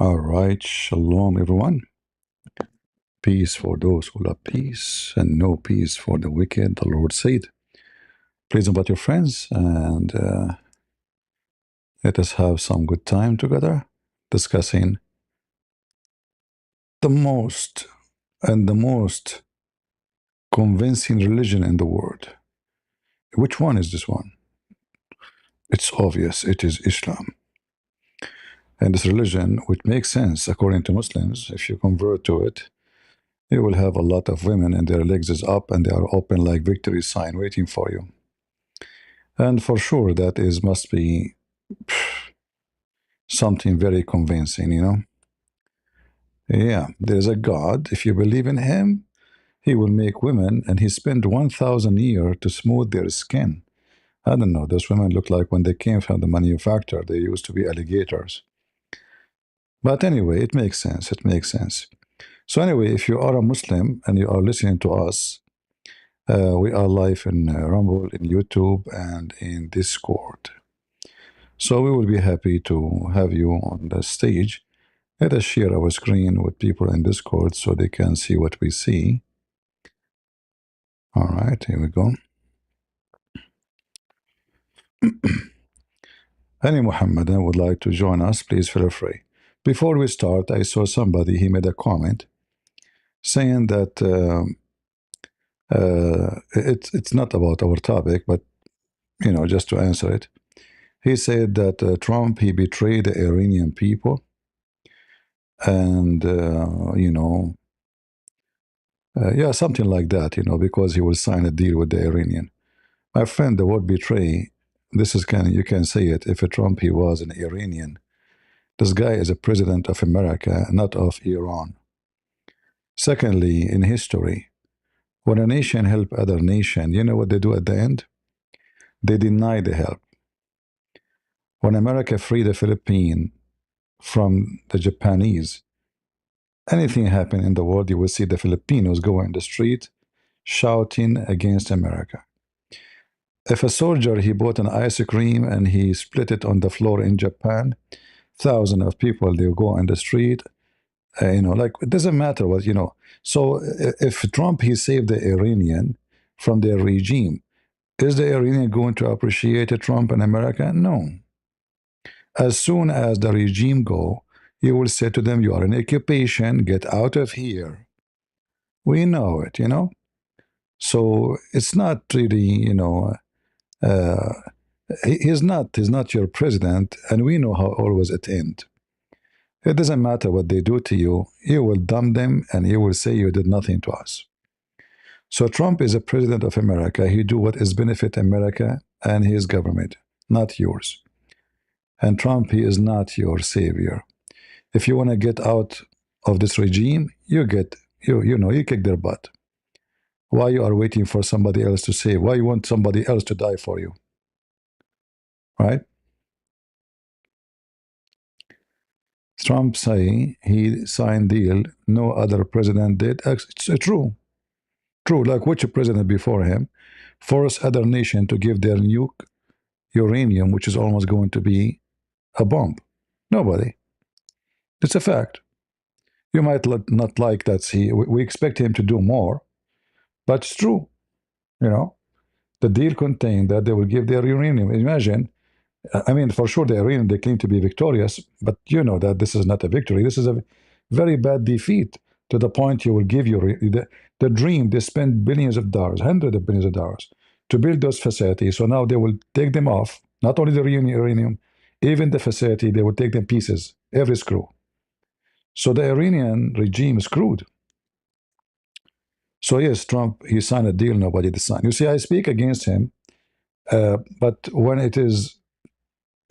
All right, shalom, everyone. Peace for those who love peace, and no peace for the wicked, the Lord said. Please invite your friends and let us have some good time together discussing the most and the most convincing religion in the world. Which one is this one? It's obvious it is Islam. And this religion, which makes sense according to Muslims, if you convert to it, you will have a lot of women and their legs is up and they are open like victory sign waiting for you. And for sure, that is must be something very convincing. Yeah, there's a God. If you believe in Him, He will make women, and He spent 1,000 years to smooth their skin. I don't know. Those women look like when they came from the manufacturer, they used to be alligators. But anyway, it makes sense. It makes sense. So anyway, if you are a Muslim and you are listening to us, we are live in Rumble, in YouTube, and in Discord. So we will be happy to have you on the stage. Let us share our screen with people in Discord so they can see what we see. All right, here we go. Any Muhammadan would like to join us, please feel free. Before we start, I saw somebody, he made a comment saying that it's not about our topic, but just to answer it. He said that Trump, he betrayed the Iranian people and, yeah, something like that, because he will sign a deal with the Iranian. My friend, the word betray, this is you can say it. If a Trump he was an Iranian, this guy is a president of America, not of Iran. Secondly, in history, when a nation help other nation, you know what they do at the end? They deny the help. When America freed the Philippines from the Japanese, anything happen in the world, you will see the Filipinos go in the street shouting against America. If a soldier he bought an ice cream and he split it on the floor in Japan, thousands of people they go on the street. Like it doesn't matter what. So if Trump he saved the Iranian from their regime, is the Iranian going to appreciate Trump in America? No. As soon as the regime go, you will say to them, "You are an occupation. Get out of here." We know it. So it's not really. Uh, he's not your president, and we know how always it ends. It doesn't matter what they do to you. You will dump them and you will say you did nothing to us. So Trump is a president of America. He do what is benefit America and his government, not yours. And Trump, he is not your savior. If you want to get out of this regime, you kick their butt. Why you are waiting for somebody else to save? Why you want somebody else to die for you? Right? Trump say he signed deal no other president did. It's true. True, like which president before him forced other nation to give their nuke uranium, which is almost going to be a bomb. Nobody. It's a fact. You might not like that. See, we expect him to do more, but it's true. You know, the deal contained that they will give their uranium. Imagine, I mean, for sure, the Iranian they claim to be victorious, but you know that this is not a victory. This is a very bad defeat to the point you will give the dream. They spend billions of dollars, hundreds of billions of dollars, to build those facilities. So now they will take them off. Not only the uranium, even the facility, they will take them pieces, every screw. So the Iranian regime is screwed. So yes, Trump he signed a deal nobody did sign. You see, I speak against him, but when it is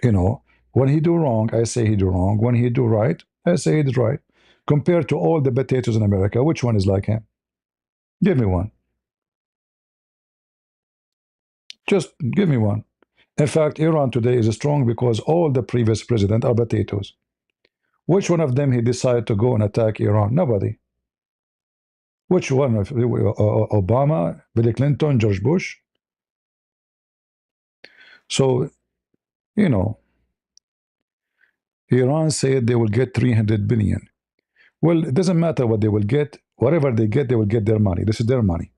You know, when he do wrong, I say he do wrong. When he do right, I say he did right. Compared to all the potatoes in America, which one is like him? Give me one. Just give me one. In fact, Iran today is strong because all the previous president are potatoes. Which one of them he decided to go and attack Iran? Nobody. Which one of Obama, Bill Clinton, George Bush? So you know, Iran said they will get 300 billion. Well, it doesn't matter what they will get. Whatever they get, they will get their money. This is their money.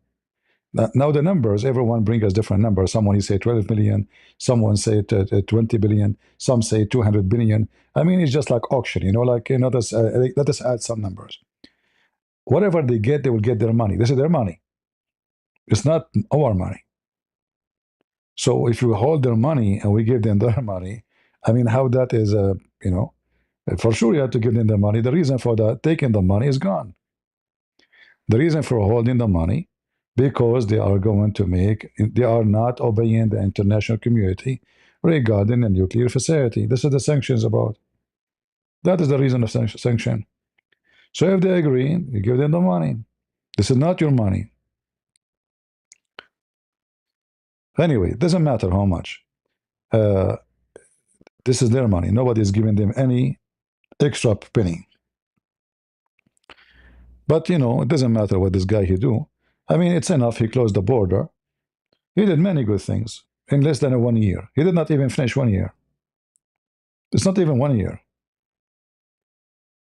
Now the numbers, everyone brings us different numbers. Someone he say 12 million, someone say 20 billion, some say 200 billion. I mean, it's just like auction, like let us add some numbers. Whatever they get, they will get their money. This is their money. It's not our money. So if we hold their money and we give them their money, I mean, how that is, for sure you have to give them the money. The reason for that, taking the money is gone. The reason for holding the money, because they are going to they are not obeying the international community regarding the nuclear facility. This is the sanctions about. That is the reason of sanction. So if they agree, you give them the money. This is not your money. Anyway, it doesn't matter how much. Uh, this is their money. Nobody is giving them any extra penny. But it doesn't matter what this guy he do. I mean, it's enough. He closed the border. He did many good things in less than 1 year. He did not even finish 1 year. It's not even 1 year,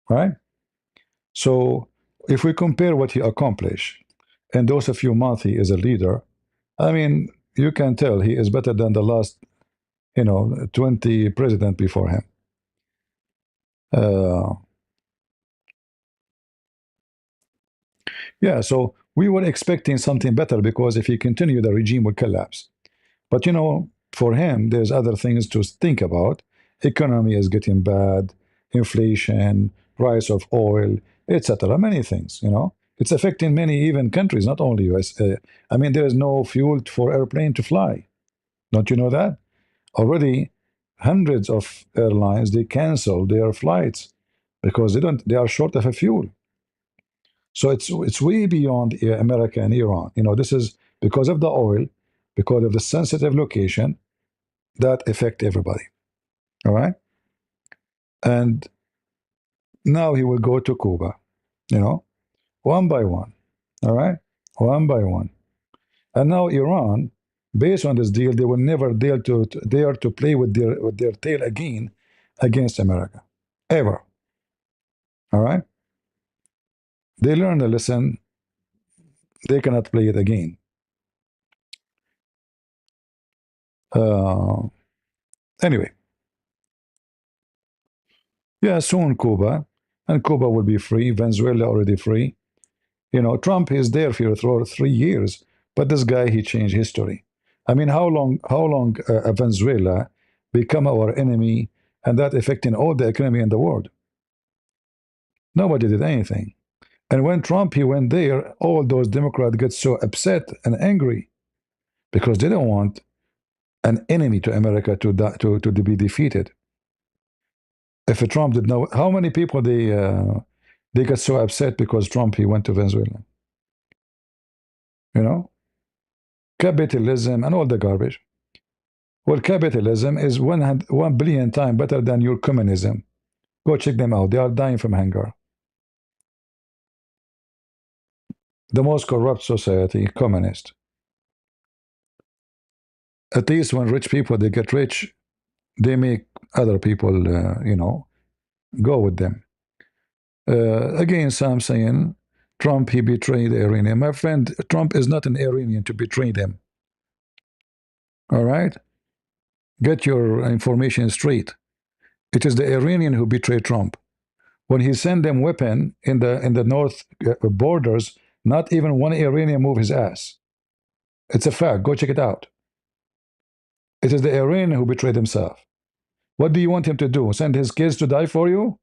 right? So if we compare what he accomplished and those a few months he is a leader, I mean, you can tell he is better than the last, 20 president before him. Uh, yeah, so we were expecting something better because if he continued, the regime would collapse. But for him, there's other things to think about. Economy is getting bad, inflation, price of oil, etc. Many things. It's affecting many even countries, not only US. I mean, there is no fuel for airplane to fly. Don't you know that? Already, hundreds of airlines they cancel their flights because they are short of a fuel. So it's way beyond America and Iran. This is because of the oil, because of the sensitive location that affect everybody. All right. And now he will go to Cuba, one by one. All right. One by one. And now Iran, based on this deal, they will never dare to play with their tail again against America. Ever. All right. They learned a lesson. They cannot play it again. Uh, anyway, yeah, soon Cuba, and Cuba will be free. Venezuela already free. Trump is there for 3 years, but this guy he changed history. I mean, how long Venezuela become our enemy, and that affecting all the economy in the world? Nobody did anything. And when Trump he went there, all those Democrats get so upset and angry because they don't want an enemy to America to be defeated. If Trump did not, how many people they got so upset because Trump he went to Venezuela? You know, capitalism and all the garbage. Well, capitalism is 1 billion times better than your communism. Go check them out. They are dying from hunger. The most corrupt society, communist. At least when rich people they get rich, they make other people, go with them. Again, so I'm saying Trump, he betrayed the Iranian. My friend, Trump is not an Iranian to betray them. All right? Get your information straight. It is the Iranian who betrayed Trump. When he sent them weapon in the north borders, not even one Iranian moved his ass. It's a fact. Go check it out. It is the Iranian who betrayed himself. What do you want him to do? Send his kids to die for you?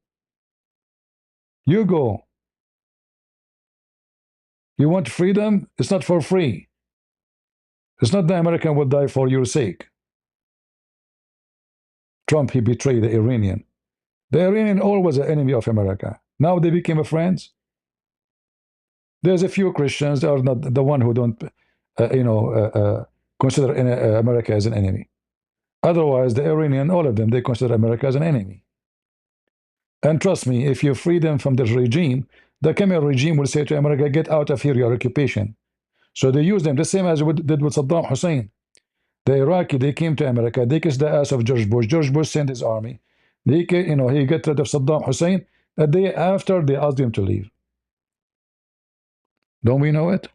You go. You want freedom? It's not for free. It's not the American will die for your sake. Trump, he betrayed the Iranian. The Iranian always an enemy of America. Now they became friends. There's a few Christians that are not the one who don't, consider America as an enemy. Otherwise, the Iranian, all of them, they consider America as an enemy. And trust me, if you free them from this regime, the Khamenei regime will say to America, get out of here, your occupation. So they use them the same as we did with Saddam Hussein. The Iraqi, they came to America, they kissed the ass of George Bush. George Bush sent his army. He got rid of Saddam Hussein a day after they asked him to leave. Don't we know it?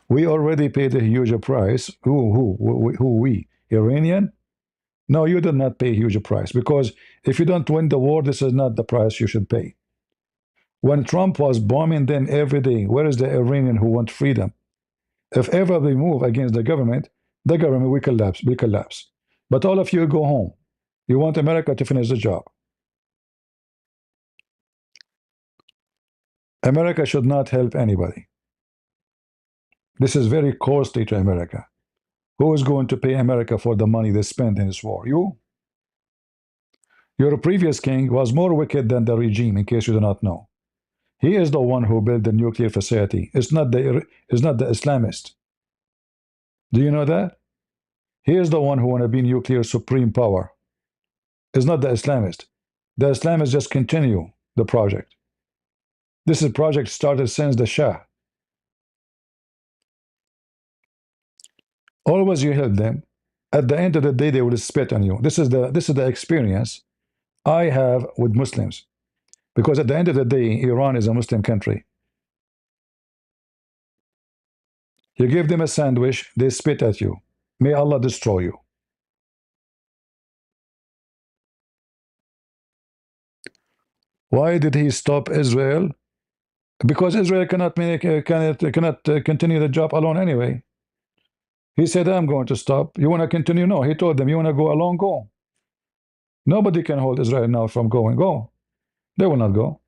We already paid a huge price. Who we? Iranian? No, you did not pay a huge price, because if you don't win the war, this is not the price you should pay. When Trump was bombing them every day, where is the Iranian who want freedom? If ever they move against the government will collapse. Will collapse. But all of you go home. You want America to finish the job. America should not help anybody. This is very costly to America. Who is going to pay America for the money they spend in this war? You? Your previous king was more wicked than the regime, in case you do not know. He is the one who built the nuclear facility. It's not the Islamist. Do you know that? He is the one who want to be nuclear supreme power. It's not the Islamist. The Islamists just continue the project. This is a project started since the Shah. Always you help them. At the end of the day, they will spit on you. This is the experience I have with Muslims. Because at the end of the day, Iran is a Muslim country. You give them a sandwich, they spit at you. May Allah destroy you. Why did he stop Israel? Because Israel cannot continue the job alone anyway. He said, I'm going to stop. You want to continue? No. He told them, you want to go alone? Go. Nobody can hold Israel now from going. Go. They will not go.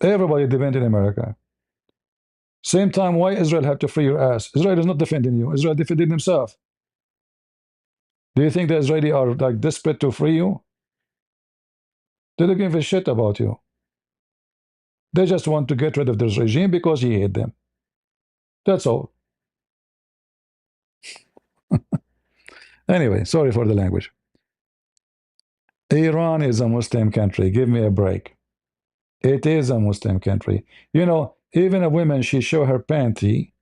Everybody depends on America. Same time, why Israel have to free your ass? Israel is not defending you. Israel defended himself. Do you think the Israeli are like desperate to free you? They don't give a shit about you. They just want to get rid of this regime because he hate them. That's all. Anyway, sorry for the language. Iran is a Muslim country. Give me a break. It is a Muslim country. You know, even a woman, she show her panty.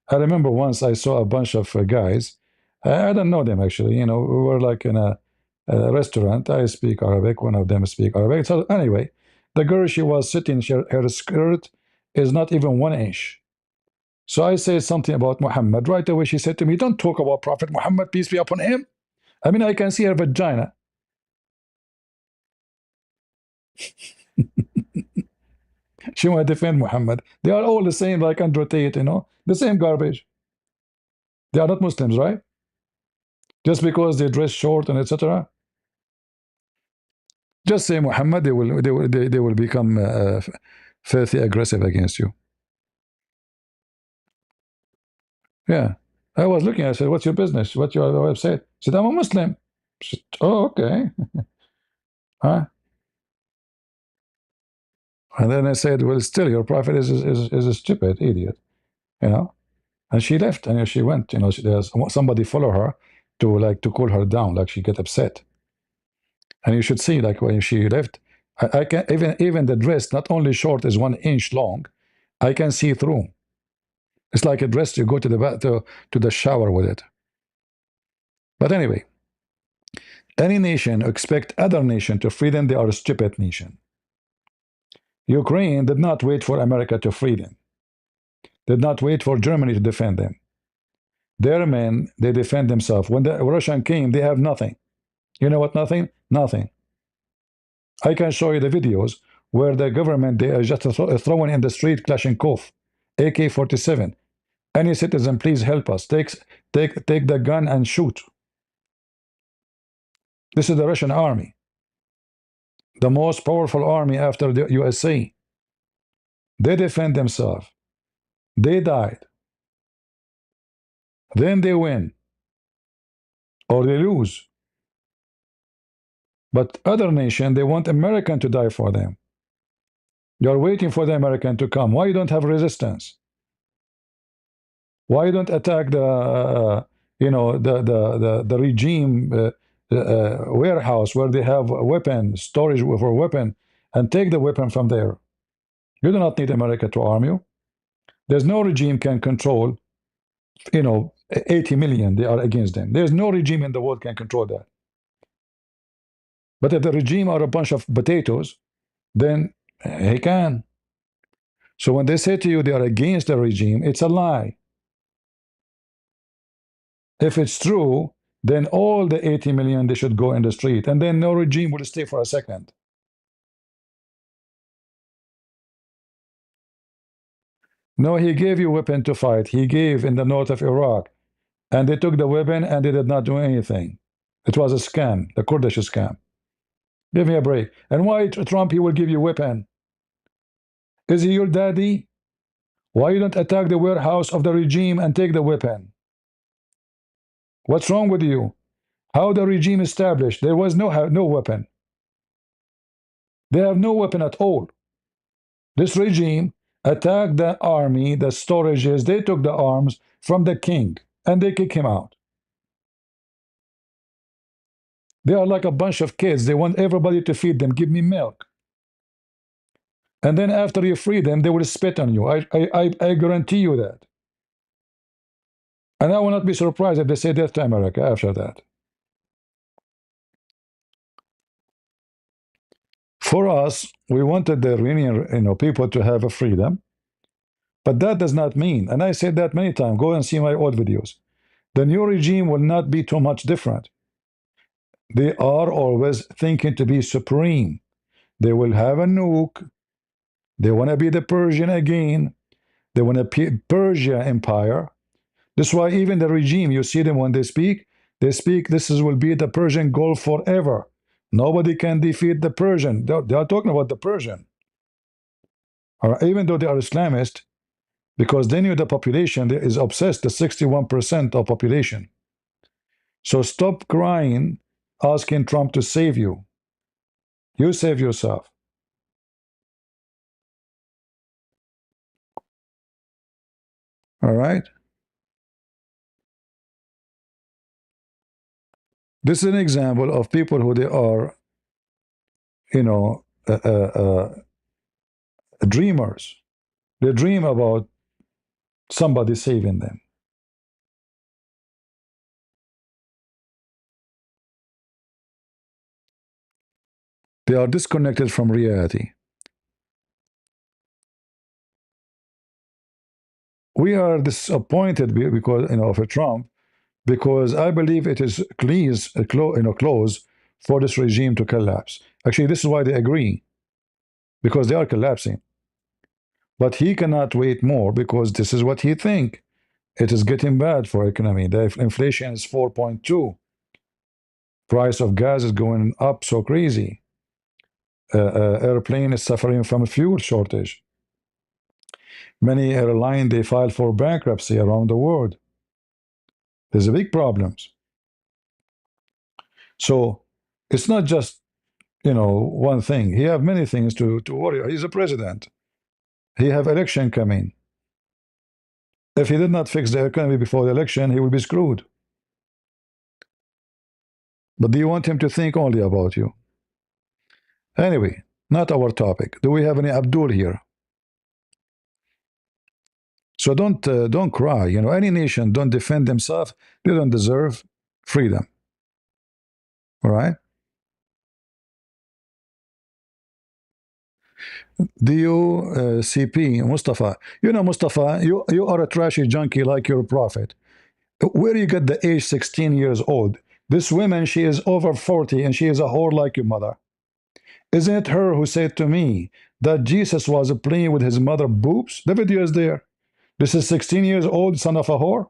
I remember once I saw a bunch of guys. I don't know them actually. You know, we were like in a restaurant. I speak Arabic. One of them speak Arabic. So anyway, the girl, she was sitting. Her skirt is not even 1 inch. So I said something about Muhammad. Right away, she said to me, "Don't talk about Prophet Muhammad, peace be upon him." I mean, I can see her vagina. She want to defend Muhammad. They are all the same, like Andrew Tate, you know, the same garbage. They are not Muslims, right? Just because they dress short and etc. Just say Muhammad, they will become filthy aggressive against you. Yeah. I was looking, I said, what's your business? What's your website? I said, I'm a Muslim. Said, oh, okay. Huh? And then I said, well, still, your prophet is a stupid idiot, you know. And she left, and she went. You know, there's somebody follow her to cool her down, like she get upset. And you should see, like when she left, I can even the dress not only short is 1 inch long, I can see through. It's like a dress you go to the to the shower with it. But anyway, any nation expect other nation to free them, they are a stupid nation. Ukraine did not wait for America to free them. Did not wait for Germany to defend them. Their men, they defend themselves. When the Russian came, they have nothing. You know what? Nothing. Nothing. I can show you the videos where the government, they are just throwing in the street Kalashnikov, AK-47. Any citizen, please help us. Take the gun and shoot. This is the Russian army, the most powerful army after the USA. They defend themselves. They died. Then they win or they lose. But other nation, they want American to die for them. You're waiting for the American to come. Why you don't have resistance? Why you don't attack the regime warehouse where they have a weapon storage for weapon and take the weapon from there? You do not need America to arm you. There's no regime can control, 80 million, they are against them. There's no regime in the world can control that. But if the regime are a bunch of potatoes, then he can. So when they say to you they are against the regime, it's a lie. If it's true, then all the 80 million, they should go in the street, and then no regime will stay for a second. No, he gave you weapon to fight. He gave in the north of Iraq, and they took the weapon and they did not do anything. It was a scam, the Kurdish scam. Give me a break. And why Trump, he will give you weapon? Is he your daddy? Why you don't attack the warehouse of the regime and take the weapon? What's wrong with you? How the regime established? There was no weapon. They have no weapon at all. This regime attacked the army, the storages. They took the arms from the king and they kick him out. They are like a bunch of kids. They want everybody to feed them. Give me milk. And then after you free them, they will spit on you. I guarantee you that. And I will not be surprised if they say death to America after that. For us, we wanted the Iranian people to have a freedom. But that does not mean, and I said that many times, go and see my old videos, the new regime will not be too much different. They are always thinking to be supreme. They will have a nuke. They want to be the Persian again. They want a Persia empire. That's why even the regime, you see them when they speak, will be the Persian Gulf forever. Nobody can defeat the Persian. They are talking about the Persian. Or even though they are Islamist, because they knew the population is obsessed, the 61% of population. So stop crying, asking Trump to save you. You save yourself. All right? This is an example of people who they are, you know, dreamers. They dream about somebody saving them. They are disconnected from reality. We are disappointed because, of Trump, because I believe it is close for this regime to collapse. Actually, this is why they agree, because they are collapsing. But he cannot wait more because this is what he think. It is getting bad for economy. The inflation is 4.2. Price of gas is going up so crazy. Airplane is suffering from a fuel shortage. Many airlines, they file for bankruptcy around the world. There's a big problems. So it's not just, one thing. He have many things to worry. He's a president. He have election coming. If he did not fix the economy before the election, he will be screwed. But do you want him to think only about you? Anyway, not our topic. Do we have any Abdul here? So don't cry. Any nation don't defend themselves. They don't deserve freedom. All right. Do you CP Mustafa? Mustafa, you are a trashy junkie like your prophet. Where you get the age 16 years old? This woman, she is over 40 and she is a whore like your mother. Isn't it her who said to me that Jesus was playing with his mother boobs? The video is there. This is 16 years old, son of a whore.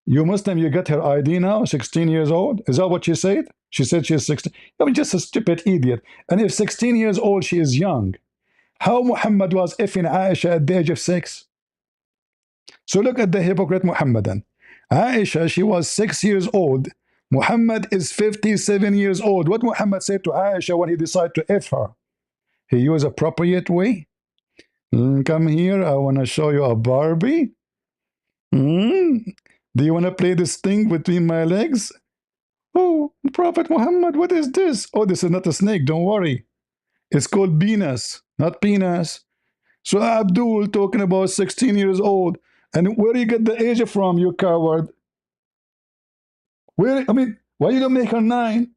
You Muslim, you get her ID now, 16 years old? Is that what she said? She said she is 16. I mean, just a stupid idiot. And if 16 years old, she is young. How Muhammad was effing Aisha at the age of 6? So look at the hypocrite Muhammadan. Aisha, she was 6 years old. Muhammad is 57 years old. What Muhammad said to Aisha when he decided to F her? He used appropriate way. Come here, I want to show you a Barbie. Do you want to play this thing between my legs? Oh, Prophet Muhammad, what is this? Oh, this is not a snake, don't worry. It's called penis, not penis. So Abdul talking about 16 years old. And where do you get the age from, you coward? Where, I mean, why you don't make her 9?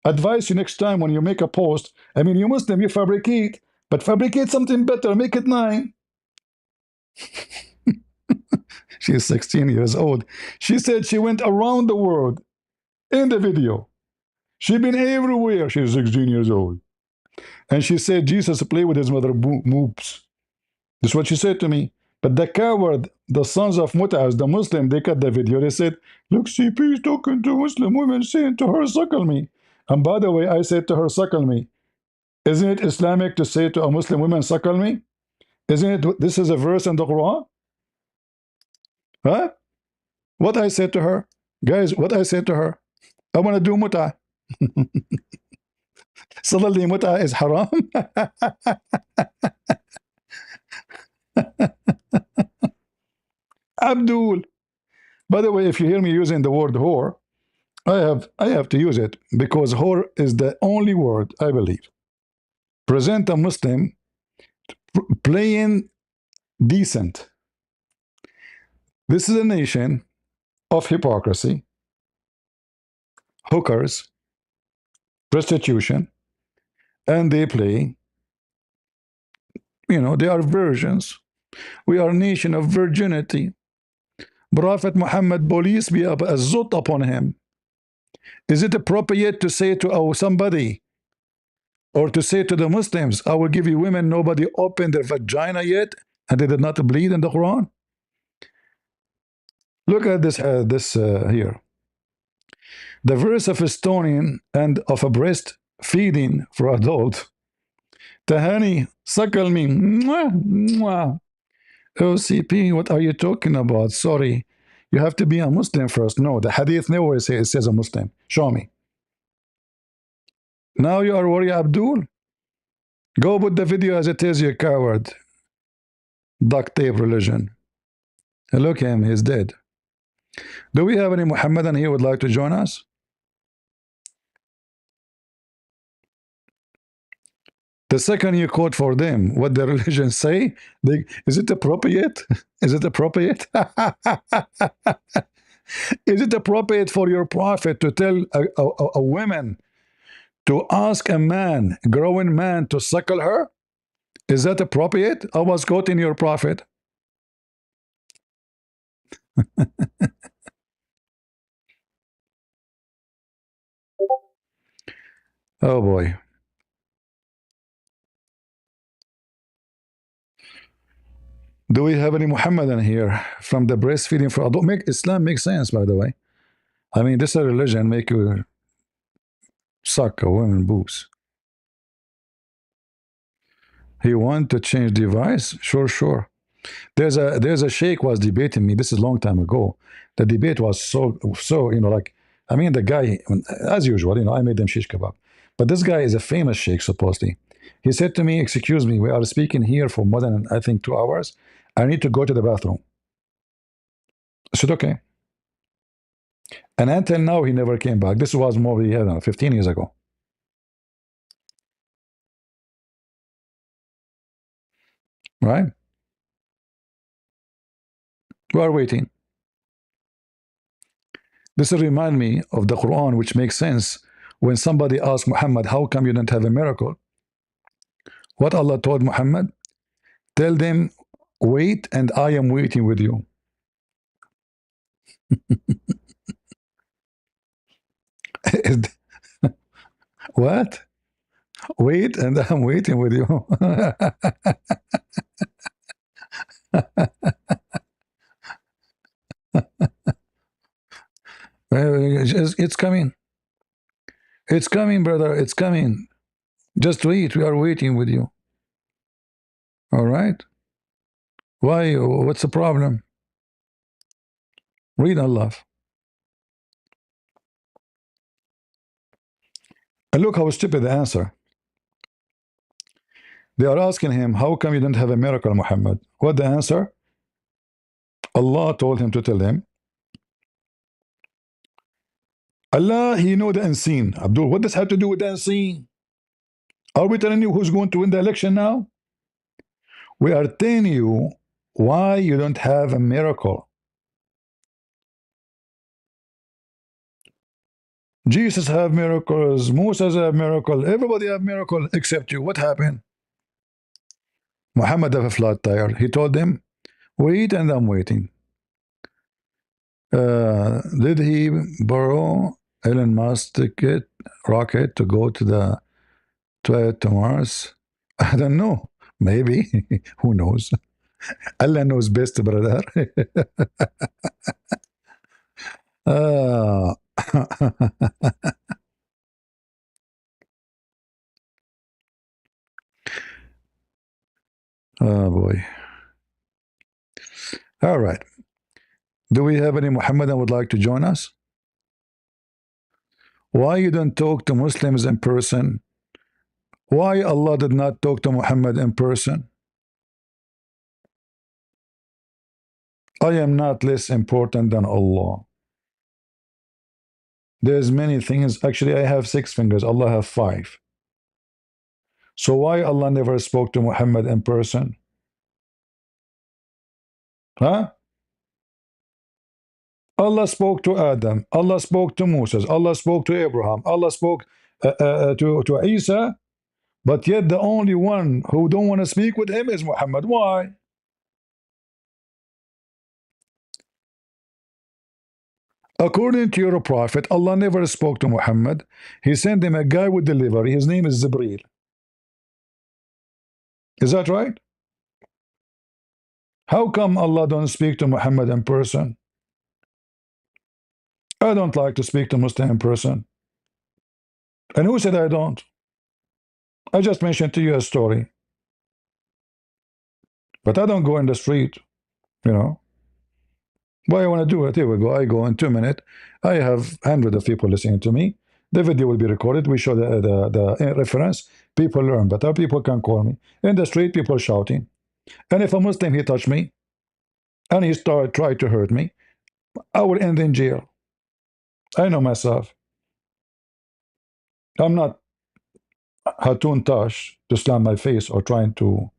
Advise you next time when you make a post. I mean, you Muslim, you fabricate, but fabricate something better. Make it 9. She's 16 years old. She said she went around the world in the video. She's been everywhere. She's 16 years old. And she said Jesus played with his mother boobs. That's what she said to me. But the coward, the sons of Mutaz, the Muslim, they cut the video. They said, look, CP is talking to Muslim women, saying to her, suckle me. And by the way, I said to her, suckle me. Isn't it Islamic to say to a Muslim woman, suckle me? Isn't it? This is a verse in the Quran. Huh? What I said to her, guys, what I said to her, I want to do muta. Suddenly muta is haram. Abdul. By the way, if you hear me using the word whore, I have to use it because whore is the only word I believe. Present a Muslim playing decent. This is a nation of hypocrisy, hookers, prostitution, and they play, they are virgins. We are a nation of virginity. Prophet Muhammad, police be a zot upon him. Is it appropriate to say to somebody or to say to the Muslims, I will give you women, nobody opened their vagina yet, and they did not bleed in the Quran? Look at this here. The verse of a stoning and of a breast feeding for adult. Tahani, suckle me. Mwah, mwah. OCP, what are you talking about? Sorry. You have to be a Muslim first. No, the hadith nowhere says a Muslim. Show me. Now you are worried, Abdul? Go put the video as it is, you coward. Duct tape religion. And look him, he's dead. Do we have any Muhammadan here who would like to join us? The second you quote for them what the religion say, is it appropriate? Is it appropriate? Is it appropriate for your prophet to tell a woman to ask a man, growing man, to suckle her? Is that appropriate? I was quoting your prophet. Oh boy. Do we have any Muhammadan here from the breastfeeding for adult? Islam makes sense, by the way. I mean, this is a religion make you suck a woman boobs. He want to change device? Sure, sure. There's a sheikh was debating me. This is a long time ago. The debate was so like, I mean, the guy, as usual, I made them shish kebab. But this guy is a famous sheikh, supposedly. He said to me, excuse me, we are speaking here for more than, I think, 2 hours. I need to go to the bathroom. I said, okay. And until now, he never came back. This was more than, I don't know, 15 years ago. Right? We are waiting. This will remind me of the Quran, which makes sense when somebody asked Muhammad, how come you don't have a miracle? What Allah told Muhammad? Tell them, wait, and I am waiting with you. What? Wait, and I'm waiting with you. It's coming. It's coming, brother. It's coming. Just wait. We are waiting with you. All right? Why? What's the problem? Read Allah. And look how stupid the answer. They are asking him, how come you don't have a miracle, Muhammad? What the answer? Allah told him to tell him. Allah, He know the unseen. Abdul, what does have to do with the unseen? Are we telling you who's going to win the election now? We are telling you Why you don't have a miracle? Jesus have miracles, Moses have miracle, everybody have miracle except you. What happened? Muhammad have a flat tire. He told them, wait, and I'm waiting. Did he borrow Elon Musk ticket rocket to go to Mars? I don't know. Maybe. Who knows? Allah knows best, brother. Ah. Oh boy. All right. Do we have any Muhammadan would like to join us? Why you don't talk to Muslims in person? Why Allah did not talk to Muhammad in person? I am not less important than Allah. There's many things. Actually, I have 6 fingers. Allah have 5. So why Allah never spoke to Muhammad in person? Huh? Allah spoke to Adam. Allah spoke to Moses. Allah spoke to Abraham. Allah spoke to Isa. But yet the only one who don't want to speak with him is Muhammad. Why? According to your prophet, Allah never spoke to Muhammad. He sent him a guy with delivery. His name is Zibreel. Is that right? How come Allah don't speak to Muhammad in person? I don't like to speak to Muslim in person. And who said I don't? I just mentioned to you a story. But I don't go in the street, you know. Why I want to do it? Here we go. I go in 2 minutes. I have hundreds of people listening to me. The video will be recorded. We show the reference. People learn better. People can call me. In the street, people shouting. And if a Muslim, he touch me, and he try to hurt me, I will end in jail. I know myself. I'm not Hatun Tash to slam my face or trying to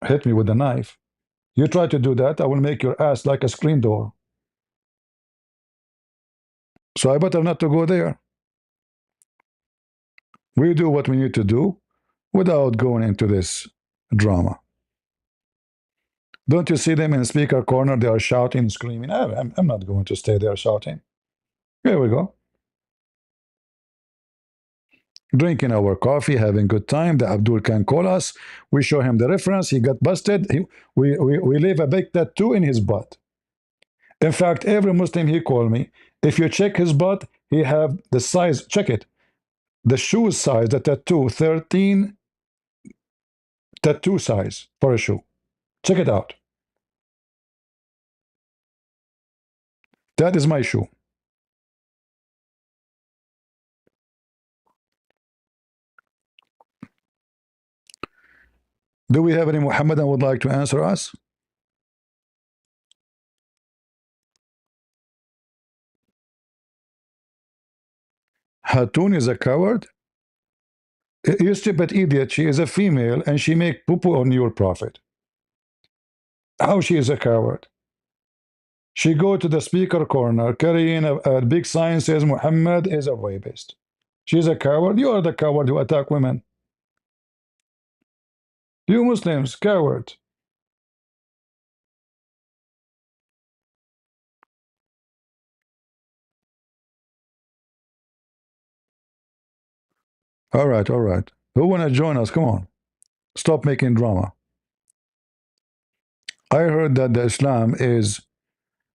hit me with a knife. You try to do that, I will make your ass like a screen door. So I better not to go there. We do what we need to do without going into this drama. Don't you see them in speaker corner? They are shouting, screaming. I'm not going to stay there shouting. Here we go. Drinking our coffee, having good time. The Abdul can call us. We show him the reference. He got busted. We leave a big tattoo in his butt. In fact, every Muslim he called me, if you check his butt, he have the size, check it. The shoe size, the tattoo, 13 tattoo size for a shoe. Check it out. That is my shoe. Do we have any Muhammadan would like to answer us? Hatun is a coward? You stupid idiot. She is a female and she make poo-poo on your prophet. How she is a coward? She go to the speaker corner carrying a big sign says Muhammad is a rapist. She's a coward. You are the coward who attack women. You Muslims, coward. All right, all right. Who want to join us? Come on. Stop making drama. I heard that the Islam is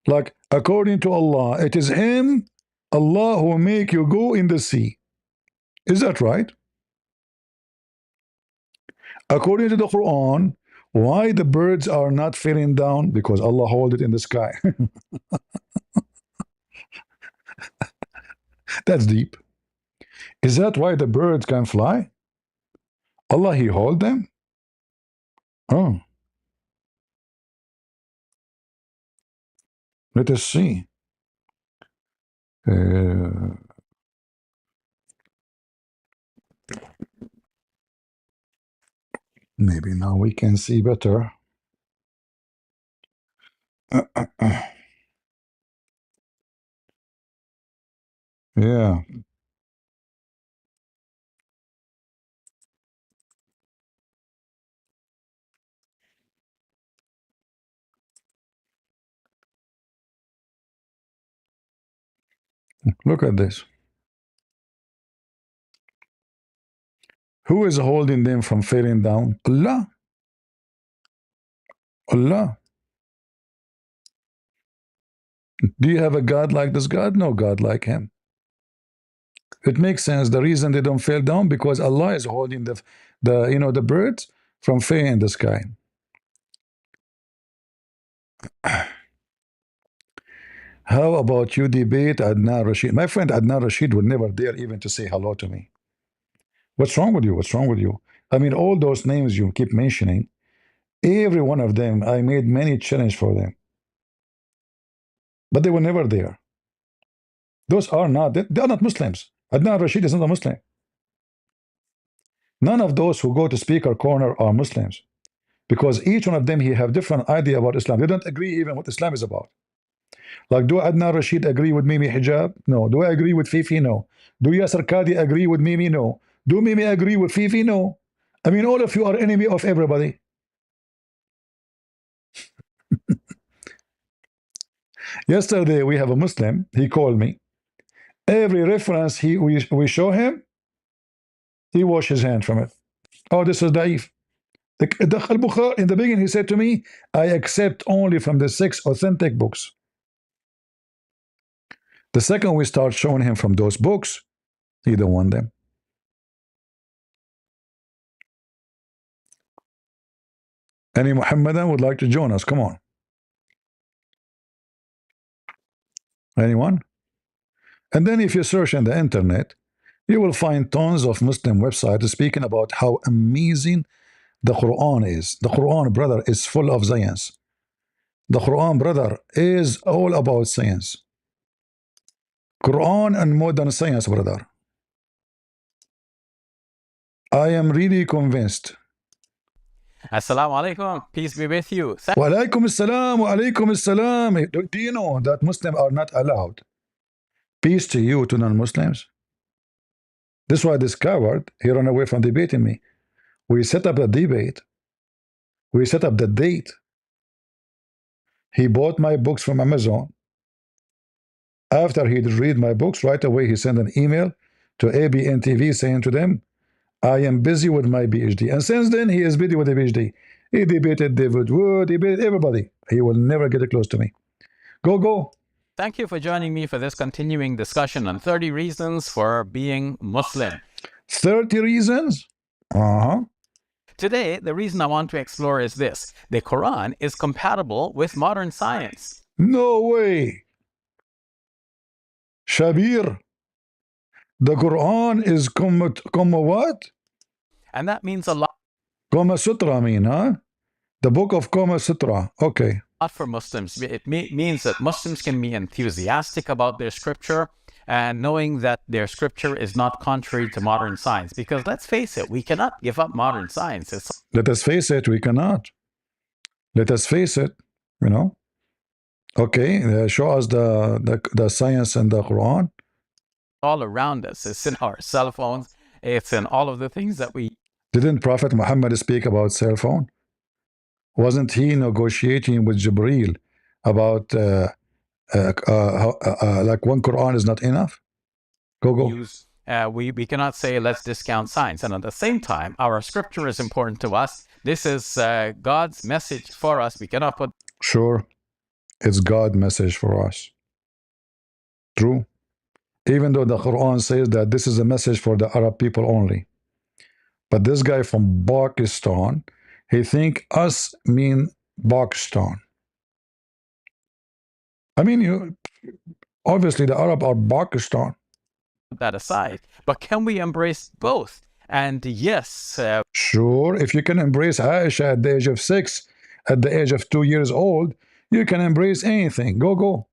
like, according to Allah, it is Him, Allah, who make you go in the sea. Is that right? According to the Quran, why the birds are not falling down? Because Allah hold it in the sky. That's deep. Is that why the birds can fly? Allah, He hold them? Oh, let us see. Uh, Maybe now we can see better. Yeah. Look at this. Who is holding them from falling down? Allah. Allah. Do you have a God like this God? No God like him. It makes sense. The reason they don't fall down because Allah is holding the birds from falling in the sky. How about you debate Adnan Rashid? My friend Adnan Rashid would never dare even to say hello to me. What's wrong with you? What's wrong with you? I mean, all those names you keep mentioning, every one of them, I made many challenge for them, but they were never there. Those are not, they are not Muslims. Adnan Rashid is not a Muslim. None of those who go to speaker corner are Muslims because each one of them, he have different idea about Islam. They don't agree even what Islam is about. Like, do Adnan Rashid agree with Mimi Hijab? No. Do I agree with Fifi? No. Do Yasser Qadi agree with Mimi? No. Do Mimi agree with Fifi? No. I mean, all of you are enemy of everybody. Yesterday, we have a Muslim. He called me. Every reference we show him, he wash his hand from it. Oh, this is daif. In the beginning, he said to me, I accept only from the 6 authentic books. The second we start showing him from those books, he don't want them. Any Muhammadan would like to join us? Come on. Anyone? And then if you search on the internet, you will find tons of Muslim websites speaking about how amazing the Quran is. The Quran, brother, is full of science. The Quran, brother, is all about science. Quran and modern science, brother. I am really convinced. Assalamu alaikum, peace be with you. Wa alaikum assalam, wa alaikum assalam. Do you know that Muslims are not allowed? Peace to you, to non-Muslims. This is why this coward, he ran away from debating me. We set up a debate. We set up the date. He bought my books from Amazon. After he read my books, right away he sent an email to ABN TV saying to them, I am busy with my PhD. And since then, he is busy with the PhD. He debated David Wood, he debated everybody. He will never get close to me. Go. Thank you for joining me for this continuing discussion on 30 reasons for being Muslim. 30 reasons? Today, the reason I want to explore is this. The Quran is compatible with modern science. No way. Shabir, the Quran is Kama what? And that means a lot Kama Sutra, I mean, huh? The book of Kama Sutra. Okay. for Muslims. It means that Muslims can be enthusiastic about their scripture and knowing that their scripture is not contrary to modern science. Because let's face it, we cannot give up modern science. Let us face it, we cannot. Let us face it, you know. Okay, show us the science in the Quran. All around us. It's in our cell phones. It's in all of the things that we... Didn't Prophet Muhammad speak about cell phone? Wasn't he negotiating with Jibreel about like one Quran is not enough? Go. We cannot say let's discount science. And at the same time, our scripture is important to us. This is God's message for us. We cannot put... Sure, it's God's message for us. True. Even though the Quran says that this is a message for the Arab people only. But this guy from Pakistan, he think us mean Pakistan. I mean, obviously the Arab are Pakistan. that aside. But can we embrace both? And yes... Sure, if you can embrace Aisha at the age of 6, at the age of 2 years old, you can embrace anything. Go.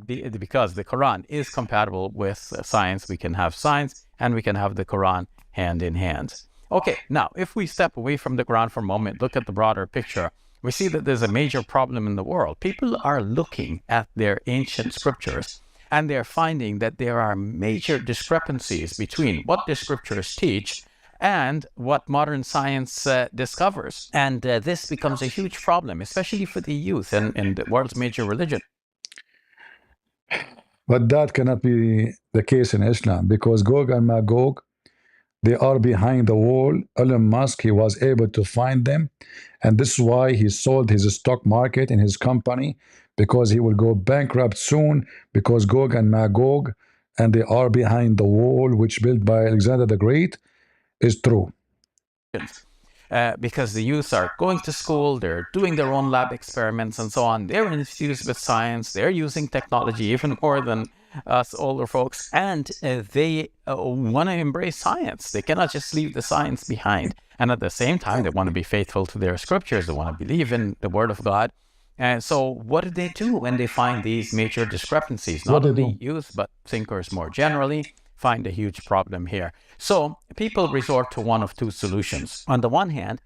Because the Quran is compatible with science. We can have science and we can have the Quran hand in hand. Okay, now, if we step away from the Quran for a moment, look at the broader picture. we see that there's a major problem in the world. People are looking at their ancient scriptures and they're finding that there are major discrepancies between what the scriptures teach and what modern science discovers. And this becomes a huge problem, especially for the youth in the world's major religion. But that cannot be the case in Islam because Gog and Magog, they are behind the wall. Elon Musk, he was able to find them. And this is why he sold his stock market in his company, because he will go bankrupt soon, because Gog and Magog, and they are behind the wall, which built by Alexander the Great, is true. Because the youth are going to school, they're doing their own lab experiments and so on. They're infused with science. They're using technology even more than us older folks. And they want to embrace science. They cannot just leave the science behind. And at the same time, they want to be faithful to their scriptures. They want to believe in the word of God. And so what do when they find these major discrepancies? Not only youth, but thinkers more generally find a huge problem here. So people resort to one of two solutions. On the one hand,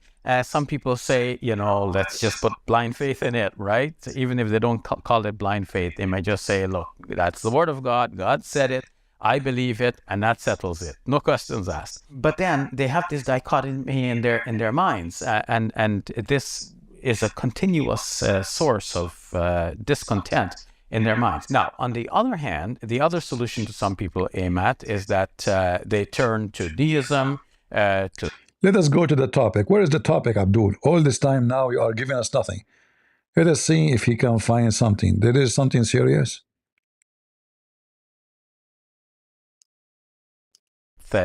some people say, let's just put blind faith in it, right? Even if they don't call it blind faith, they might just say, look, that's the word of God. God said it. I believe it, and that settles it. No questions asked. But then they have this dichotomy in their minds, and this is a continuous source of discontent in their minds. Now, on the other hand, the other solution to some people aim at is that they turn to deism. Let us go to the topic. Where is the topic, Abdul? All this time now you are giving us nothing. Let us see if he can find something. There is something serious.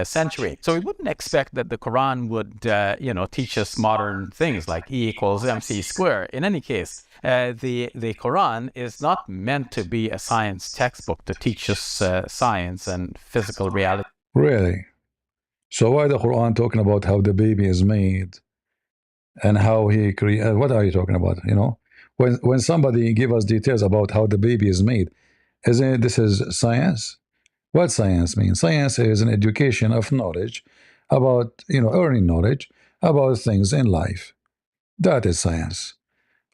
Century. So we wouldn't expect that the Quran would, teach us modern things like E equals MC squared. In any case, the Quran is not meant to be a science textbook to teach us science and physical reality. Really? So why the Quran talking about how the baby is made and how he created? What are you talking about? When somebody give us details about how the baby is made, isn't it this is science? What science means? Science is an education of knowledge about, earning knowledge about things in life. That is science.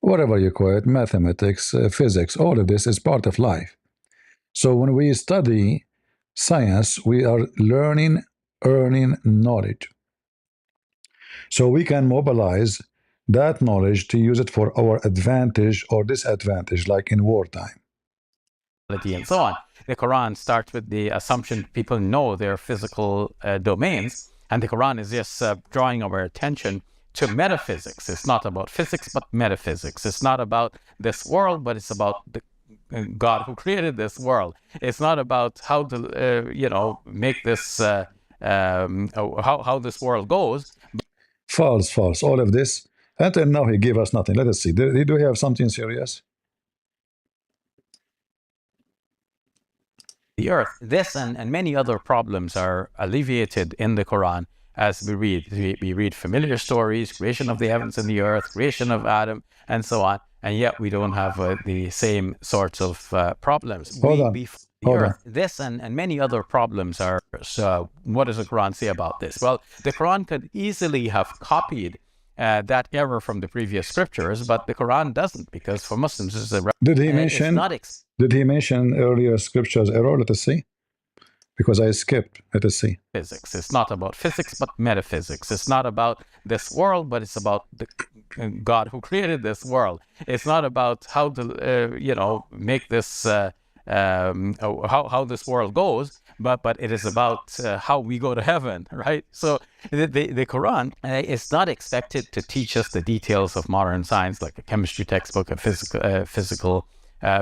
Whatever you call it, mathematics, physics, all of this is part of life. So when we study science, we are earning knowledge. So we can mobilize that knowledge to use it for our advantage or disadvantage, like in wartime. And so on. The Quran starts with the assumption people know their physical domains, and the Quran is just drawing our attention to metaphysics. It's not about physics, but metaphysics. It's not about this world, but it's about the God who created this world. It's not about how to, make this, how this world goes. False. All of this. Until now, he gave us nothing. Let us see. Do we have something serious? The earth. This and many other problems are alleviated in the Quran as we read. We read familiar stories, creation of the heavens and the earth, creation of Adam, and so on. And yet we don't have the same sorts of problems. Hold on. This and many other problems are. So what does the Quran say about this? Well, the Quran could easily have copied that error from the previous scriptures, but the Quran doesn't, because for Muslims this is a... Did he mention earlier scriptures error? Let us see. Because I skipped. Let us see. Physics. It's not about physics, but metaphysics. It's not about this world, but it's about the God who created this world. It's not about how to, make this, how this world goes, but it is about how we go to heaven, right? So the Quran is not expected to teach us the details of modern science, like a chemistry textbook, a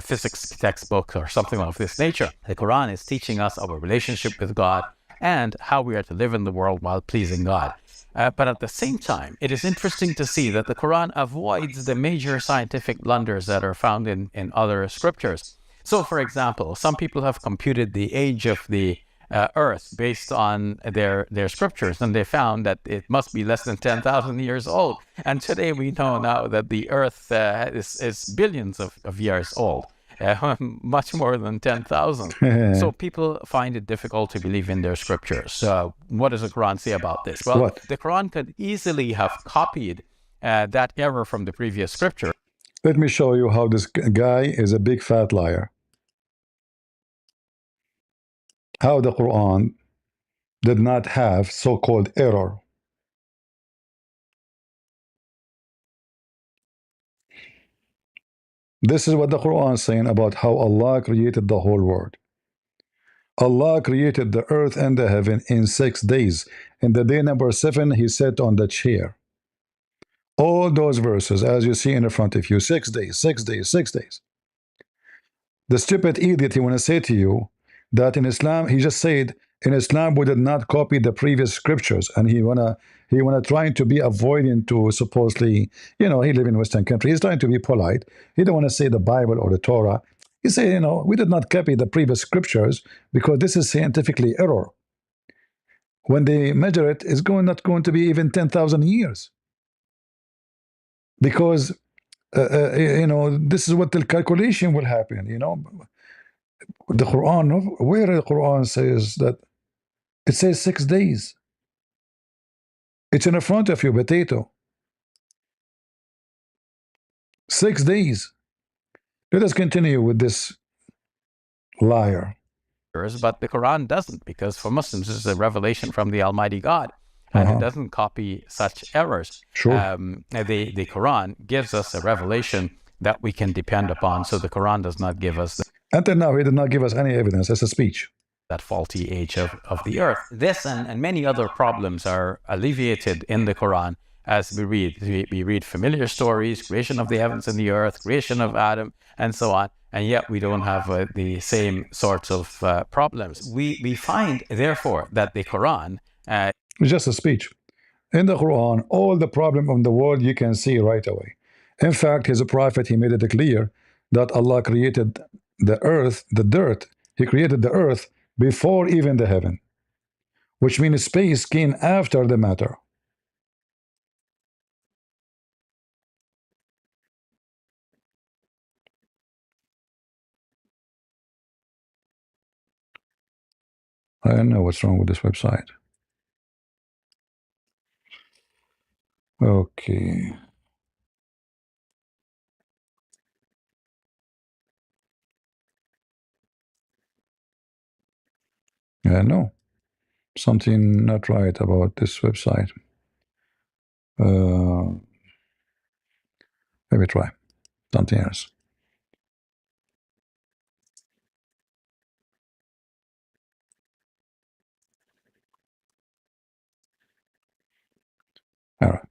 physics textbook, or something of this nature. The Quran is teaching us our relationship with God and how we are to live in the world while pleasing God. But at the same time, it is interesting to see that the Quran avoids the major scientific blunders that are found in other scriptures. So, for example, some people have computed the age of the Earth based on their scriptures, and they found that it must be less than 10,000 years old. And today we know now that the Earth is billions of years old, much more than 10,000. So people find it difficult to believe in their scriptures. What does the Quran say about this? Well, the Quran could easily have copied that error from the previous scripture. Let me show you how this guy is a big fat liar. How the Quran did not have so-called error. This is what the Quran is saying about how Allah created the whole world. Allah created the earth and the heaven in 6 days. In the day number 7, He sat on the chair. All those verses, as you see in front of you, 6 days, 6 days, 6 days. The stupid idiot, he want to say to you that in Islam, he just said, in Islam, we did not copy the previous scriptures, and he wanna trying to be avoiding to supposedly, he live in Western country. He's trying to be polite. He don't want to say the Bible or the Torah. He say, we did not copy the previous scriptures because this is scientifically error. When they measure it, it's not going to be even 10,000 years. Because this is what the calculation will happen. The Quran, where the Quran says that it says 6 days. It's in front of you, potato. 6 days. Let us continue with this liar. But the Quran doesn't, because for Muslims, this is a revelation from the Almighty God, and it doesn't copy such errors. Sure. The Quran gives us a revelation that we can depend upon, so the Quran does not give us Until now, he did not give us any evidence. It's a speech. that faulty age of the earth. This and many other problems are alleviated in the Quran as we read. We read familiar stories, creation of the heavens and the earth, creation of Adam, and so on, and yet we don't have the same sorts of problems. We find, therefore, that the Quran It's just a speech. In the Quran, all the problem of the world you can see right away. In fact, his prophet, he made it clear that Allah created the earth, the dirt. He created the earth before even the heaven, which means space came after the matter. I don't know what's wrong with this website. Okay. Yeah, no. Something not right about this website. Maybe try something else. All right.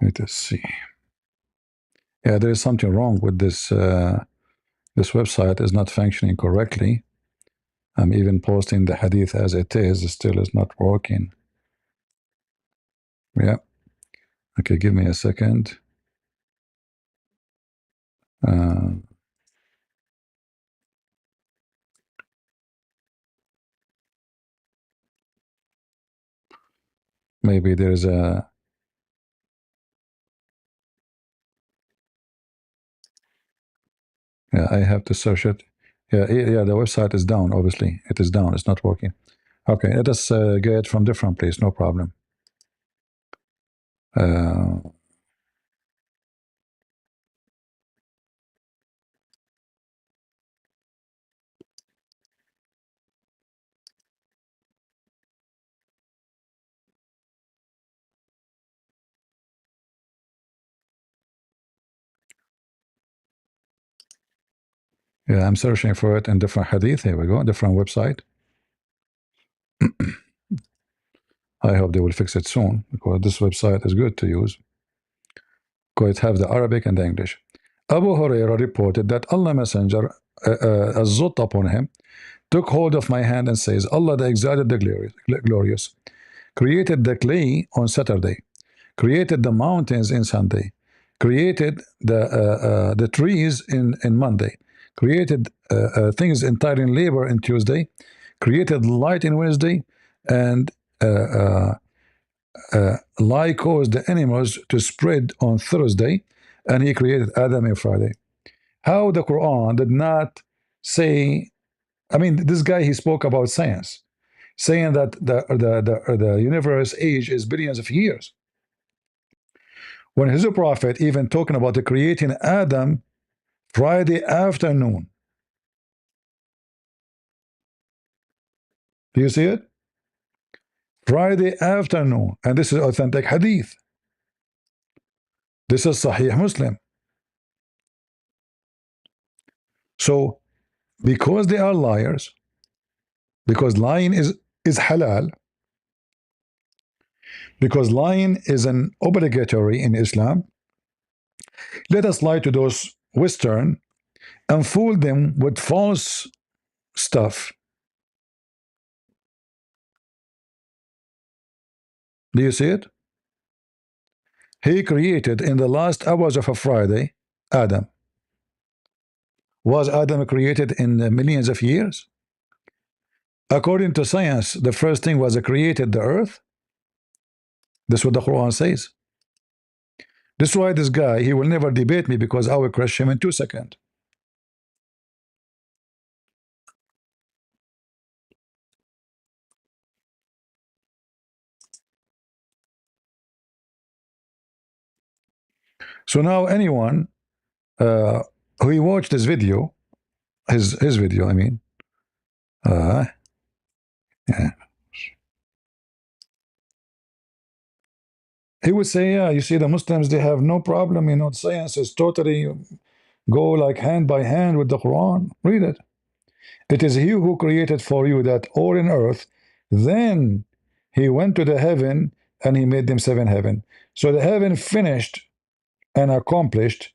Let us see. Yeah, there is something wrong with this. This website is not functioning correctly. I'm even posting the hadith as it is. It still is not working. Yeah. Okay, give me a second. Maybe there's a... Yeah, I have to search it. Yeah, the website is down, obviously. It is down. It's not working. Okay, let us get it from different place. No problem. Yeah, I'm searching for it in different hadith. Here we go, different website. I hope they will fix it soon, because this website is good to use. Because it have the Arabic and the English. Abu Huraira reported that Allah Messenger, azot upon him, took hold of my hand and says, Allah the Exalted, the Glorious, created the clay on Saturday, created the mountains in Sunday, created the trees in Monday, created things entirely in labor in Tuesday, created light in Wednesday, and light caused the animals to spread on Thursday, and he created Adam on Friday. How the Quran did not say... I mean, this guy, he spoke about science. saying that the universe age is billions of years. When his prophet even talking about the creating Adam Friday afternoon. Do you see it? Friday afternoon. And this is authentic hadith. This is Sahih Muslim. So, because they are liars, because lying is halal, because lying is an obligatory in Islam, let us lie to those Western and fool them with false stuff. Do you see it? He created in the last hours of a Friday Adam. Was Adam created in millions of years? According to science, the first thing was created the earth. That's what the Quran says. That's why this guy, he will never debate me because I will crush him in 2 seconds. So now anyone who watched this video, his video, I mean, yeah, he would say, yeah, you see, the Muslims, they have no problem, science is totally go like hand by hand with the Quran. Read it. It is he who created for you that all in earth. Then he went to the heaven and he made them seven heaven. So the heaven finished and accomplished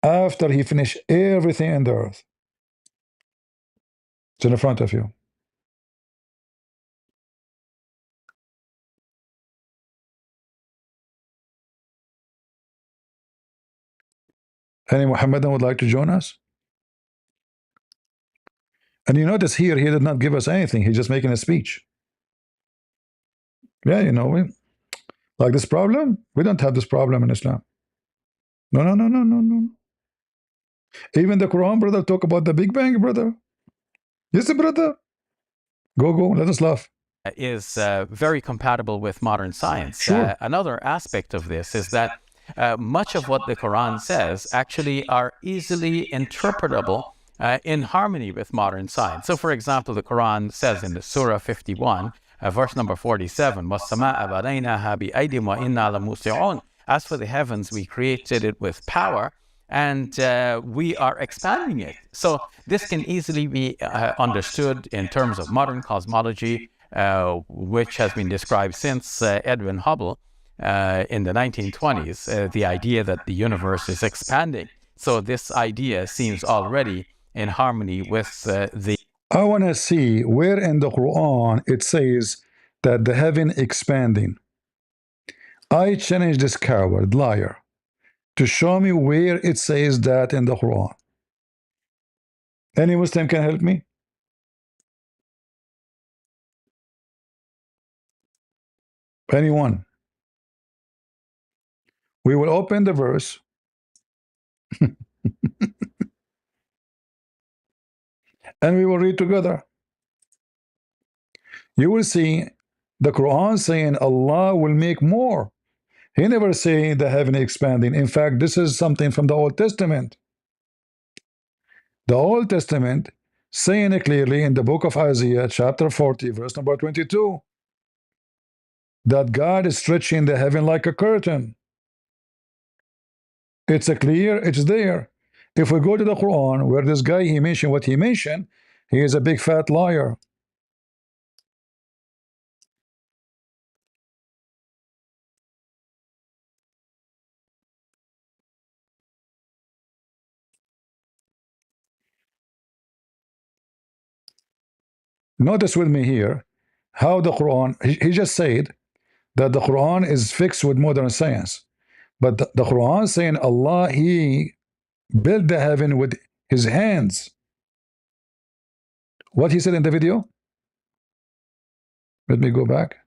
after he finished everything in the earth. It's in the front of you. Any Muhammadan would like to join us? And you notice here, he did not give us anything. He's just making a speech. Yeah, like this problem, we don't have this problem in Islam. No, no, no, no, no, no. Even the Quran, brother, talk about the Big Bang, brother. Yes, brother. Go, let us laugh. Is very compatible with modern science. Sure. Another aspect of this is that much of what the Quran says actually are easily interpretable in harmony with modern science. So, for example, the Quran says in the Surah 51, verse number 47, وَالسَّمَاءَ بَنَيْنَاهَا بِأَيْدٍ وَإِنَّا لَمُوسِعُونَ. As for the heavens, we created it with power, and we are expanding it. So this can easily be understood in terms of modern cosmology, which has been described since Edwin Hubble in the 1920s, the idea that the universe is expanding. So this idea seems already in harmony with the... I want to see where in the Quran it says that the heaven expanding. I challenge this coward, liar, to show me where it says that in the Quran. Any Muslim can help me? Anyone? We will open the verse and we will read together. You will see the Quran saying Allah will make more. He never say the heaven expanding. In fact, this is something from the Old Testament. The Old Testament saying it clearly in the book of Isaiah, chapter 40, verse number 22, that God is stretching the heaven like a curtain. It's a clear, it's there. If we go to the Quran, where this guy, he mentioned what he mentioned, he is a big fat liar. Notice with me here how the Quran, he just said that the Quran is fixed with modern science. But the Quran saying Allah, he built the heaven with his hands. What he said in the video? Let me go back.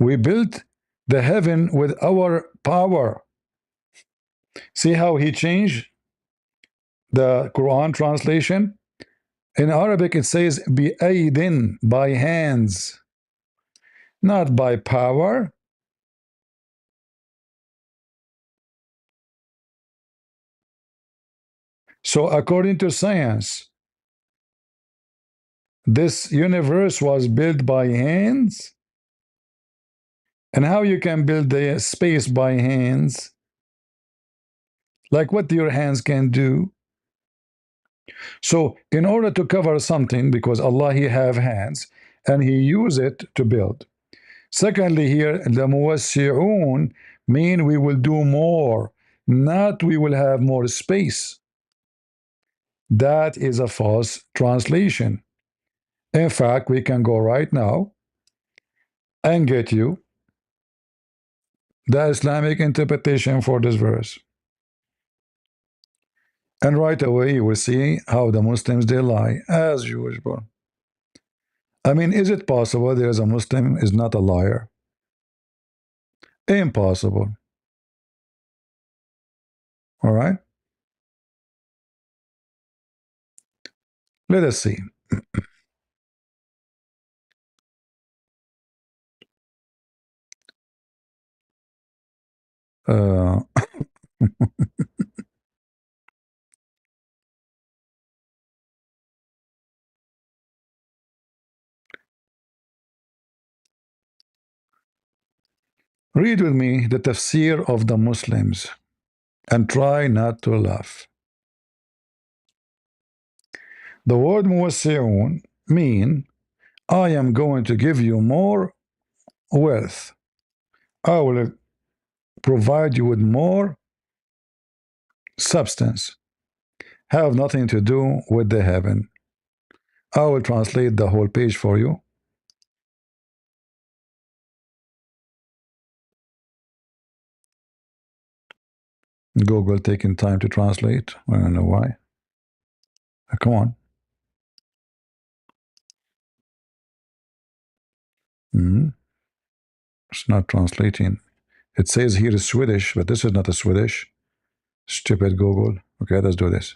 We built the heaven with our power. See how he changed the Quran translation? In Arabic, it says بِأَيْدٍ, by hands, not by power. So according to science, this universe was built by hands. And how you can build the space by hands? Like what your hands can do. So in order to cover something, because Allah, He have hands, and He use it to build. Secondly, here, the muwassi'un mean we will do more, not we will have more space. That is a false translation. In fact, we can go right now and get you the Islamic interpretation for this verse. And right away you will see how the Muslims, they lie, as usual. I mean, is it possible there is a Muslim is not a liar? Impossible. All right? Let us see. Uh, read with me the tafsir of the Muslims and try not to laugh. The word muwassi'un mean I am going to give you more wealth. I will provide you with more substance. Have nothing to do with the heaven. I will translate the whole page for you. Google taking time to translate. I don't know why. Come on. It's not translating. It says here is Swedish, but this is not a Swedish. Stupid Google. Okay, let's do this.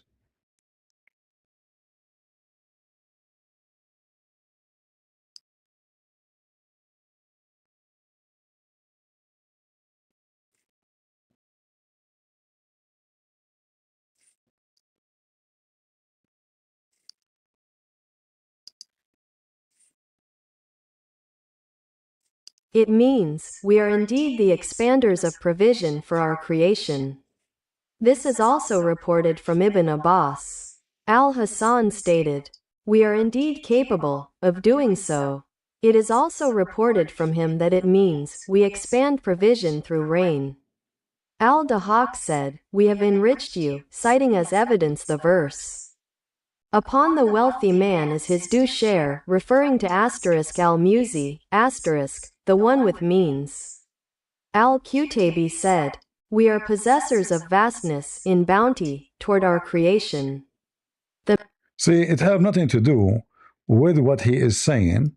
It means, we are indeed the expanders of provision for our creation. This is also reported from Ibn Abbas. Al-Hassan stated, we are indeed capable of doing so. It is also reported from him that it means, we expand provision through rain. Al-Dahak said, we have enriched you, citing as evidence the verse. Upon the wealthy man is his due share, referring to al-Muzi, the one with means. Al-Qutabi said, we are possessors of vastness in bounty toward our creation. See, it have nothing to do with what he is saying,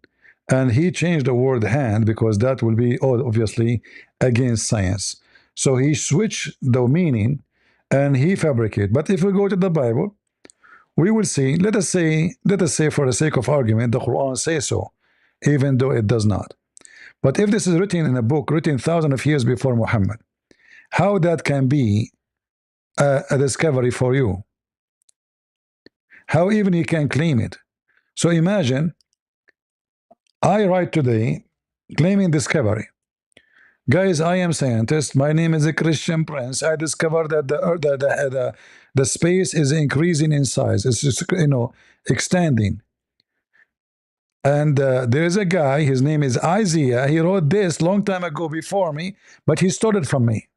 and he changed the word hand because that will be obviously against science. So he switched the meaning and he fabricated. But if we go to the Bible, we will see, let us say for the sake of argument, the Quran says so, even though it does not. But if this is written in a book written thousands of years before Muhammad, how that can be a discovery for you? How even you can claim it? So imagine I write today claiming discovery. Guys, I am scientist. My name is a Christian Prince. I discovered that the space is increasing in size. It's just, extending. And there is a guy, his name is Isaiah. He wrote this long time ago before me, but he stole it from me.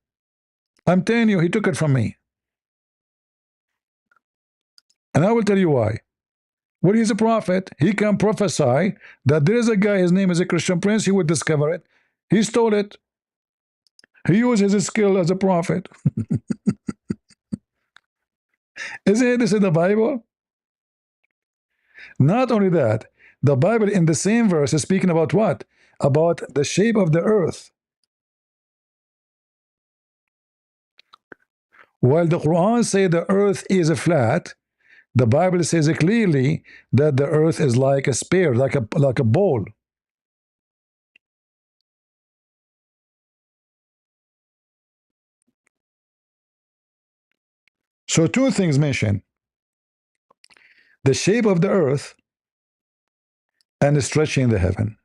I'm telling you, he took it from me. And I will tell you why. Well, he's a prophet. He can prophesy that there is a guy, his name is a Christian Prince. He would discover it. He stole it. He used his skill as a prophet. Isn't this in the Bible? Not only that, the Bible in the same verse is speaking about what? about the shape of the earth. While the Quran says the earth is flat, the Bible says clearly that the earth is like a sphere, like a ball. So two things mentioned: the shape of the earth and the stretching the heaven.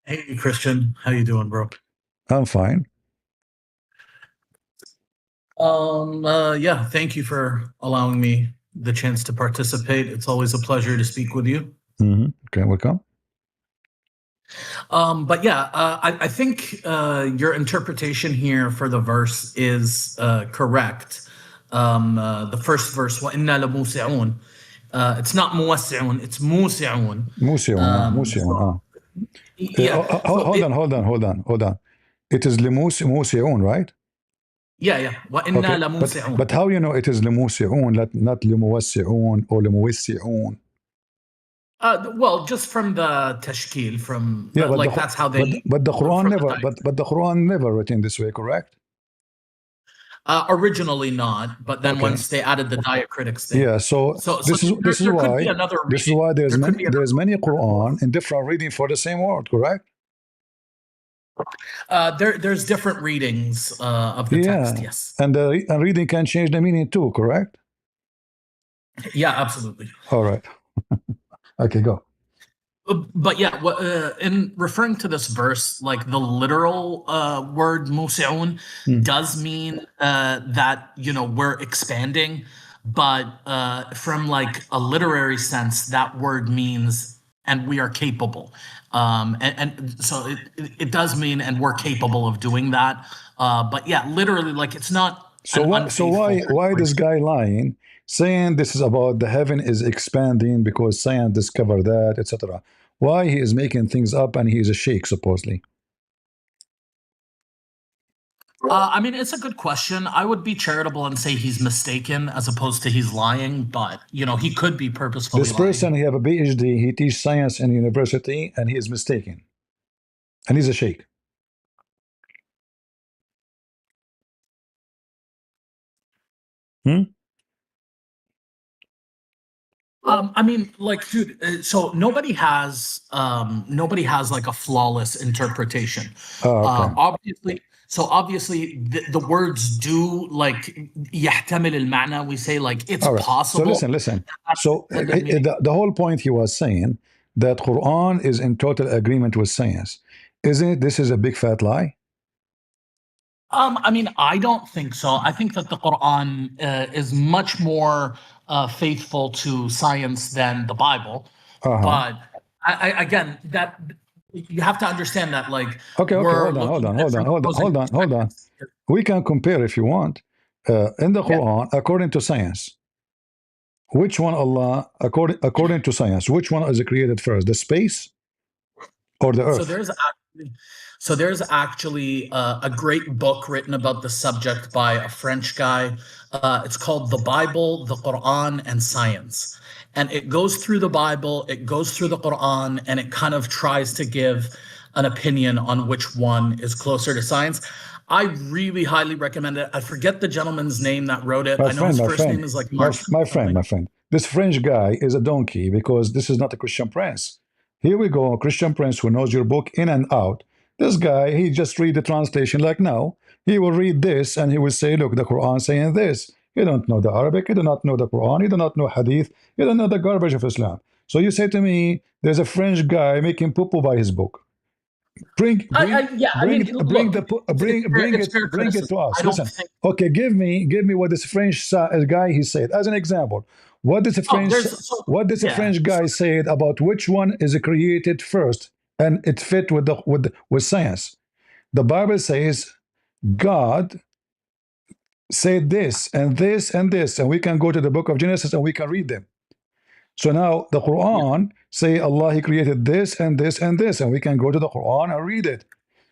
Hey, Christian, how you doing, bro? I'm fine. Yeah, thank you for allowing me the chance to participate. It's always a pleasure to speak with you. Okay, welcome. But yeah, I think your interpretation here for the verse is correct. The first verse, وَإِنَّا لَمُوسِعُونَ. It's not مُوَسِّعُونَ, it's مُوسِعُونَ. موسعون. Yeah. Hold on. It is لموسعون, right? Yeah. وَإِنَّا Okay, لَمُوسِعُونَ. but how you know it is لموسعون, not لموسعون or لموسعون? Well, just from the tashkil, from Yeah, but that's how they. but the Quran from the never diagram. but the Quran never written this way, correct? Originally not, but then Okay. once they added the diacritics thing. Yeah, so this is there could be another this is reading. why There could be there's another many reading. Quran in different reading for the same word, correct? There's different readings of the text. Yes. And the reading can change the meaning too, correct? Yeah, absolutely. All right. Okay, go. But yeah, in referring to this verse, like the literal word musi'un does mean that we're expanding, but from like a literary sense, that word means and we are capable, and so it does mean and we're capable of doing that. But yeah, literally, like it's not. So why this guy lying, saying this is about the heaven is expanding because science discovered that, etc. Why he is making things up and he is a sheikh supposedly? I mean, it's a good question. I would be charitable and say he's mistaken as opposed to he's lying, but he could be purposefully This person, lying. he have a PhD, he teach science in university, and he is mistaken, and he's a sheikh. I mean, like, dude. So nobody has like a flawless interpretation. Okay. Obviously, the words do like يحتمل المعنى. We say like it's All right. possible. So listen. So the whole point he was saying that Quran is in total agreement with science. Isn't it? This is a big fat lie. I mean, I don't think so. I think that the Quran is much more faithful to science than the Bible. But again, that you have to understand that, like, Okay, hold on. We can compare if you want. In the Quran, according to science, which one Allah, according to science, which one is created first, the space or the earth? So there's actually a great book written about the subject by a French guy. It's called The Bible, the Quran, and Science. And it goes through the Bible, it goes through the Quran, and it kind of tries to give an opinion on which one is closer to science. I really highly recommend it. I forget the gentleman's name that wrote it. I know his first name is like Mark. My friend. This French guy is a donkey because this is not a Christian prince. Here we go, a Christian prince who knows your book in and out. This guy, he just read the translation like now. He will read this and he will say, look, the Quran saying this. You don't know the Arabic, you do not know the Quran, you do not know Hadith, you don't know the garbage of Islam. So you say to me, there's a French guy making poo-poo by his book. Bring it to us. Listen, okay, give me what this French guy he said as an example. What does a French guy said about which one is created first and it fit with science? The Bible says God said this and this and this, and we can go to the book of Genesis and we can read them. So now the Quran say Allah he created this and this and this, and we can go to the Quran and read it.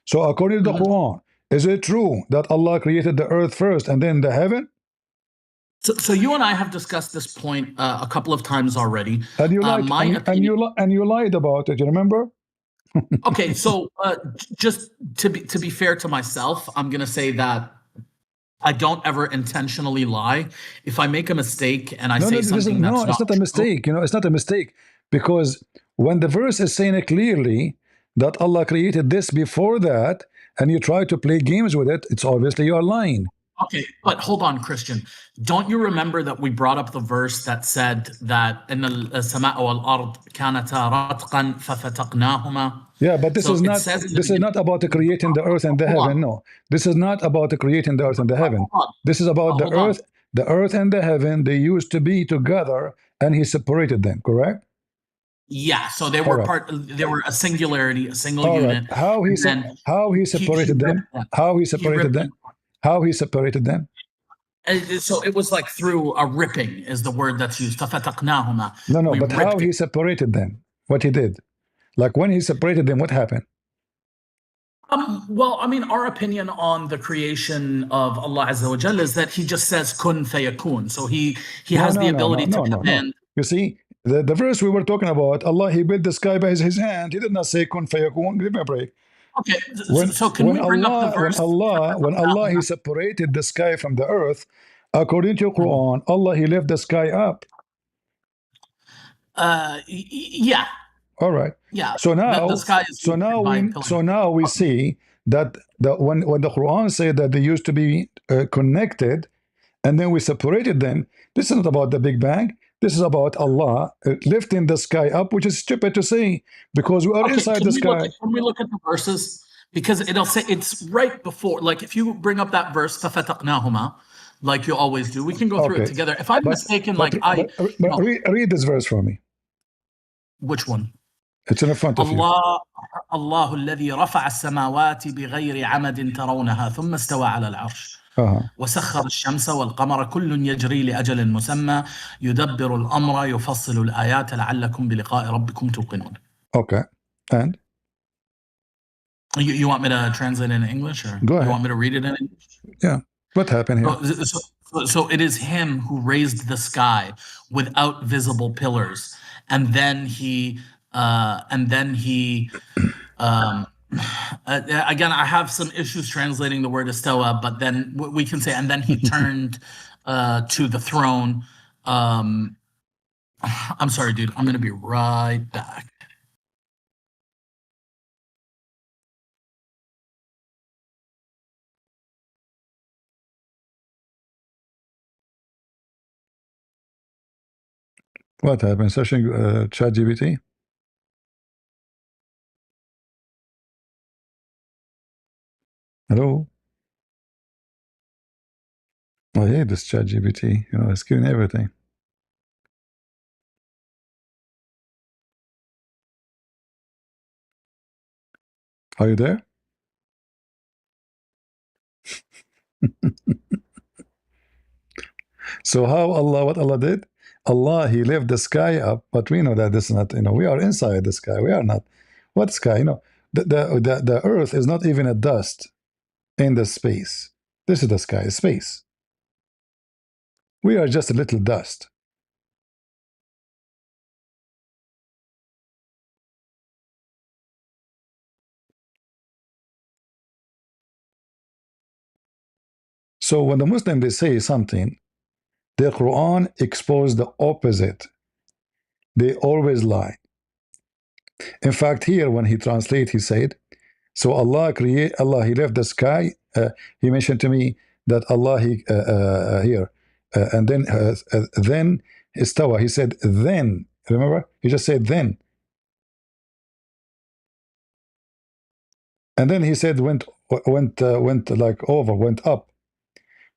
So according to the Quran, is it true that Allah created the earth first and then the heaven? So you and I have discussed this point a couple of times already. And you lied, and you lied about it. You remember? Okay, so just to be fair to myself, I'm gonna say that I don't ever intentionally lie. If I make a mistake and I No, no, say this is something no. that's It's not not a true, mistake. It's not a mistake because when the verse is saying it clearly that Allah created this before that, and you try to play games with it, it's obviously you are lying. okay, but hold on, Christian. Don't you remember that we brought up the verse that said that إن السماء والأرض كانتا رتقا ففتقناهما? Yeah, but So it says in the this is beginning. not about the creating the earth and the Hold on, heaven. No, this is not about the creating the earth and the heaven. hold on, This is about hold on. the earth and the heaven. They used to be together, and He separated them. Correct? Yeah, so they All were right, part. They were a singularity, a single all right. unit, and then How He he separated ripped them? them. How He He separated ripped them? them. How He separated them? So it was like through a ripping is the word that's used. فَفَتَقْنَاهُمَا. No, no. We But how ripped it. He separated them? What He did? Like when He separated them, what happened? Well, I mean, our opinion on the creation of Allah Azza wa Jalla is that He just says kun fayakun. So He No, has the no, no, no, ability to no, no, no. command. You see, the verse we were talking about, Allah, He built the sky by His hand. He did not say kun fayakun. Give me a break. Okay, so can we bring up the verse? When Allah He separated the sky from the earth, according to Quran, Allah He left the sky up. Yeah, All right. yeah. So The now, sky is lifted by pillars. so now we see that when the Quran said that they used to be connected, and then we separated them. This is not about the Big Bang. This is about Allah lifting the sky up, which is stupid to say because we are Okay, inside the sky. can we look at the verses? Because it'll say it's right before, like if you bring up that verse, فَفَتَقْنَاهُمَا, like you always do, we can go through it Okay, together. If I'm but mistaken, like no, read this verse for me. which one? It's in front of you. الله الله الذي رفع السماوات بغير عمد ترونها ثم استوى على العرش Uh-huh. وسخر الشمس والقمر كل يجري لأجل مسمى يدبر الأمر يفصل الآيات لعلكم بلقاء ربكم توقنون. Okay, and You want me to translate it in English, or go you ahead. want me to read it in English? Yeah, what happened here? So it is Him who raised the sky without visible pillars, and then He again, I have some issues translating the word istawa, but then we can say, and then He turned to the throne. I'm sorry, dude. I'm gonna be right back. What happened? Searching ChatGPT. Hello. I hate this ChatGPT. You know, it's giving everything. Are you there? So how Allah, what Allah did? Allah, He left the sky up, but we know that this is not, you know, we are inside the sky. We are not. What sky? You know, the earth is not even a dust in the space. This is the sky, space. We are just a little dust. So when the Muslim they say something, the Quran exposes the opposite. They always lie. In fact, here when he translate, he said, so Allah, He left the sky. He mentioned to me that Allah, He here, and then istawa. He said then. Remember, he just said then, and then he said went like over, went up.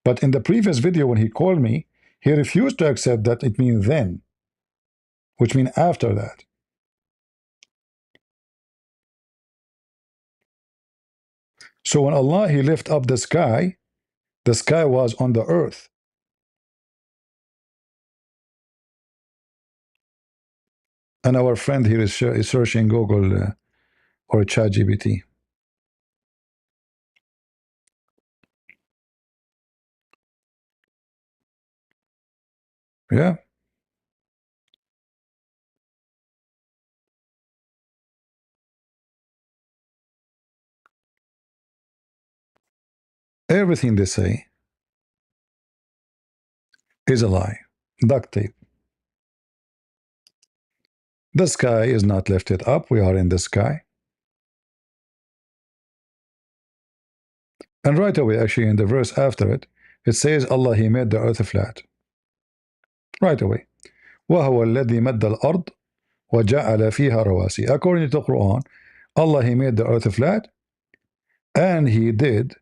But in the previous video when he called me, he refused to accept that it means then, which means after that. So when Allah He lift up the sky was on the earth. And our friend here is searching Google or ChatGPT. Yeah. Everything they say is a lie. Duct tape. The sky is not lifted up. We are in the sky. And right away, actually, in the verse after it, it says, Allah, He made the earth flat. Right away. وَهُوَ الَّذِي مَدَّ الْأَرْض وَجَعَلَ فِيهَا رَوَاسِي. According to the Quran, Allah, He made the earth flat, and He did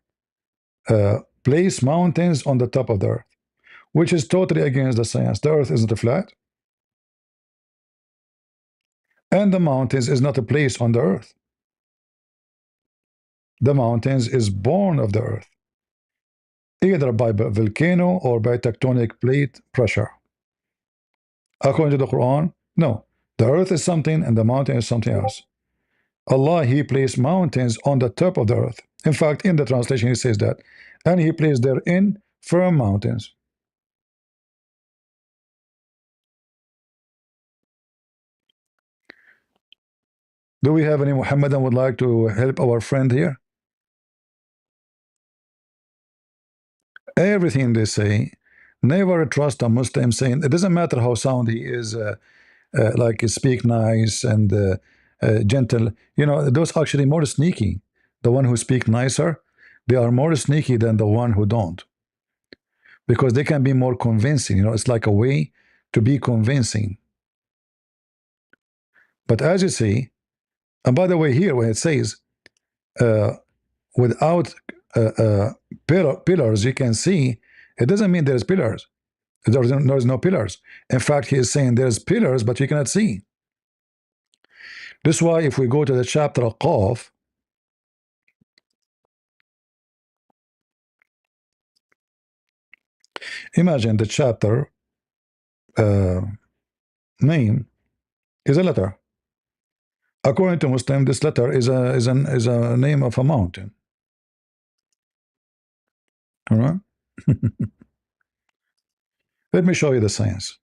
place mountains on the top of the earth, which is totally against the science. The earth isn't flat, and the mountains is not a place on the earth. The mountains is born of the earth, either by volcano or by tectonic plate pressure. According to the Quran, no. The earth is something and the mountain is something else. Allah, He placed mountains on the top of the earth. In fact, in the translation, He says that. And He placed therein firm mountains. Do we have any Muhammadan would like to help our friend here? Everything they say, never trust a Muslim saying, it doesn't matter how sound he is, like speak nice and gentle. You know, those are actually more sneaky. The one who speak nicer, they are more sneaky than the one who don't. Because they can be more convincing. You know, it's like a way to be convincing. But as you see, and by the way, here when it says, without pillars, you can see, it doesn't mean there's pillars. There's no pillars. In fact, he is saying there's pillars, but you cannot see. This is why if we go to the chapter of Qaf, imagine the chapter name is a letter. According to Muslim, this letter is a name of a mountain. All right. Let me show you the science.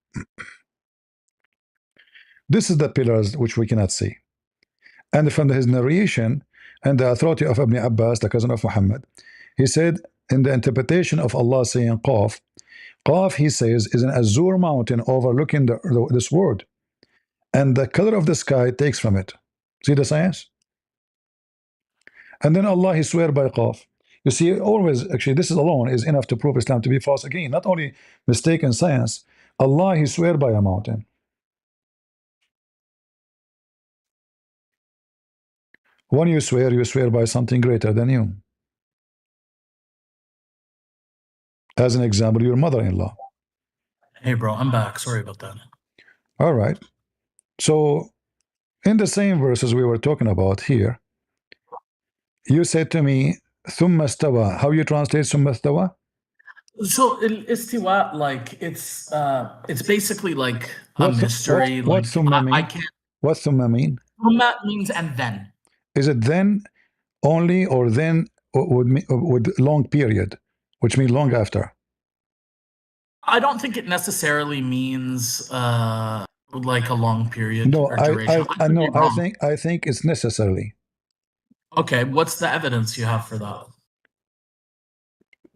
This is the pillars which we cannot see. And from his narration and the authority of Ibn Abbas, the cousin of Muhammad, he said in the interpretation of Allah saying Qaf, Qaf, he says, is an azure mountain overlooking this world. And the color of the sky takes from it. See the science? And then Allah, He swear by Qaf. You see, always, actually, this is alone is enough to prove Islam to be false. Again, not only mistaken science, Allah, He swear by a mountain. When you swear by something greater than you. As an example, your mother-in-law. Hey, bro, I'm back. Sorry about that. All right. So, in the same verses we were talking about here, you said to me, ثُمَّ اسْتَوَى. How you translate ثُمَّ اسْتَوَى? So istiwa, like it's basically like a mystery. What thumma mean? I can't. What thumma mean? Thumma means and then. Is it then only, or then with long period, which means long after? I don't think it necessarily means like a long period. No, or duration. I think it's necessarily. Okay, what's the evidence you have for that?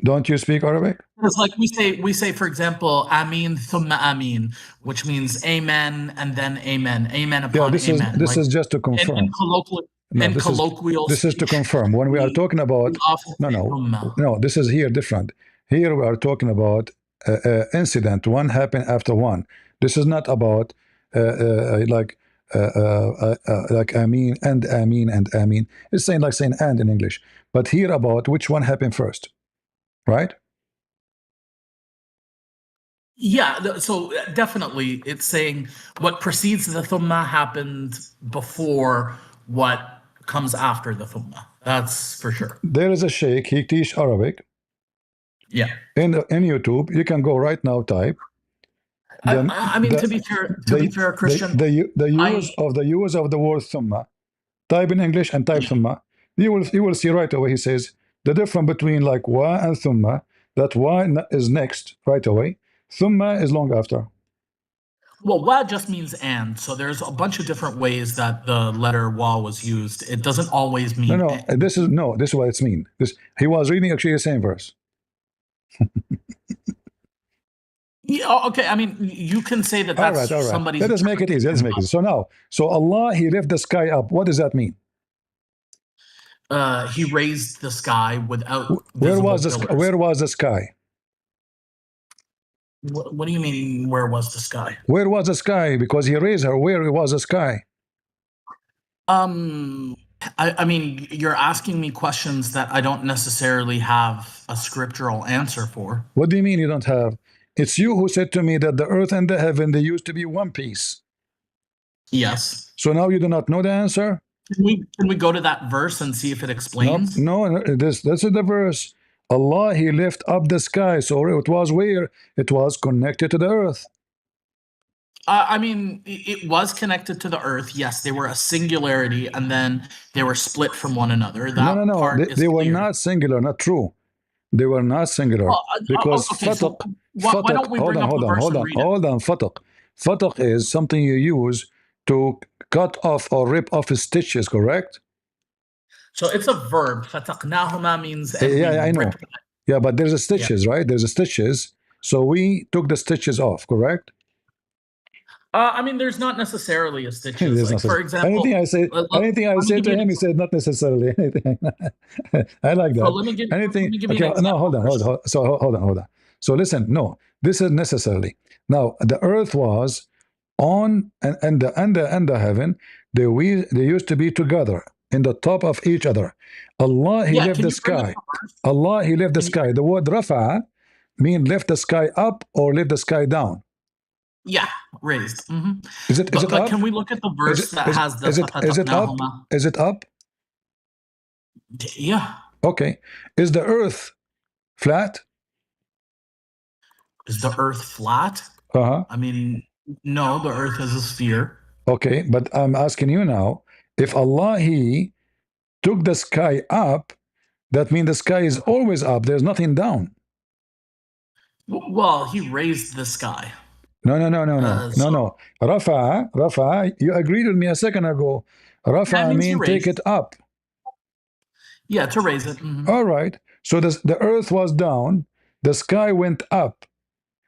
Don't you speak Arabic? It's like we say, for example, Amin thumma Amin, which means amen and then amen, amen upon amen. This is just to confirm. This is to confirm. When we are talking about no, this is here different. Here we are talking about incident. One happened after one. This is not about like Amin and Amin and Amin. It's saying like saying and in English. But here about which one happened first. Right? Yeah, so definitely it's saying what precedes the thumma happened before what comes after the thumma. That's for sure. There is a sheikh, he teach Arabic. Yeah. In YouTube, you can go right now, type. I mean, to be fair, Christian. The use of the word thumma. Type in English and type thumma. You will see right away, he says, the difference between like wa and thumma, that wa is next right away, thumma is long after. Well, wa just means and, so there's a bunch of different ways that the letter wa was used. It doesn't always mean this is what it's mean. He was reading actually the same verse. Yeah, okay, I mean, you can say that All that's right, all right. somebody's Let us make it easy. Let's make it easy. So now, so Allah, He lifted the sky up. What does that mean? He raised the sky without Where visible was the pillars. where was the sky? What do you mean, where was the sky? Where was the sky? Because He raised her. Where was the sky? I mean, you're asking me questions that I don't necessarily have a scriptural answer for. What do you mean you don't have? It's you who said to me that the earth and the heaven, they used to be one piece. Yes. So now you do not know the answer? Can we go to that verse and see if it explains? No, this is the verse. Allah, He lift up the sky. So it was where? It was connected to the earth. I mean, it was connected to the earth. Yes, they were a singularity, and then they were split from one another. That No. part is They were clear. not singular, not true. They were not singular. Well, Because okay, so fataq, why don't we bring up the verse and read it? hold on, fataq. Fataq is something you use to cut off or rip off stitches, correct? So it's a verb. فَتَقْنَاهُمَا means and Yeah, we I know. ripped them. Yeah, but there's a stitches, right? There's a stitches. So we took the stitches off, correct? I mean, there's not necessarily a stitches. There's Like, no for such- example, anything I let me say give to you an him, he said not necessarily anything. I like So that. let me give Anything. you Okay, an example. no, hold on. So hold on. So listen, no, this is necessarily. Now the earth was on and the heaven. They used to be together in the top of each other. Allah, He Yeah, left can the you bring up sky. the verse? Allah, He left the Can you- sky. The word rafa mean lift the sky up or lift the sky down. Yeah, raised. Is it But up? can we look at the verse that has the Is it up? فَتَقْنَاهُمَا? Is it up? Yeah. Okay. Is the earth flat? Is the earth flat? Uh-huh. I mean, no, the earth is a sphere. Okay, but I'm asking you now, if Allah, He took the sky up, that means the sky is always up. There's nothing down. Well, he raised the sky. No. Rafa, you agreed with me a second ago. Rafa, That I means he mean take raised. it up. Yeah, to raise it. All right. So the earth was down, the sky went up.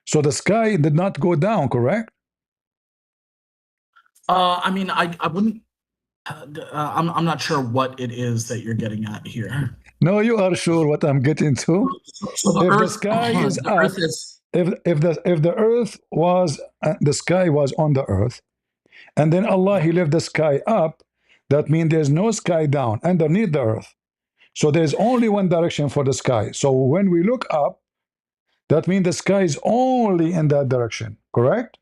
So the sky did not go down, correct? I mean, I wouldn't. I'm not sure what it is that you're getting at here. No, you are sure what I'm getting to. So the If the earth, sky is the up, earth is. if the earth was the sky was on the earth, and then Allah He left the sky up, that means there's no sky down underneath the earth. So there's only one direction for the sky. So when we look up, that means the sky is only in that direction, correct?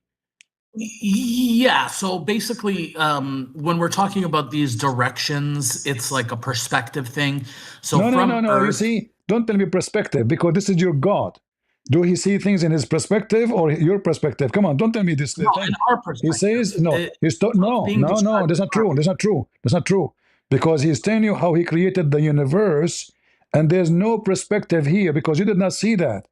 Yeah, so basically, when we're talking about these directions, it's like a perspective thing. So No. from You Earth, see, don't tell me perspective because this is your God. Do He see things in His perspective or your perspective? Come on, don't tell me this no, thing. in our He perspective, says no. being described That's not true. properly. That's not true. That's not true. Because He's telling you how He created the universe, and there's no perspective here because you did not see that.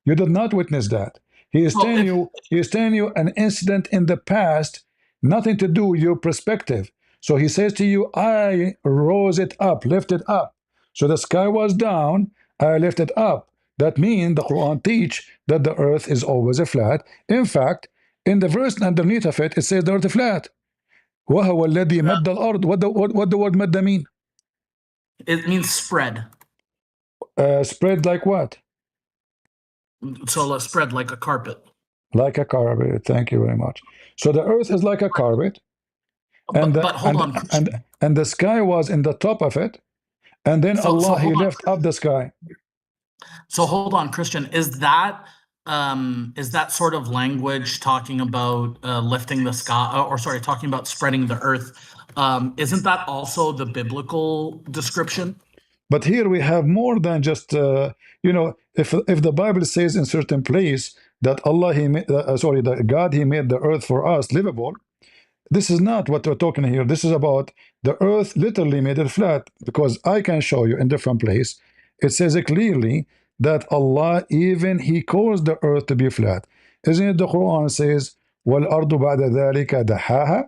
You did not witness that. He is So telling you an incident in the past, nothing to do with your perspective. So He says to you, I rose it up, lifted up. So the sky was down, I lifted up. That means the Quran teach that the earth is always a flat. In fact, in the verse underneath of it, it says the earth is flat. وَهُوَ الَّذِي مَدَّ الْأَرْض. What the word madda mean? It means spread. Spread like what? So spread like a carpet. Like a carpet. Thank you very much. So the earth is like a carpet, and But hold on, Christian. and the sky was in the top of it, and then So Allah He hold on. lifted up the sky. So hold on, Christian. Is that sort of language talking about lifting the sky, or sorry, talking about spreading the earth? Isn't that also the biblical description? But here we have more than just if the Bible says in certain place that Allah He made, that God He made the earth for us livable. This is not what we're talking here. This is about the earth literally made it flat, because I can show you in different place. It says it clearly that Allah even He caused the earth to be flat. Isn't it the Quran says, وَالْأَرْضُ بَعْدَ ذَلِكَ دَحَاهَا?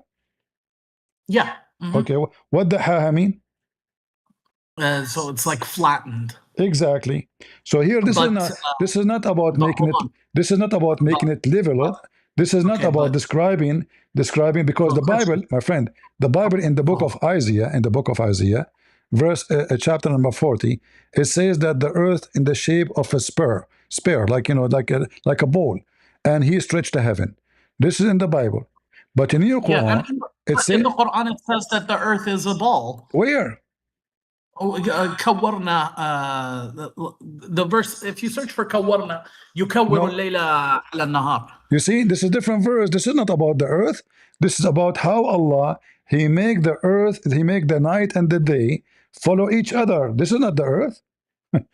Yeah. Okay, what dahaha mean? So it's like flattened. Exactly. So here, But this is not about but making hold it. on. This is not about But, making it literal. This is not okay, about but describing because the Bible, Christian. my friend, the Bible in the book Oh, of Isaiah, verse chapter number 40, it says that the earth in the shape of a spare, like like a bowl, and He stretched the heaven. This is in the Bible, but in your yeah, and Quran, it in says the Quran it says that the earth is a ball. where? كورنا the verse, if you search for كورنا يكور No, الليل على النهار. you see, this is different verse. This is not about the earth. This is about how Allah He make the earth, He make the night and the day follow each other. This is not the earth.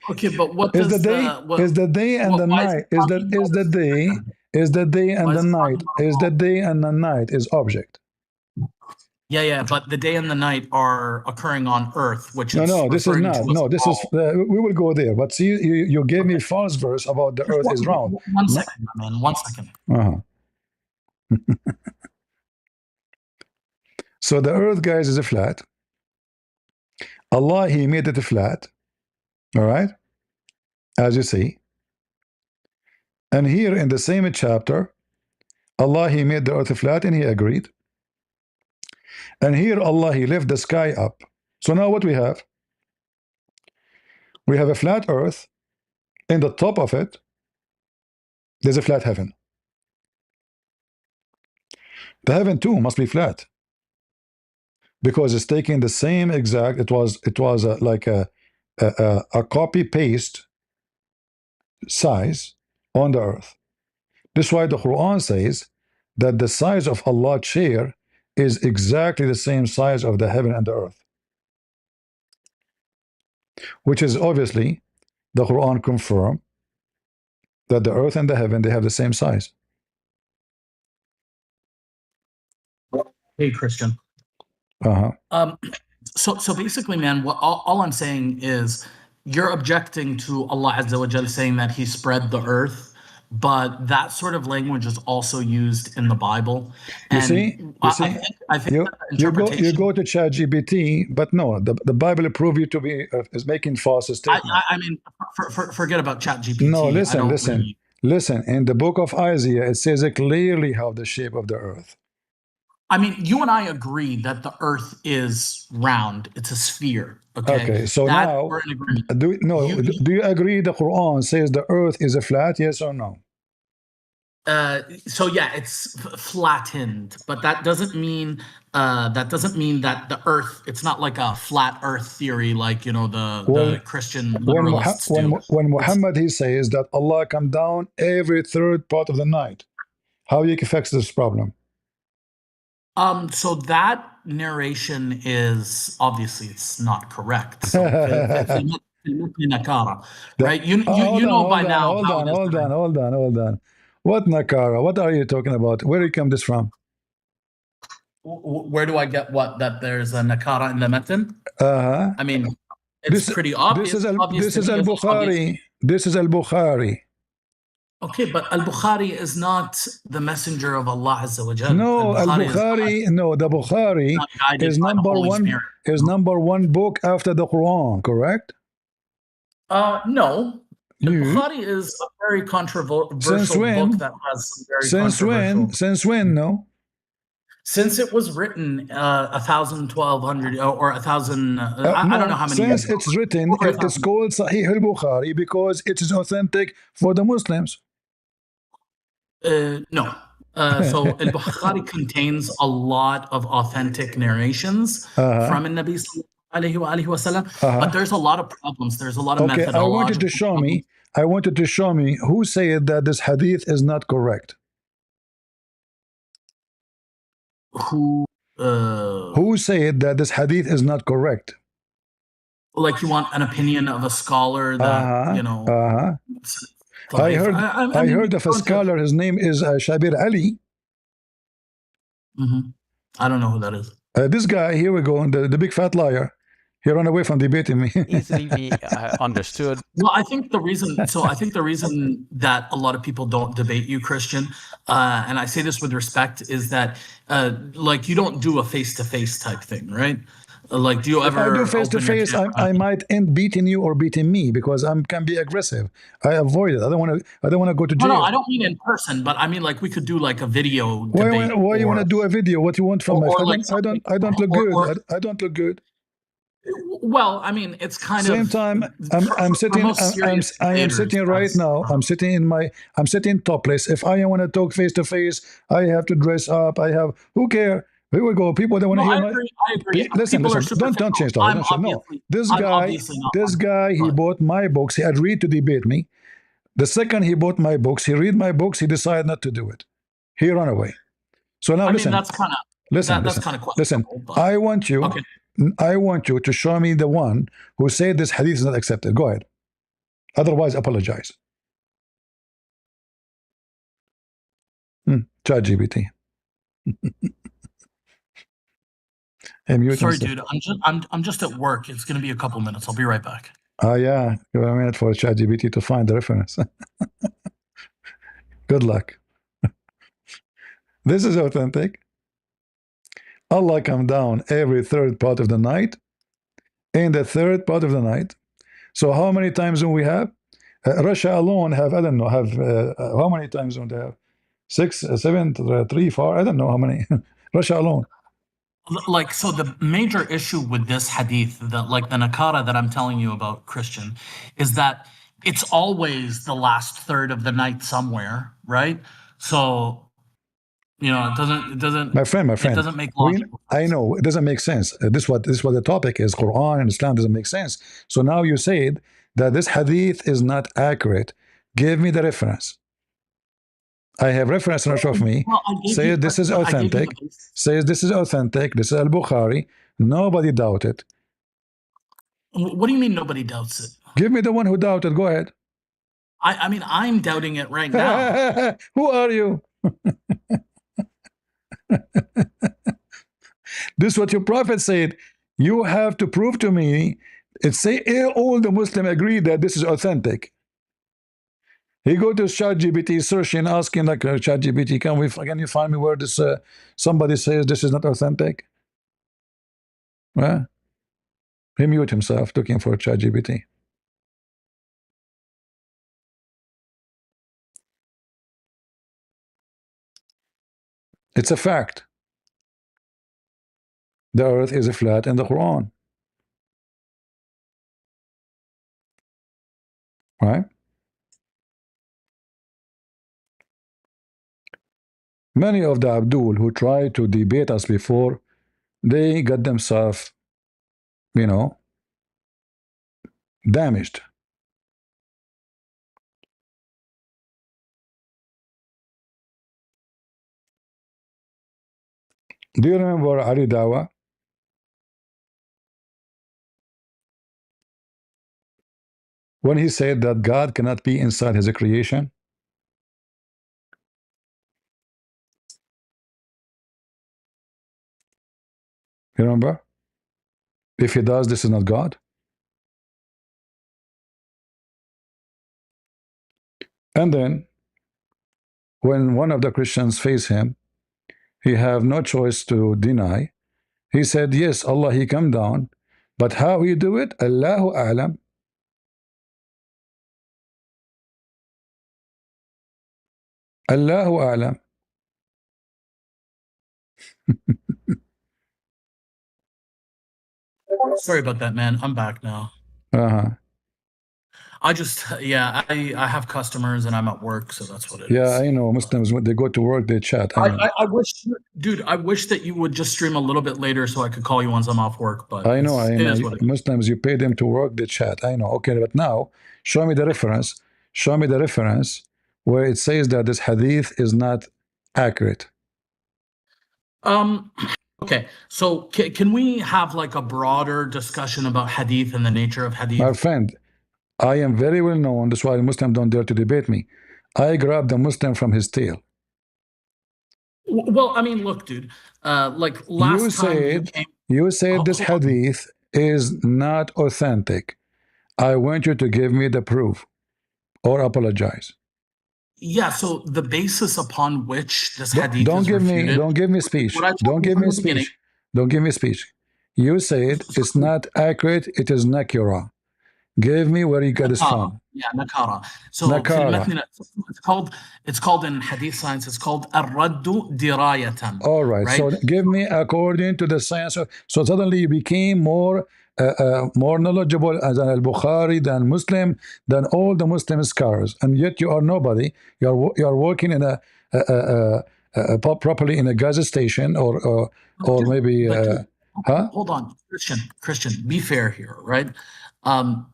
Okay, but what Is the does day the is the day and what the why is he night talking about a sphere then? is the day Why and the is he talking night about a is the ball? day and the night is object. Yeah, but the day and the night are occurring on Earth, which No, it's no, this is referring to not. as No, a this is. ball. We will go there. But see, you gave me Okay, false verse about the just earth is round. one No. second, man. 1 second. Uh-huh. So the earth, guys, is a flat. Allah, He made it a flat. All right, as you see. And here in the same chapter, Allah, He made the earth flat and He agreed. And here Allah, He lifted the sky up. So now what we have? We have a flat earth. In the top of it, there's a flat heaven. The heaven too must be flat because it's taking the same exact. It was like a copy paste size on the earth. This is why the Quran says that the size of Allah's chair is exactly the same size of the heaven and the earth, which is obviously the Quran confirm that the earth and the heaven they have the same size. Hey, Christian. Uh-huh. So basically, man, what all I'm saying is you're objecting to Allah Azza wa Jal saying that He spread the earth, but that sort of language is also used in the Bible, You see, and you see, I think you that the you interpretation. go to ChatGPT, but no, the Bible prove you to be is making false statement. I mean, forget about No, ChatGPT. I listen, don't listen, really. listen. In the book of Isaiah, it says clearly how the shape of the earth. I mean, you and I agree that the Earth is round; it's a sphere. Okay, Okay, so that now, we're in agreement. do you agree the Quran says the earth is a flat? Yes or no? So yeah, it's flattened, but that doesn't mean that the Earth. It's not like a flat Earth theory, like When the Christian literalists do. when It's Muhammad he says that Allah come down every third part of the night, how you can fix this problem? so that narration is obviously it's not correct. So right? Hold You on, know by hold on, now hold how on, it is hold that on, hold on, hold on. What Nakara? What are you talking about? Where you come this from? where do I get what that there's a nakara in the matan? Uh-huh. I mean, it's pretty obvious. Obvious This to is me Al as obvious. Bukhari. This is Al Bukhari. Okay, but Al-Bukhari is not the messenger of Allah Azza wa Jal. No, Al Al-Bukhari is Bukhari. No, the Bukhari not guided is by the number Holy one. Spirit. Is number one book after the Quran. Correct? No. You Al-Bukhari is a very since controversial book when? that has some very controversial. Since when? No. Since it was written 1,000, 1,200, or 1,000, I don't know No, how many years since ago. it's written, Over a it's thousand. called Sahih al Bukhari because it is authentic for the Muslims. No. So Al-Bukhari contains a lot of authentic narrations from Nabi sallallahu alaihi wasallam, but there's a lot of problems. There's a lot of Okay, methodological problems. I wanted to show me who said that this hadith is not correct. Who said that this hadith is not correct? Like you want an opinion of a scholar that I mean, heard of a scholar. His name is Shabir Ali. I don't know who that is. This guy, here we go, the big fat liar. He ran away from debating me. Easily be understood. Well, I think the reason that a lot of people don't debate you, Christian, and I say this with respect, is that like you don't do a face-to-face type thing, right? Like, do you If I do ever face to open your face, camera? I might end beating you or beating me because I can be aggressive. I avoid it. I don't want to. I don't want to go to No, jail. I don't mean in person, but I mean like we could do like a video Why debate, you want to do a video? What you want from me? or like something, I don't look or, good. or I don't look good. well, I mean, it's kind Same of time, for, I'm for sitting. most serious I am debaters. sitting right now. I'm sitting in my. I'm sitting topless. If I want to talk face to face, I have to dress up. I have. Who care? Here we go. People don't want No, to hear I my. agree. I agree. Listen, People are listen. Don't superficial. change topic. I'm Don't change. No, obviously, I'm obviously not this one, guy, he but bought my books. He agreed to debate me. The second he bought my books, he read my books. He decided not to do it. He ran away. So now I mean listen. that's kind of Listen, that's listen, kind of listen. questionable. But I want you. okay, I want you to show me the one who said this hadith is not accepted. Go ahead. Otherwise, apologize. ChatGPT. sorry, dude. I'm just at work. It's gonna be a couple minutes. I'll be right back. Oh yeah, give a minute for ChatGPT to find the reference. Good luck. This is authentic. Allah come down every third part of the night. In the third part of the night. So how many time zone we have? Russia alone have, I don't know, have how many time zone they have? 6, 7, 3, 4, I don't know how many. Russia alone. Like, so the major issue with this hadith, like the nakara that I'm telling you about, Christian, is that it's always the last third of the night somewhere, right? So, you know, it doesn't My friend, it doesn't make we, logical I sense. know it doesn't make sense. This is what the topic is. Quran and Islam doesn't make sense. So now you said that this hadith is not accurate. Give me the reference. I have reference in front of me. Well, I gave Says you, this is but I gave you the authentic. basis. Says this is authentic. This is Al-Bukhari. Nobody doubted. What do you mean nobody doubts it? Give me the one who doubted. Go ahead. I mean, I'm doubting it right now. Who are you? This is what your prophet said. You have to prove to me. It's say all the Muslims agree that this is authentic. He go to ChatGPT, searching, asking like ChatGPT, can you find me where this somebody says this is not authentic? Well, he mute himself, looking for ChatGPT. It's a fact. The earth is flat in the Quran. Right? Many of the Abdul who tried to debate us before, they got themselves, you know, damaged. Do you remember Ali Dawa? When he said that God cannot be inside his creation? You remember? If he does, this is not God. And then, when one of the Christians faced him, he have no choice to deny. He said, yes, Allah, he come down, but how he do it, Allahu A'lam. Allahu A'lam. Sorry about that, man. I'm back now. Uh-huh. I just, yeah, I have customers and I'm at work, so that's what it Yeah, is. I know. Muslims, when they go to work, they chat. I know. I wish, dude, I wish that you would just stream a little bit later so I could call you once I'm off work, but I know. it is what it is. Muslims, you pay them to work, they chat. I know. Okay, but now, show me the reference. Show me the reference where it says that this hadith is not accurate. Okay, so can we have like a broader discussion about hadith and the nature of hadith? My friend, I am very well known. That's why Muslims don't dare to debate me. I grab the Muslim from his tail. Well, I mean, look, dude, like last time you said this hold on. hadith is not authentic. I want you to give me the proof or apologize. Yeah, so the basis upon which this hadith Don't is give refuted. me speech. What I told Don't you give from me the beginning. speech. Don't give me speech. You said it's not accurate, it is nakira. Give me where you get this Nakara. from. Yeah, nakara. So في Nakara. المتن it's called in hadith science, it's called الرد دراية. All right. Right? So give me according to the science. So suddenly you became more knowledgeable as an al-Bukhari than Muslim than all the Muslim scholars, and yet you are nobody. You are working in properly in a gas station or maybe huh? Hold on, Christian, be fair here, right?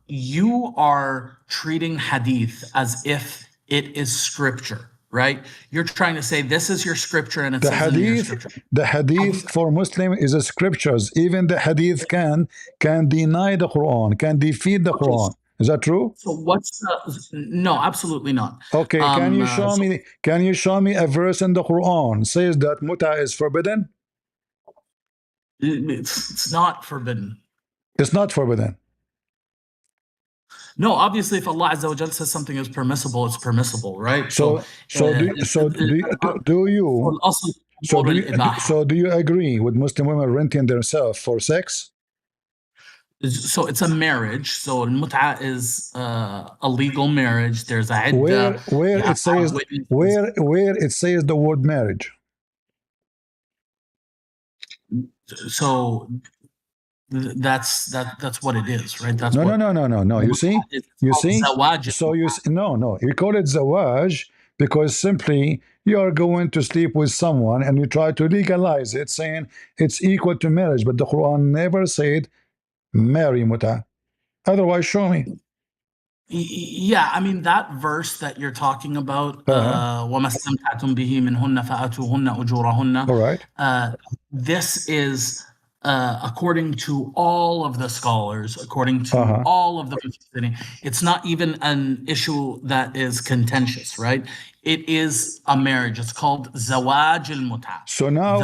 You are treating hadith as if it is scripture, right? You're trying to say this is your scripture and it The says in your hadith, scripture. the hadith for Muslim is a scriptures. Even the hadith can deny the Quran, can defeat the Quran. Is that true? So what's the no? Absolutely not. Okay, can you show me? Can you show me a verse in the Quran says that muta is forbidden? It's not forbidden. It's not forbidden. No, obviously, if Allah Azza wa Jal says something is permissible, it's permissible, right? So do you do you agree with Muslim women renting themselves for sex? So it's a marriage. So al-mut'a is a legal marriage. There's a Where iddah. it says where it says the word marriage. So that's what it is, right? That's no. You see. zawaj. So no. You call it zawaj because simply you are going to sleep with someone and you try to legalize it, saying it's equal to marriage. But the Quran never said marry muta. Otherwise, show me. Yeah, I mean that verse that you're talking about, وَمَا اسْتَمْتَعْتُمْ بِهِ مِنْهُنَّ فَآتُوهُنَّ أُجُورَهُنَّ. All right. This is according to all of the scholars, according to all of the, it's not even an issue that is contentious, right? It is a marriage. It's called zawaj al-muta. So now,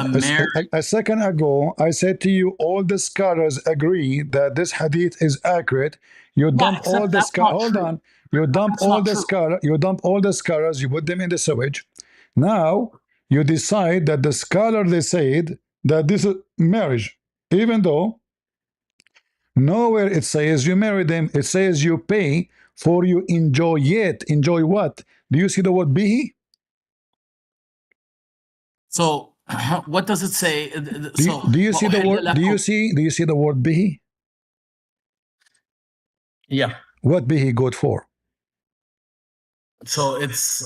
a second ago, I said to you, all the scholars agree that this hadith is accurate. You dump all the scholars. Hold on. You dump all the scholars. You dump all the scholars. You put them in the sewage. Now you decide that the scholar they said that this is marriage, even though nowhere it says you marry them. It says you pay for you enjoy it. Enjoy what? Do you see the word bihi? So what does it say? Do you see the word? Do you see the word bihi? Yeah. What bihi good for? So it's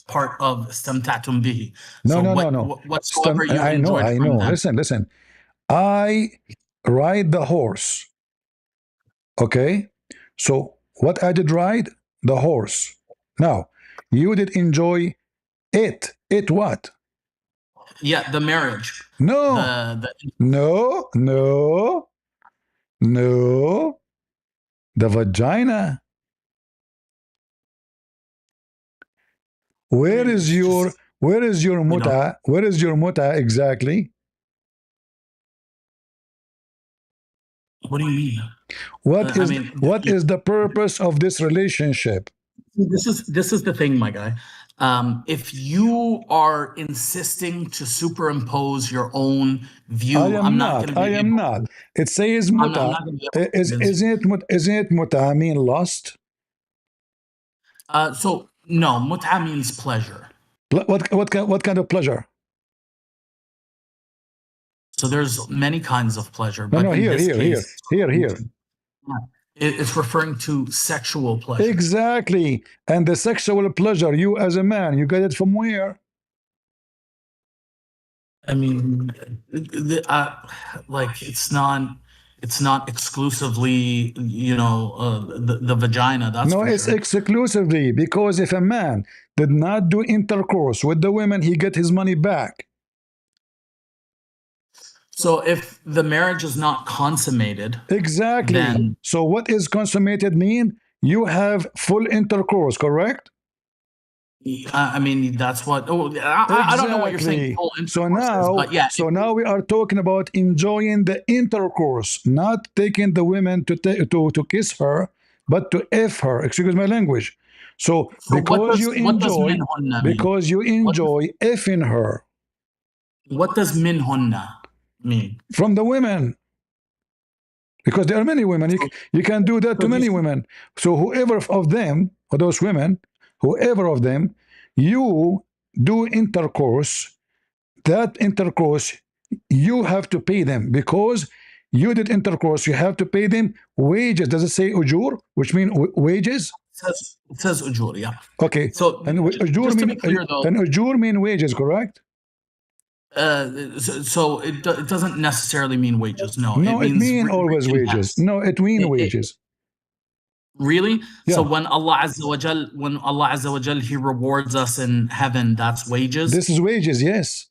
part of istamta'tum bihi. No. Whatsoever you enjoyed I know. Listen. I ride the horse. Okay? So what I did ride? The horse. Now, you did enjoy it. It what? Yeah, the marriage. No. No. The vagina. Where is your muta? Where is your muta exactly? What do you mean? What is the purpose of this relationship? This is the thing, my guy. If you are insisting to superimpose your own view, I'm not going to be. I am not. It says muta. Isn't it muta mean lust? So no, muta means pleasure. What kind of pleasure? So there's many kinds of pleasure. But No, here. It's referring to sexual pleasure. Exactly. And the sexual pleasure, you as a man, you get it from where? I mean, like it's not exclusively, the vagina. That's no, it's exclusively because if a man did not do intercourse with the women, he get his money back. So if the marriage is not consummated, exactly. So what is consummated mean? You have full intercourse, correct? I mean, that's what. I don't know what you're saying. So now we are talking about enjoying the intercourse, not taking the women to kiss her, but to f her. Excuse my language. So because you enjoy effing her. What does minhunna mean? From the women. Because there are many women. You can do that to many women. So whoever of them, or those women, whoever of them, you do intercourse, that intercourse, you have to pay them because you did intercourse. You have to pay them wages. Does it say ujur, which mean wages? It says ujur, yeah. Okay. So and ujur just to mean be clear, though, and ujur mean wages, correct? so it doesn't necessarily mean wages. No, No, it mean always wages. recompense. No, it mean wages. Really? Yeah. So when Allah Azza wa Jal, He rewards us in heaven, that's wages? This is wages, yes.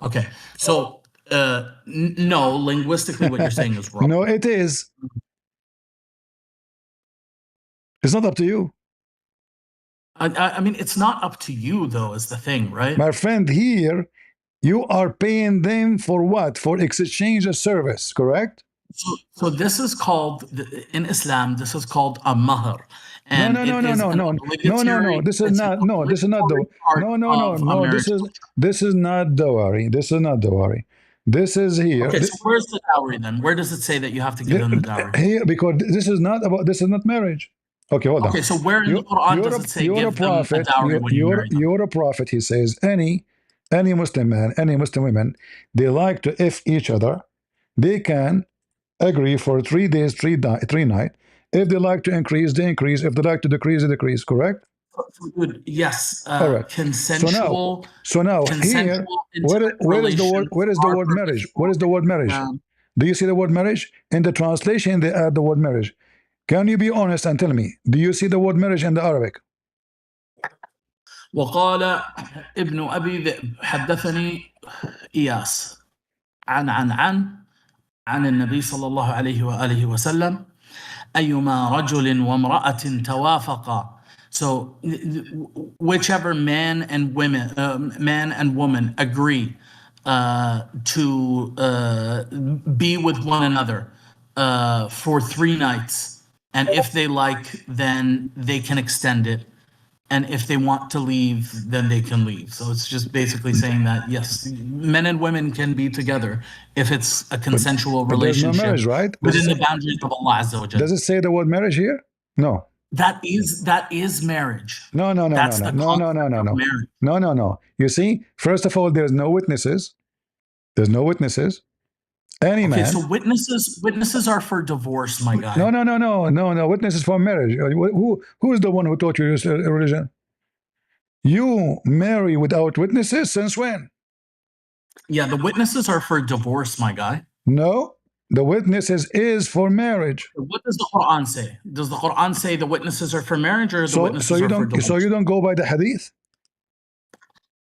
Okay. So no, linguistically what you're saying is wrong. No, it is. It's not up to you. I mean, it's not up to you, though, is the thing, right? My friend, here, you are paying them for what? For exchange of service, correct? So this is called, in Islam, this is called a mahr. And No. This is not. No, this is not the. No. This is not dowry. This is not dowry. This is here. Okay, so where's the dowry then? Where does it say that you have to give them the dowry? Here, because this is not about. This is not marriage. Okay, hold on. Okay, so where in the Quran does it say give them a dowry when you marry them? You're a prophet. He says any Muslim man, any Muslim women, they like to if each other. They can agree for 3 days, 3 nights. If they like to increase, they increase. If they like to decrease, they decrease. Correct? Good. Yes. All right. Consensual. So now here, where is the word marriage? What is the word marriage? Do you see the word marriage? In the translation, they add the word marriage. Can you be honest and tell me, do you see the word marriage in the Arabic? وقال ابن أبي ذئب حدثني إياس عن النبي صلى الله عليه وآله وسلم أيما رجل وامرأة توافقا. So whichever man and woman agree to be with one another for 3 nights, and if they like, then they can extend it. And if they want to leave, then they can leave. So it's just basically saying that, yes, men and women can be together if it's a consensual relationship. There's no marriage, right? Within the boundaries of Allah Azza wa Jalla. Does it say the word marriage here? No. That is marriage. No. That's the concept of marriage. No. You see, first of all, there's no witnesses. There's no witnesses. Any man. Okay, so witnesses are for divorce, my guy. No. Witnesses for marriage. Who is the one who taught you this religion? You marry without witnesses since when? Yeah, the witnesses are for divorce, my guy. No, the witnesses is for marriage. What does the Quran say? Does the Quran say the witnesses are for marriage, or the witnesses are for divorce? So you don't go by the hadith?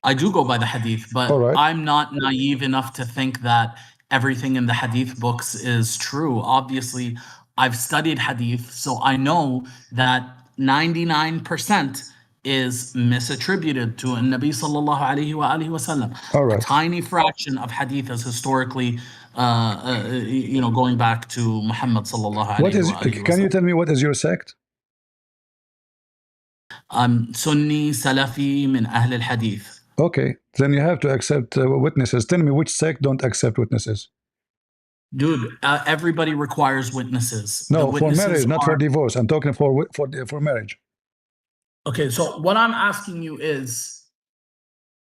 I do go by the hadith, but I'm not naive enough to think that everything in the hadith books is true. Obviously, I've studied hadith, so I know that 99% is misattributed to a Nabi sallallahu alayhi wa alihi wasallam. A tiny fraction of hadith is historically, going back to Muhammad sallallahu alayhi wa alihi wasallam. Can you tell me what is your sect? I'm Sunni Salafi min Ahl al-Hadith. Okay, then you have to accept witnesses. Tell me which sect don't accept witnesses. Dude, everybody requires witnesses. No, for marriage, not for divorce. I'm talking for marriage. Okay, so what I'm asking you is,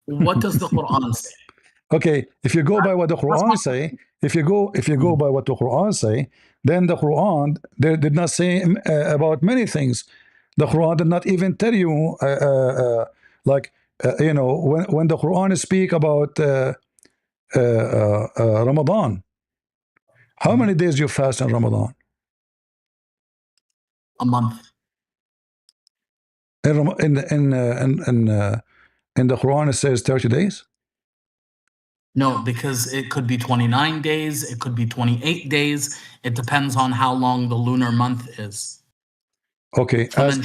what does the Quran say? Okay, if you go by what the Quran say, if you go by what the Quran say, then the Quran did not say about many things. The Quran did not even tell you when the Quran speak about Ramadan, how many days you fast in Ramadan? A month. In the Quran it says 30 days. No, because it could be 29 days, it could be 28 days. It depends on how long the lunar month is. Okay, as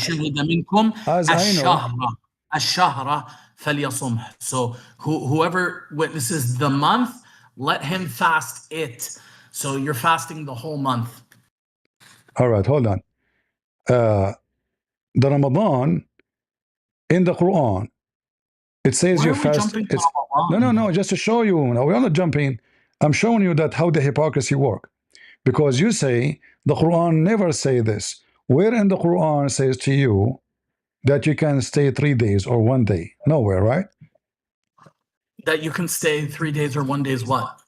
I know. الشهر فليصمه. So whoever witnesses the month, let him fast it. So you're fasting the whole month. All right, hold on. The Ramadan in the Quran, it says you fast. No, just to show you. No, we're not jumping. I'm showing you that how the hypocrisy work. Because you say the Quran never say this. Where in the Quran says to you that you can stay 3 days or 1 day? Nowhere, right? That you can stay 3 days or 1 day's what?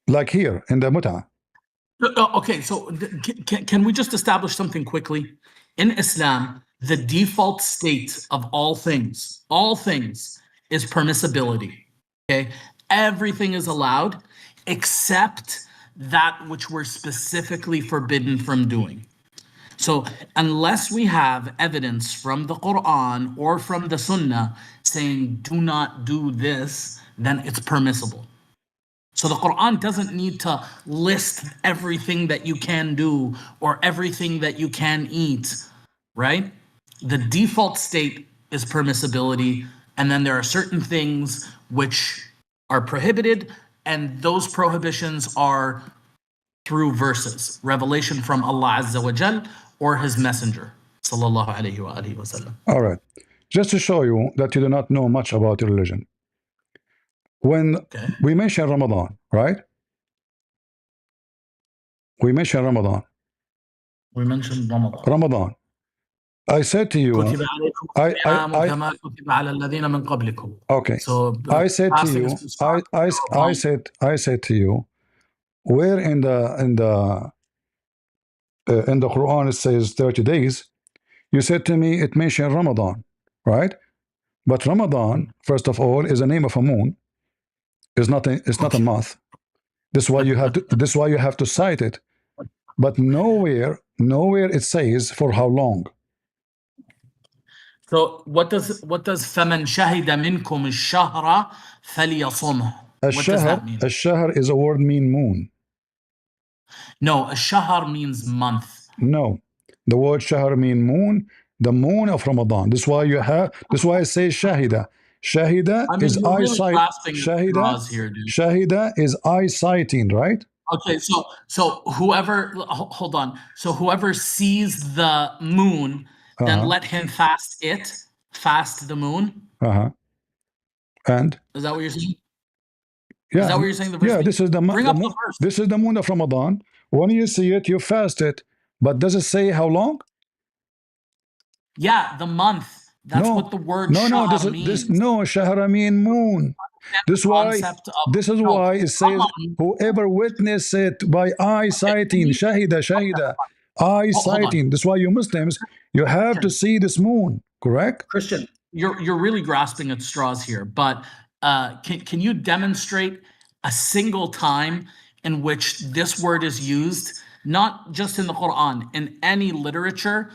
Like here in the Mut'ah. Okay, so can we just establish something quickly? In Islam, the default state of all things, is permissibility. Okay, everything is allowed except that which we're specifically forbidden from doing. So unless we have evidence from the Quran or from the Sunnah saying do not do this, then it's permissible. So the Quran doesn't need to list everything that you can do or everything that you can eat, right? The default state is permissibility, and then there are certain things which are prohibited, and those prohibitions are through verses, revelation from Allah Azza wa Jal or His Messenger, sallallahu alayhi wa alihi wa sallam. All right. Just to show you that you do not know much about religion. When we mention Ramadan, right? We mention Ramadan. We mentioned Ramadan. Ramadan. I said to you, كتب عليكم الصيام كما كتب على الذين من قبلكم. okay. So I said to you, I said to you, where in the Quran it says 30 days, you said to me it mentioned Ramadan, right? But Ramadan, first of all, is the name of a moon. It's not a month. This is why you have to cite it. But nowhere it says for how long. So what does فَمَنْ شَهِدَ مِنْكُمُ الشَّهْرَ فَلْيَصُمْهُ? What does that mean? الشهر is a word mean moon. No, الشهر means month. No, the word shahr mean moon, the moon of Ramadan. This is why it says shahida. Shahida is eyesight. Shahida is eyesighting, right? Okay, so whoever, hold on. So whoever sees the moon, then let him fast the moon. And is that what you're saying? Yeah, is that what you're saying? The verse this is the verse. This is the moon of Ramadan. When you see it, you fast it. But does it say how long? Yeah, the month. That's what the word shahr means. No, shahra mean moon. This is why it says whoever witness it by eyesighting, shahida, eyesighting. That's why you Muslims, you have to see this moon, correct? Christian, you're really grasping at straws here, but can you demonstrate a single time in which this word is used, not just in the Quran, in any literature,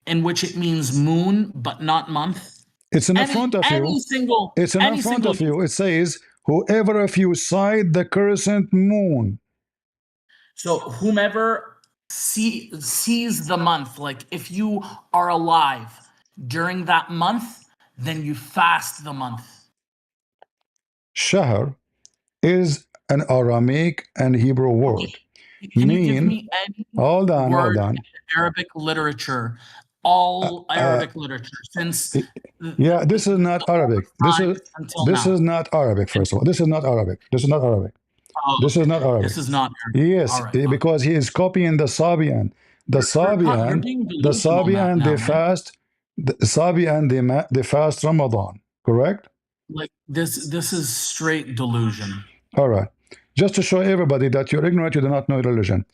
in which it means moon but not month? It's in front of you. It's in front of you. It says, whoever of you sight the crescent moon. So whomever sees the month, like if you are alive during that month, then you fast the month. Shahr is an Aramaic and Hebrew word. Can you give me any hold on. Arabic literature, all Arabic literature since this is not Arabic. This is not Arabic, first of all. This is not Arabic. This is not Arabic. This is not Arabic. This is not Arabic. Yes, because he is copying the Sabian. The Sabian, they fast Ramadan, correct? Like this is straight delusion. All right. Just to show everybody that you're ignorant, you do not know religion.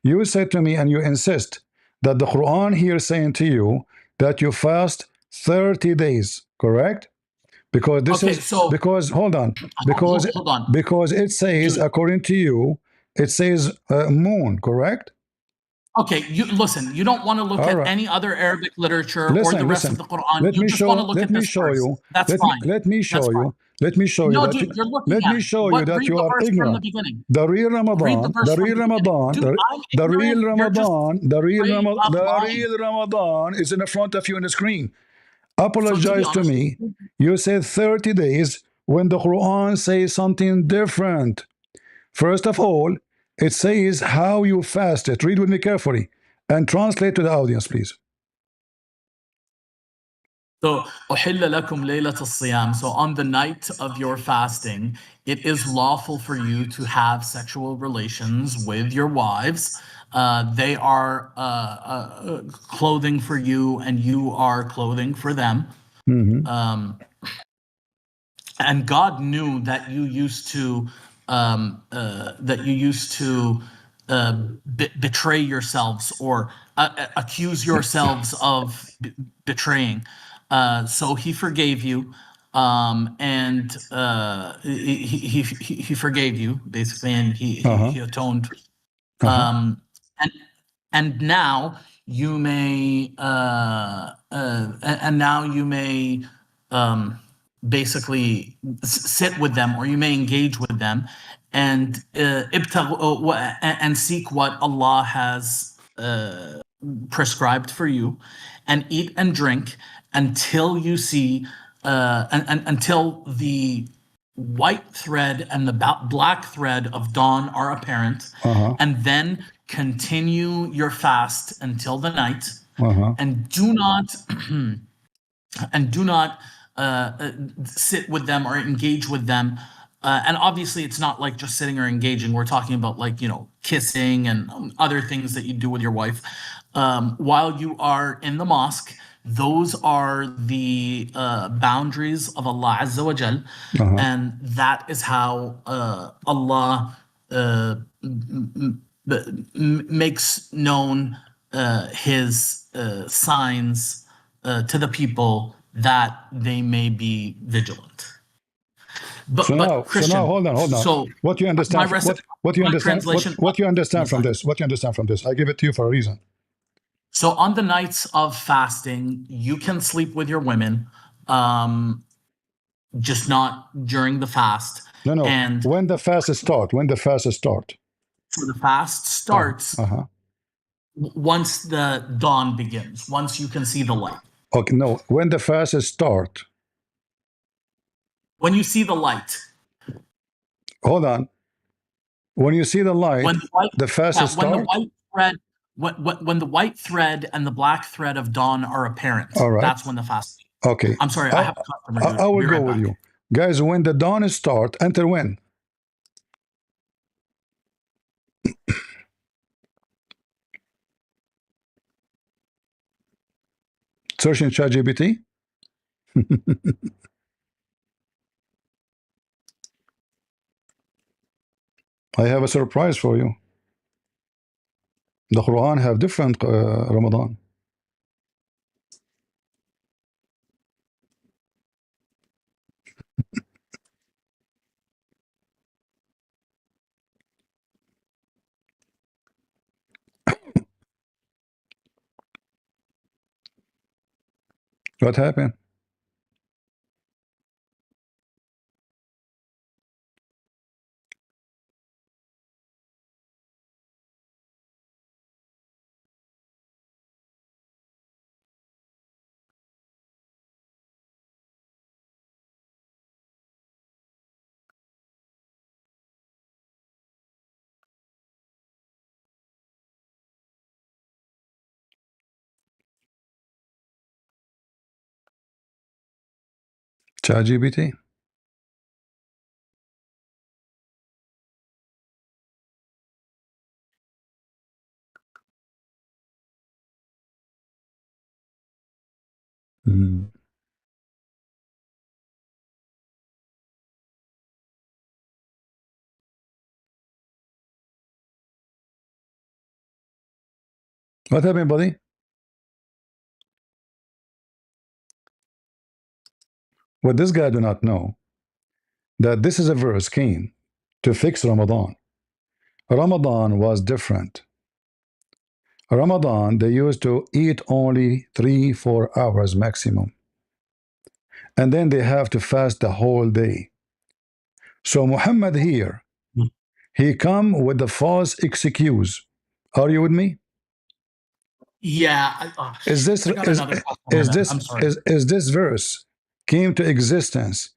You said to me and you insist that the Quran here is saying to you that you fast 30 days, correct? Because hold on. Because it says, according to you, it says moon, correct? Okay, you listen. You don't want to look at any other Arabic literature or the rest of the Quran. Let me show you. That's fine. Let me show you. Let me show you. Let me show you that you are ignorant. The real Ramadan, Ramadan is in front of you on the screen. Apologize to me. You said 30 days when the Quran says something different. First of all, it says how you fast it. Read with me carefully and translate to the audience, please. So, أُحِلَّ لَكُمْ لَيْلَةَ الصِّيَامِ. So on the night of your fasting, it is lawful for you to have sexual relations with your wives They are clothing for you, and you are clothing for them. Mm-hmm. And God knew that you used to that you used to betray yourselves, or accuse yourselves of betraying. So He forgave you, and he forgave you basically, and Uh-huh. he atoned. Uh-huh. And now you may and now you may basically sit with them, or you may engage with them, and and seek what Allah has prescribed for you, and eat and drink until you see until the white thread and the black thread of dawn are apparent, Uh-huh. and then continue your fast until the night, Uh-huh. and do not and do not sit with them or engage with them. And obviously, it's not like just sitting or engaging. We're talking about, like, kissing and other things that you do with your wife while you are in the mosque. Those are the boundaries of Allah Azza wa Jal, Uh-huh. and that is how Allah makes known His signs to the people, that they may be vigilant. So But now, Christian, hold on, hold on. so What you my understand? What you my understand? translation What you on the understand from side. this? What you understand from this? I give it to you for a reason. So on the nights of fasting, you can sleep with your women, just not during the fast. No, no. And When the fast start? When the fast start? so the fast Uh-huh. starts Uh-huh. once the dawn begins, once you can see the light. Okay. No. When the fast start? When you see the light, Hold on. When you see the light, when the white, the fast yeah, when the start. white thread, when the white thread and the black thread of dawn are apparent, All right. that's when the fast. Okay. I'm sorry, I have a customer, dude. I I'll will be go right with back. you, guys. When the dawn start, enter when? Search in ChatGPT. I have a surprise for you. The Quran have different Ramadan. What happened? ChatGPT. Mm. What happened, buddy? What this guy do not know, that this is a verse came to fix Ramadan. Ramadan was different. Ramadan, they used to eat only 3-4 hours maximum, and then they have to fast the whole day. So Muhammad here, he come with the false excuse. Are you with me? Yeah, Is this I got is another customer, is man. this I'm sorry. is this verse came to existence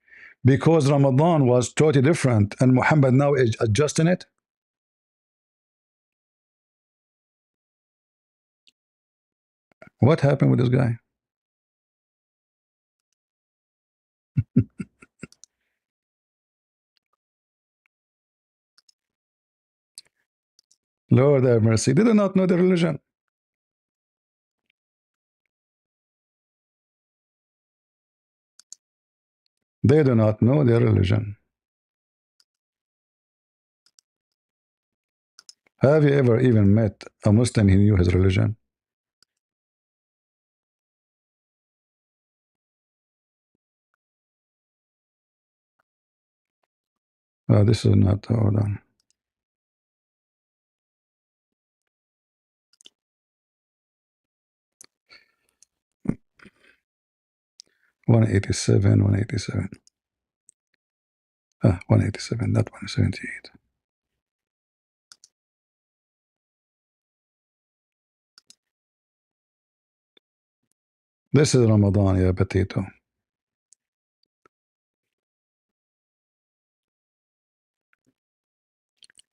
because Ramadan was totally different and Muhammad now is adjusting it? What happened with this guy? Lord have mercy. They do not know the religion. They do not know their religion. Have you ever even met a Muslim who knew his religion? This is not, hold on. One 187. 187, not 178. This is Ramadan, yeah, potato.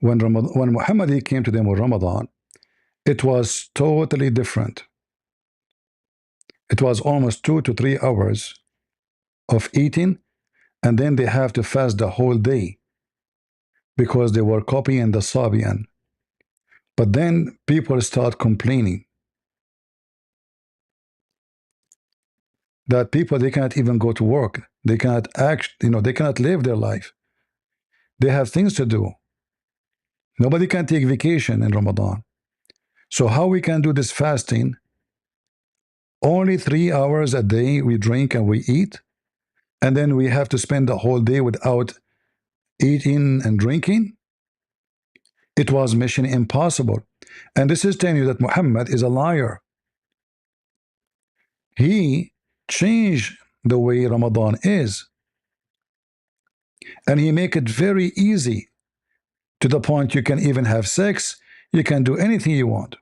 When Muhammad he came to them with Ramadan, it was totally different. It was almost 2 to 3 hours of eating, and then they have to fast the whole day because they were copying the Sabian. But then people start complaining that people, they cannot even go to work. They cannot act, they cannot live their life. They have things to do. Nobody can take vacation in Ramadan. So how we can do this fasting? Only 3 hours a day we drink and we eat, and then we have to spend the whole day without eating and drinking? It was mission impossible. And this is telling you that Muhammad is a liar. He changed the way Ramadan is, and he make it very easy, to the point you can even have sex, you can do anything you want.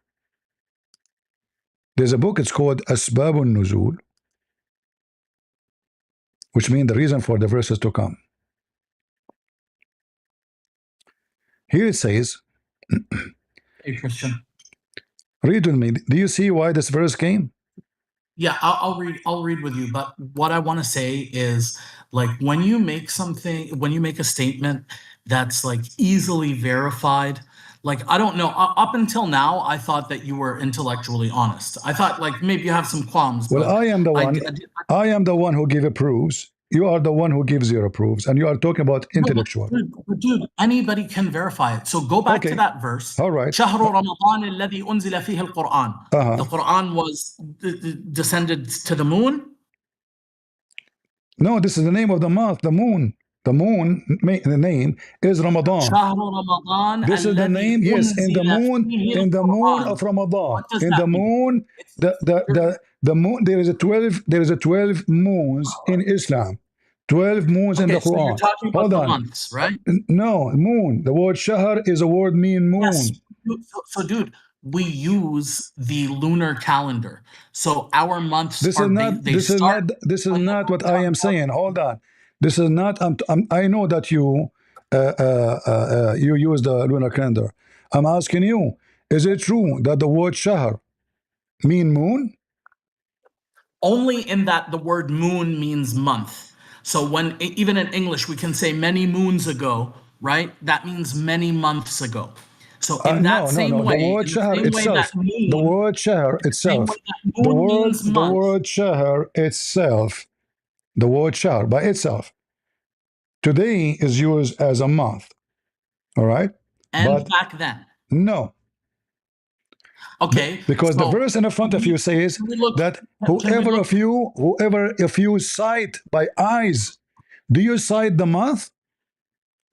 There's a book, it's called Asbabun Nuzul, which means the reason for the verses to come. Here it says, Hey, Christian. read with me. Do you see why this verse came? Yeah, I'll read with you. But what I want to say is, like, when you make a statement that's like easily verified, like, I don't know, up until now, I thought that you were intellectually honest. I thought like maybe you have some qualms. Well, but I am the one. I am the one who give proofs. You are the one who gives zero proofs, and you are talking about intellectual. Dude, anybody can verify it. So go back to that verse. All right. شهر رمضان الذي أنزل فيه القرآن. The Quran was descended to the moon. No, this is the name of the month, the moon. The moon, the name is Ramadan. شهر رمضان. This is the name, yes, in the moon of Ramadan. In the moon, the moon, there is a 12 moons in Islam. 12 moons in the Quran. So you're talking about the months, right? No, moon. The word shahr is a word mean moon. Yes. So dude, we use the lunar calendar. So our months this is not what I am saying. Hold on. This is not, I know that you use the lunar calendar. I'm asking you, is it true that the word shahr mean moon? Only in that the word moon means month. So when, even in English, we can say many moons ago, right? That means many months ago. So in that same way, the word shahr itself, the word shahr itself, the word shahr by itself today is used as a month. All right? And back then? No. Okay. Because the verse in the front of you says that whoever of you sight by eyes, do you sight the month?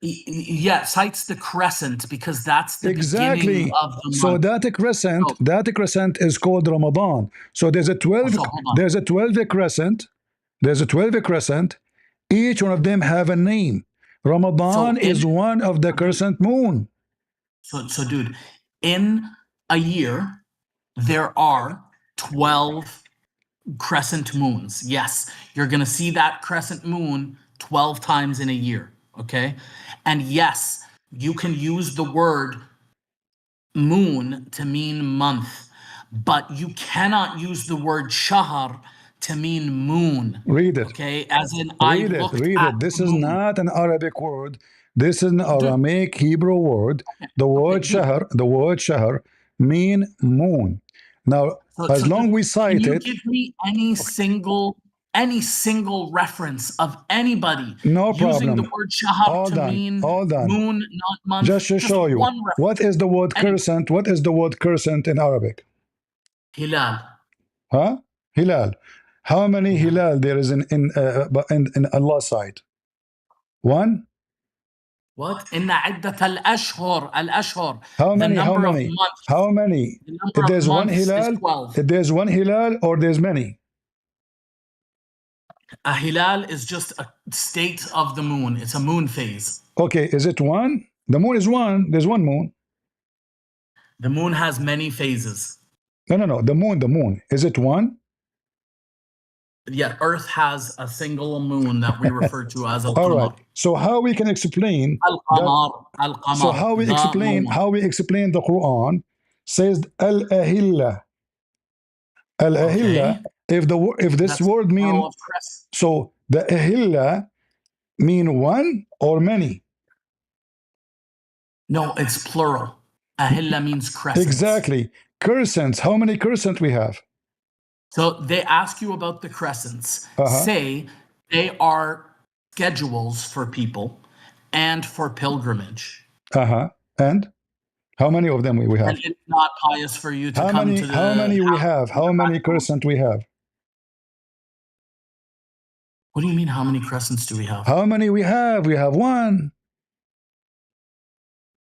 Yeah, cites the crescent, because that's the beginning of the month. So that crescent is called Ramadan. So there's a 12 crescent. There's a 12 crescent. Each one of them have a name. Ramadan is one of the crescent moon. So dude, in a year there are 12 crescent moons. Yes, you're going to see that crescent moon 12 times in a year, okay? And yes, you can use the word moon to mean month, but you cannot use the word shahr to mean moon. Read it. Okay, as in I Read it. looked Read at it. This the is moon. not an Arabic word. This is an Dude, Aramaic Hebrew word. The word dude. shahr mean moon. Now, as long we Can cite you it, give me any single reference of anybody no using the problem. word shahar All to done. mean All done. moon, not month? Just to Just show you, one reference. what is the word Any crescent? What is the word crescent in Arabic? hilal. Huh? Hilal. How many Yeah. hilal there is in Allah's sight? One? What? إن عدة الأشهر. How The many? How number of many? months. How many? The number If of there's one months is hilal, 12. if there's one hilal, or there's many? A hilal is just a state of the moon. It's a moon phase. Okay, is it one? The moon is one. There's one moon. The moon has many phases. No. The moon. Is it one? Yeah, Earth has a single moon that we refer to as All right. al-qamar. So how we can explain that? Al-qamar, So how we the explain? moon. How we explain the Quran says al-ahilla. Al-ahilla. Okay. If this That's word plural mean, of crescent. so the ahilla mean one or many? No, it's plural. Ahilla means crescent. Exactly. Crescents. How many crescent we have? So they ask you about the crescents. Uh-huh. Say they are schedules for people and for pilgrimage. Uh-huh. And how many of them we have? And it's not pious for you to How come many? to the How many we have? How many animals. crescent we have? What do you mean? How many crescents do we have? How many we have? We have one.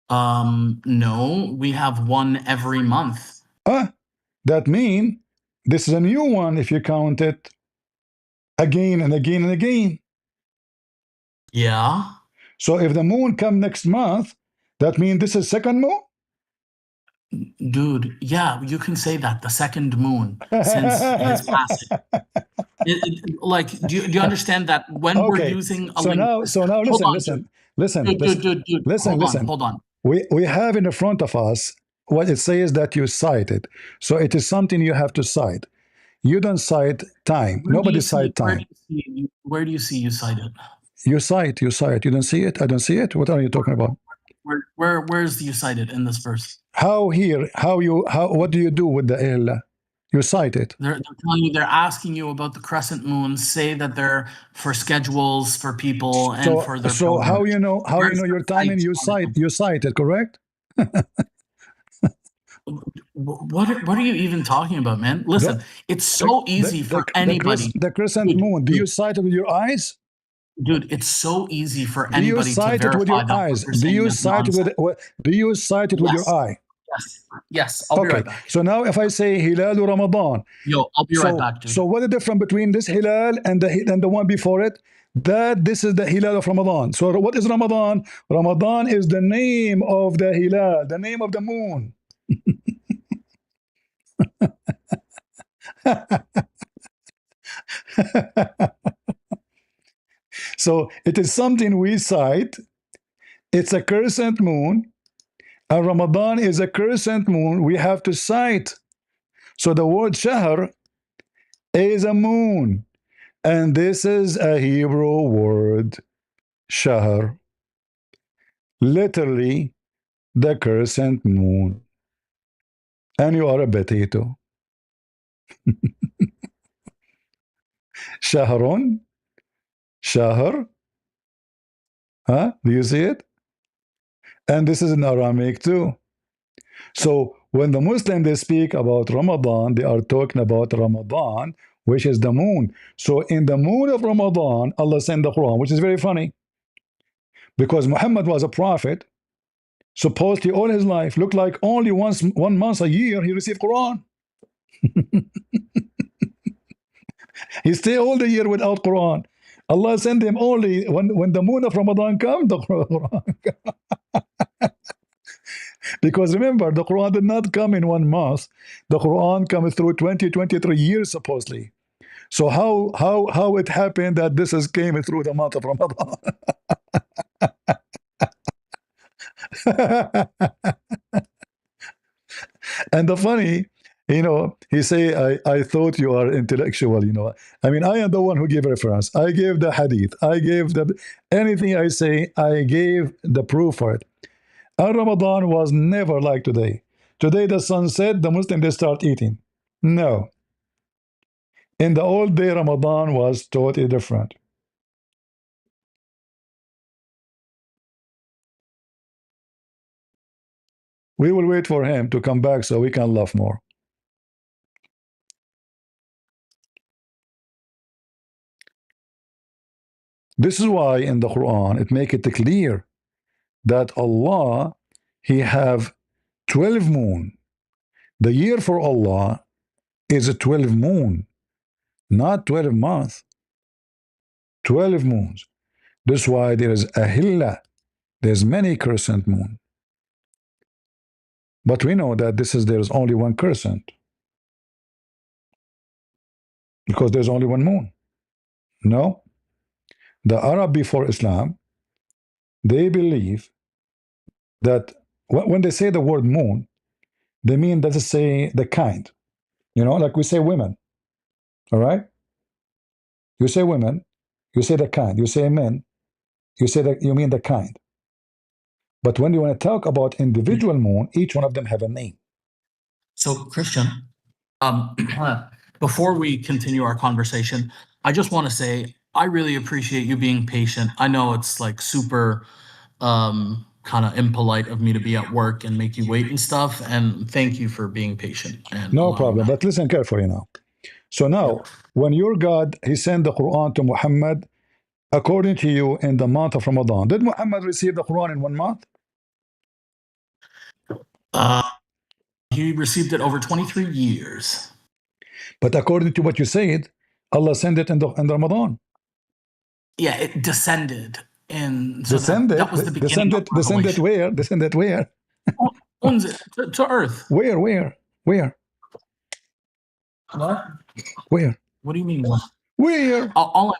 No, we have one every month. That mean this is a new one if you count it again and again and again. Yeah. So if the moon come next month, that means this is second moon. Dude, yeah, you can say that, the second moon since his passing. Like, do you understand that when we're Okay. using a So linguist? now Hold on, listen. dude. Hold on. We have in front of us what it says that you cite it. So it is something you have to cite. You don't cite time. Nobody cite time. Where do you see you cited? You cite. You don't see it? I don't see it. What are you talking about? Where's you cited in this verse? What do you do with the illa? You cite it. They're telling you, they're asking you about the crescent moons, say that they're for schedules for people and for their So how you know your timing? You cite it, correct? What are you even talking about, man? Listen, it's so easy for anybody. The crescent moon. Do you cite it with your eyes? Dude, it's so easy for Do you anybody to cite it with verify your that. eyes? Do you cite it with your eye? Yes, I'll be right back. So now if I say Hilal Ramadan, Yo, I'll be right back, dude. So what is the difference between this Hilal and the one before it? That this is the Hilal of Ramadan. So what is Ramadan? Ramadan is the name of the Hilal, the name of the moon. So it is something we cite. It's a crescent moon. And Ramadan is a crescent moon. We have to cite. So the word shahr is a moon. And this is a Hebrew word, shahr. Literally, the crescent moon. And you are a potato. Shahrun, shahr. Huh? Do you see it? And this is in Aramaic too. So when the Muslims they speak about Ramadan, they are talking about Ramadan, which is the moon. So in the moon of Ramadan, Allah sent the Quran, which is very funny. Because Muhammad was a prophet, supposedly all his life, looked like only 1 month a year he received Quran. He stayed all the year without Quran. Allah sent him only when the moon of Ramadan comes, the Quran. Because remember, the Quran did not come in 1 month. The Quran comes through 23 years supposedly. So how it happened that this came through the month of Ramadan? And the funny, He say, I thought you are intellectual. I mean, I am the one who gave reference. I gave the hadith. I gave anything I say, I gave the proof for it. And Ramadan was never like today. Today the sun set, the Muslim they start eating. No. In the old day, Ramadan was totally different. We will wait for him to come back so we can laugh more. This is why in the Quran it make it clear that Allah, He have 12 moon. The year for Allah is a 12 moon, not 12 months. 12 moons. That's why there is a Hilla. There's many crescent moon. But we know that there's only one crescent. Because there's only one moon. No. The Arab before Islam, they believe that when they say the word moon, they mean that to say the kind. Like we say women. All right? You say women, you say the kind. You say men, you mean the kind. But when you want to talk about individual moon, each one of them have a name. So, Christian, before we continue our conversation, I just want to say I really appreciate you being patient. I know it's like super kind of impolite of me to be at work and make you wait and stuff. And thank you for being patient. And no problem. But listen carefully now. So now, when your God, He sent the Quran to Muhammad, according to you, in the month of Ramadan, did Muhammad receive the Quran in 1 month? He received it over 23 years. But according to what you said, Allah sent it in Ramadan. Yeah, it descended. And so descended, that was the beginning descended where? Descended where? To earth. Where? What? Where? What do you mean? Where? All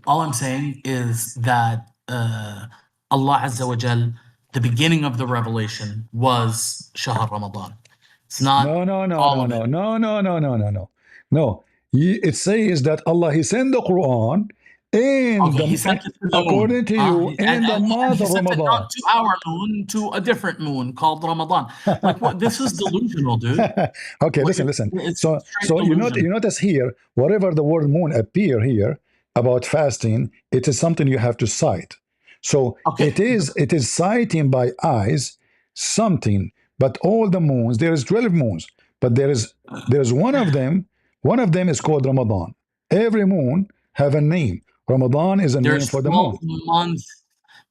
I'm saying is that Allah Azza wa Jal, the beginning of the revelation was Shahr Ramadan. It's not No. It says that Allah, He sent the Quran He sent it to the according moon. to you in the month of Ramadan. Not to our moon, to a different moon called Ramadan. Like what? This is delusional, dude. Okay, listen. So you notice here, whatever the word moon appear here about fasting, it is something you have to cite. So it is citing by eyes something. But all the moons, there is 12 moons, but there is one of them. One of them is called Ramadan. Every moon have a name. Ramadan is a name for the moon. Months.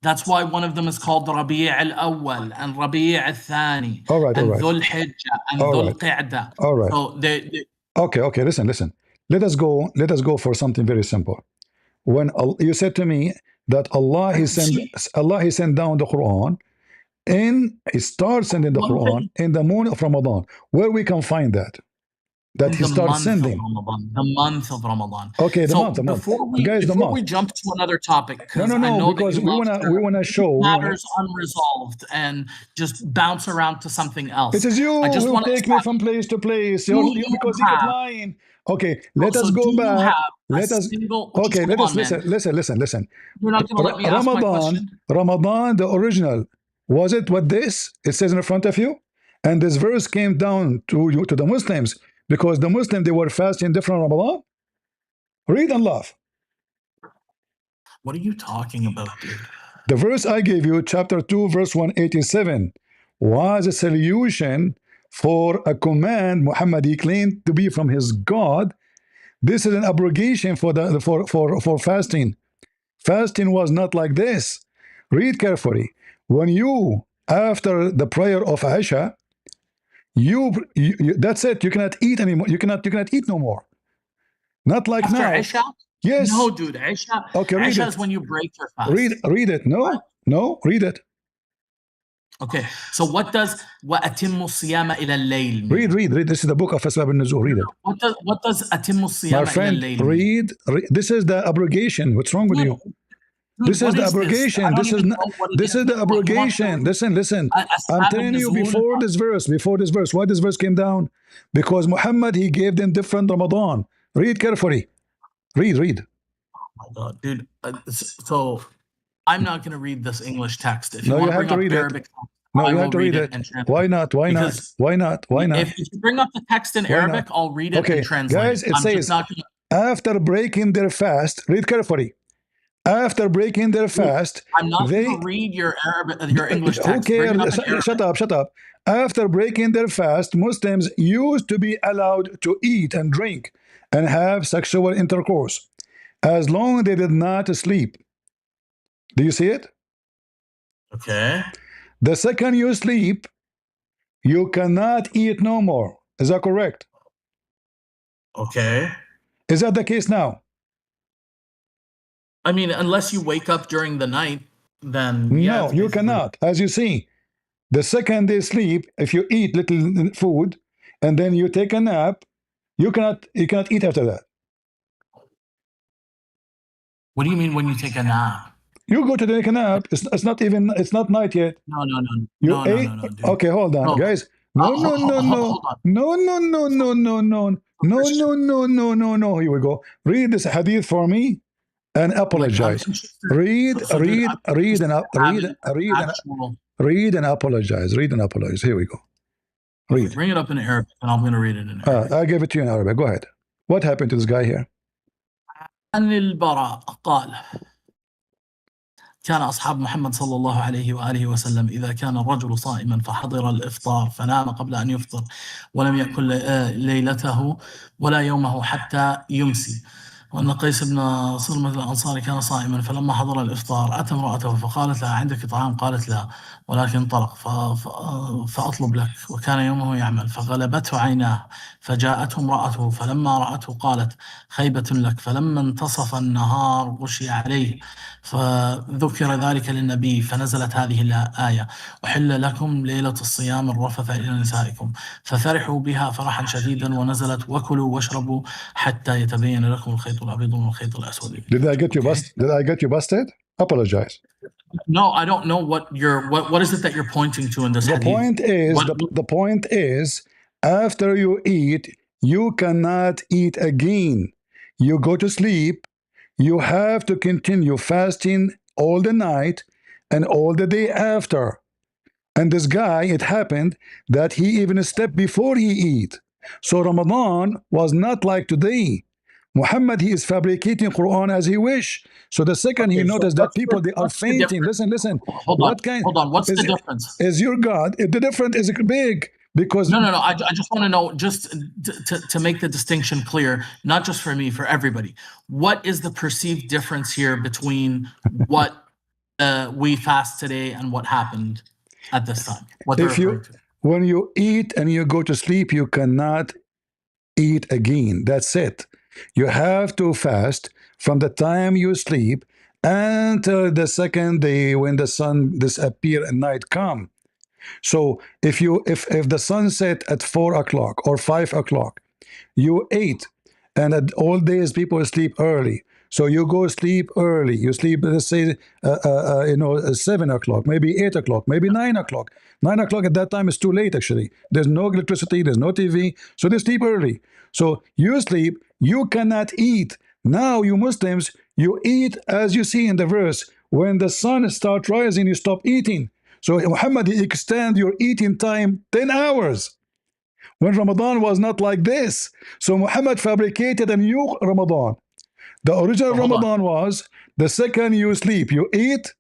That's why one of them is called Rabi' al-Awwal and Rabi' al-Thani and Dhul Hijjah and Dhul Qa'dah. All right. So Okay, listen. Let us go for something very simple. When you said to me that Allah He sent down the Quran, and He starts sending the Quran in the moon of Ramadan. Where we can find that? That He starts sending. The month of Ramadan. Okay, the month. Before we jump to another topic, because no, because we wanna show matters unresolved and just bounce around to something else. It is you who will take me from place to place. Because you keep lying. Okay, let us go back. Listen. You're not going to let me ask my question? Ramadan, the original, was it what this? It says in front of you? And this verse came down to the Muslims because the Muslims, they were fasting different Ramadan? Read and laugh. What are you talking about, dude? The verse I gave you, chapter 2, verse 187, was a solution for a command Muhammad he claimed to be from his God. This is an abrogation for fasting. Fasting was not like this. Read carefully. When you, after the prayer of Aisha, you that's it. You cannot eat anymore. You cannot eat no more. Not like after now. Aisha? Yes. No, dude. Aisha. Okay, read Aisha it. is when you break your fast. Read it. No, read it. Okay, so what does وَأَتِمُّ الصِّيَامَ إِلَى اللَّيْلِ mean? Read. This is the book of Asbab al-Nuzul. Read it. What does أَتِمُّ الصِّيَامَ My friend, إِلَى اللَّيْلِ mean? read. This is the abrogation. What's wrong with you? This is what the is this? I abrogation. don't This is even not. know what it This is. is the You want to abrogation. Listen, listen. I'm asbab telling you al-nuzul? before this verse. Before this verse. Why this verse came down? Because Muhammad, he gave them different Ramadan. Read carefully. Read, read. Oh my God, dude. So I'm not going to read this English text. If you No, want you to have bring to up read it. Arabic text, No, I you have will to read read it it. and translate. Why not? Why not? Because Why not? Why not? if you bring up the text in Why Arabic, not? I'll read it and Okay, translate guys, it. it I'm just says not going to. after breaking their fast. Read carefully. After breaking their fast, I'm not going they to read your Arabic, your English who text. Bring it up cares? in Arabic. Shut up, shut up. After breaking their fast, Muslims used to be allowed to eat and drink and have sexual intercourse as long as they did not sleep. Do you see it? Okay. The second you sleep, you cannot eat no more. Is that correct? Okay. Is that the case now? I mean, unless you wake up during the night, then yeah, No, it's you basically. cannot. As you see, the second they sleep, if you eat little food and then you take a nap, you cannot eat after that. What do you mean when you take a nap? You go to take a nap. It's not night yet. No, no, no, You no, no, ate. no, no, dude. Okay, hold on, No, guys. No, no, no, no, hold on. no, no, no, no, no, no, no, Christian, no, no, no, no, no. Here we go. Read this hadith for me and like I'm apologize. interested. Read, Dude, read, I'm read, interested and in read, having read, and actual. read and apologize. Read and apologize. Here we go. Okay, Read. bring it up in Arabic, and I'm going to read it in Arabic. I give it to you in Arabic. Go ahead. What happened to this guy here? عن البراء قال: كان أصحاب محمد صلى الله عليه وآله وسلم إذا كان الرجل صائما فحضر الإفطار فنام قبل أن يفطر ولم يأكل ليلته ولا يومه حتى يمسي. وأن قيس بن صرمة الأنصاري كان صائما فلما حضر الإفطار أتى امرأته فقالت لها: عندك طعام؟ قالت لا، ولكن طلق فأطلب لك. وكان يومه يعمل فغلبته عيناه فجاءته امرأته فلما رأته قالت: خيبة لك. فلما انتصف النهار غشي عليه فذكر ذلك للنبي فنزلت هذه الآية: أحل لكم ليلة الصيام الرفث إلى نسائكم. ففرحوا بها فرحا شديدا ونزلت: وكلوا واشربوا حتى يتبين لكم الخيط الأبيض من الخيط الأسود. Did I get you busted? Did I get you busted? Apologize. No, I don't know what is it that you're pointing to in this hadith? The point is, after you eat, you cannot eat again. You go to sleep. You have to continue fasting all the night and all the day after. And this guy, it happened that he even slept before he eat. So Ramadan was not like today. Muhammad, he is fabricating Quran as he wish. So the second he noticed that people, they are fainting. Listen, listen. Hold on. What's the difference? Is your God? The difference is big because No. I just want to know, just to make the distinction clear, not just for me, for everybody. What is the perceived difference here between what we fast today and what happened at this time? What they're referring to? When you eat and you go to sleep, you cannot eat again. That's it. You have to fast from the time you sleep until the second day when the sun disappear and night come. So if the sun set at 4 o'clock or 5 o'clock, you ate, and at all days people sleep early. So you go sleep early. You sleep, let's say, 7 o'clock, maybe 8 o'clock, maybe 9 o'clock. 9 o'clock at that time is too late. Actually, there's no electricity, there's no TV, so they sleep early. So you sleep, you cannot eat. Now you Muslims, you eat as you see in the verse. When the sun starts rising, you stop eating. So Muhammad, he extend your eating time 10 hours. When Ramadan was not like this. So Muhammad fabricated a new Ramadan. The original Ramadan was the second you sleep, you eat,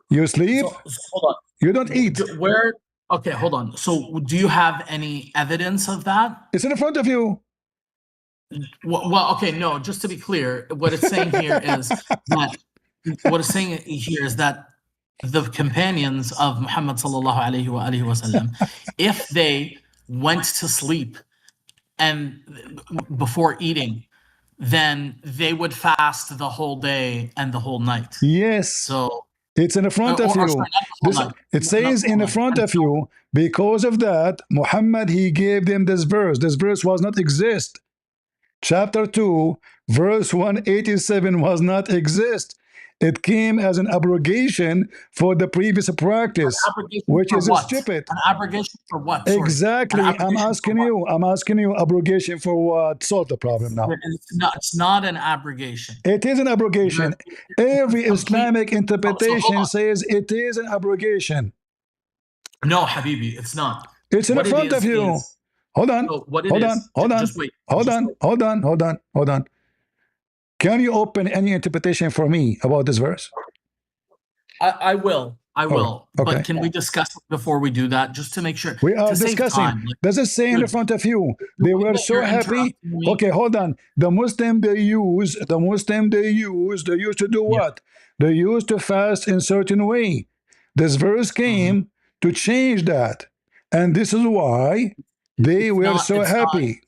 you sleep, hold on. You don't eat. Where? Okay, hold on. So do you have any evidence of that? It's in front of you. Well, okay, no, just to be clear, what it's saying here is that the companions of Muhammad sallallahu alaihi wasallam, if they went to sleep and before eating, then they would fast the whole day and the whole night. Yes. So it's in front of you. It says in front of you. Because of that, Muhammad, he gave them this verse. This verse was not exist. Chapter 2, verse 187 was not exist. It came as an abrogation for the previous practice, which is what? stupid. An abrogation for what? Sorry. Exactly. I'm asking you. I'm asking you abrogation for what? Solve the problem now. It's not an abrogation. It is an abrogation. Every Islamic interpretation so says it is an abrogation. No, Habibi, it's not. It's in front of you. Hold on. Hold on. Hold on. Just wait. Hold on. Hold on. Hold on. Hold on. Can you open any interpretation for me about this verse? I will. I will. okay. But can we discuss it before we do that, just to make sure? We are to save discussing. time, like, Does it say in good. front of you? They were so You're happy. interrupting me. Okay, hold on. The Muslim they used to do what? They used to fast in certain way. This verse came to change that. And this is why they were so happy.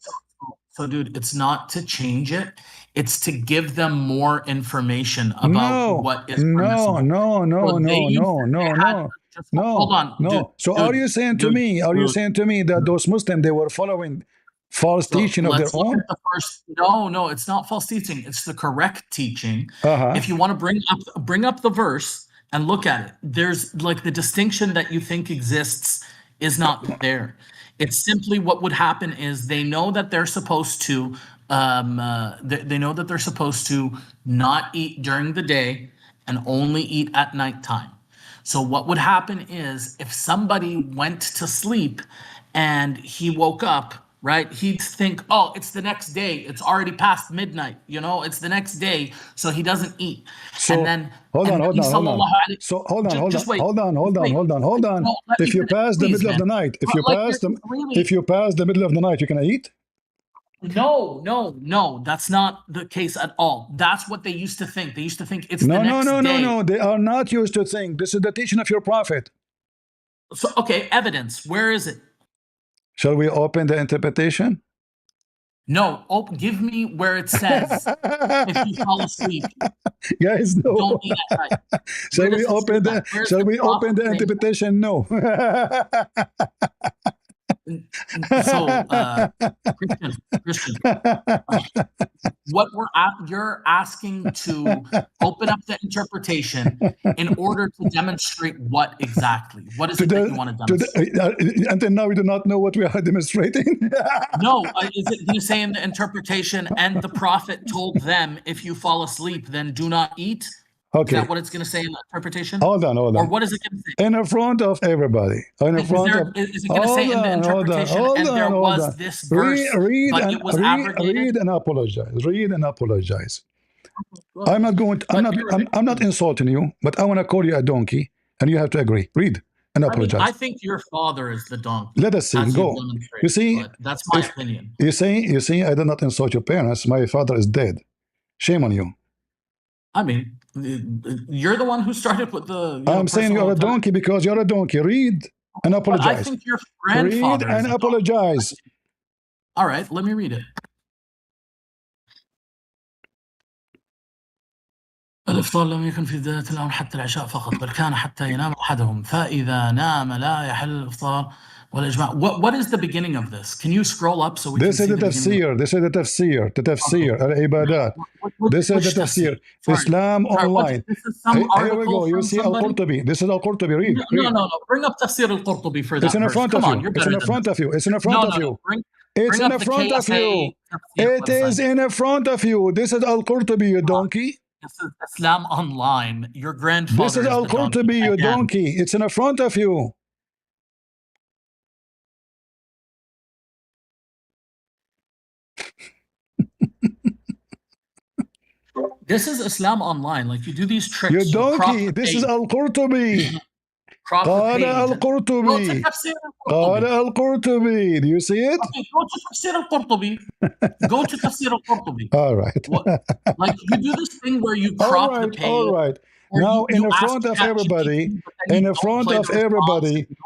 So, dude, it's not to change it. It's to give them more information about what is permissible. No. Hold on. No. Dude, so are you saying to me, that those Muslims, they were following false teaching of their own? No, it's not false teaching. It's the correct teaching. If you want to bring up the verse and look at it, there's like the distinction that you think exists is not there. It's simply what would happen is they know that they're supposed to they know that they're supposed to not eat during the day and only eat at nighttime. So what would happen is if somebody went to sleep and he woke up, right, he'd think, oh, it's the next day. It's already past midnight. It's the next day. So he doesn't eat. So, and then hold on. So hold on. No, if you pass the middle of the night, if you pass the middle of the night, you can eat? No, that's not the case at all. That's what they used to think. They used to think it's the next day. No. They are not used to think. This is the teaching of your prophet. So, okay, evidence. Where is it? Shall we open the interpretation? No. Give me where it says if you fall asleep. Guys, no. Don't eat at night. Shall we open the interpretation? No. So, Christian, you're asking to open up the interpretation in order to demonstrate what exactly? What is it that you want to demonstrate? Until now, we do not know what we are demonstrating. No, is it going to say in the interpretation, and the prophet told them, if you fall asleep, then do not eat? Okay. Is that what it's going to say in the interpretation? Hold on. Or what is it going to say? In front of everybody. Is it going to say in the interpretation, and there was this verse, but it was abrogated? Read and apologize. I'm not insulting you, but I want to call you a donkey, and you have to agree. Read and apologize. I think your father is the donkey. Let us see. Go. You see, that's my opinion. You see, I did not insult your parents. My father is dead. Shame on you. I mean, you're the one who started with the. I'm saying you're a donkey because you're a donkey. Read and apologize. But I think your grandfather. Read and apologize. All right, let me read it. الإفطار لم يكن في بداية الأمر حتى العشاء فقط بل كان حتى ينام أحدهم فإذا نام لا يحل الإفطار والإجماع. What is the beginning of this? Can you scroll up so we can see the beginning? This is the tafsir, al-ibadat. This is the tafsir. Islam online. Here we go. You see Al-Qurtubi. This is Al-Qurtubi. Read. No. Bring up tafsir Al-Qurtubi for that. It's in front of you. It's in front of you. It's in front of you. It's in front of you. It is in front of you. This is Al-Qurtubi, you donkey. This is Islam Online. Your grandfather. This is Al-Qurtubi, you donkey. It's in front of you. This is Islam Online. Like, you do these tricks. You donkey. This is Al-Qurtubi. قال القرطبي. قال القرطبي. Do you see it? Okay, go to Tafsir al-Qurtubi. Go to Tafsir al-Qurtubi. All right. Like, you do this thing where you crop the page. All right. Now, in front of everybody,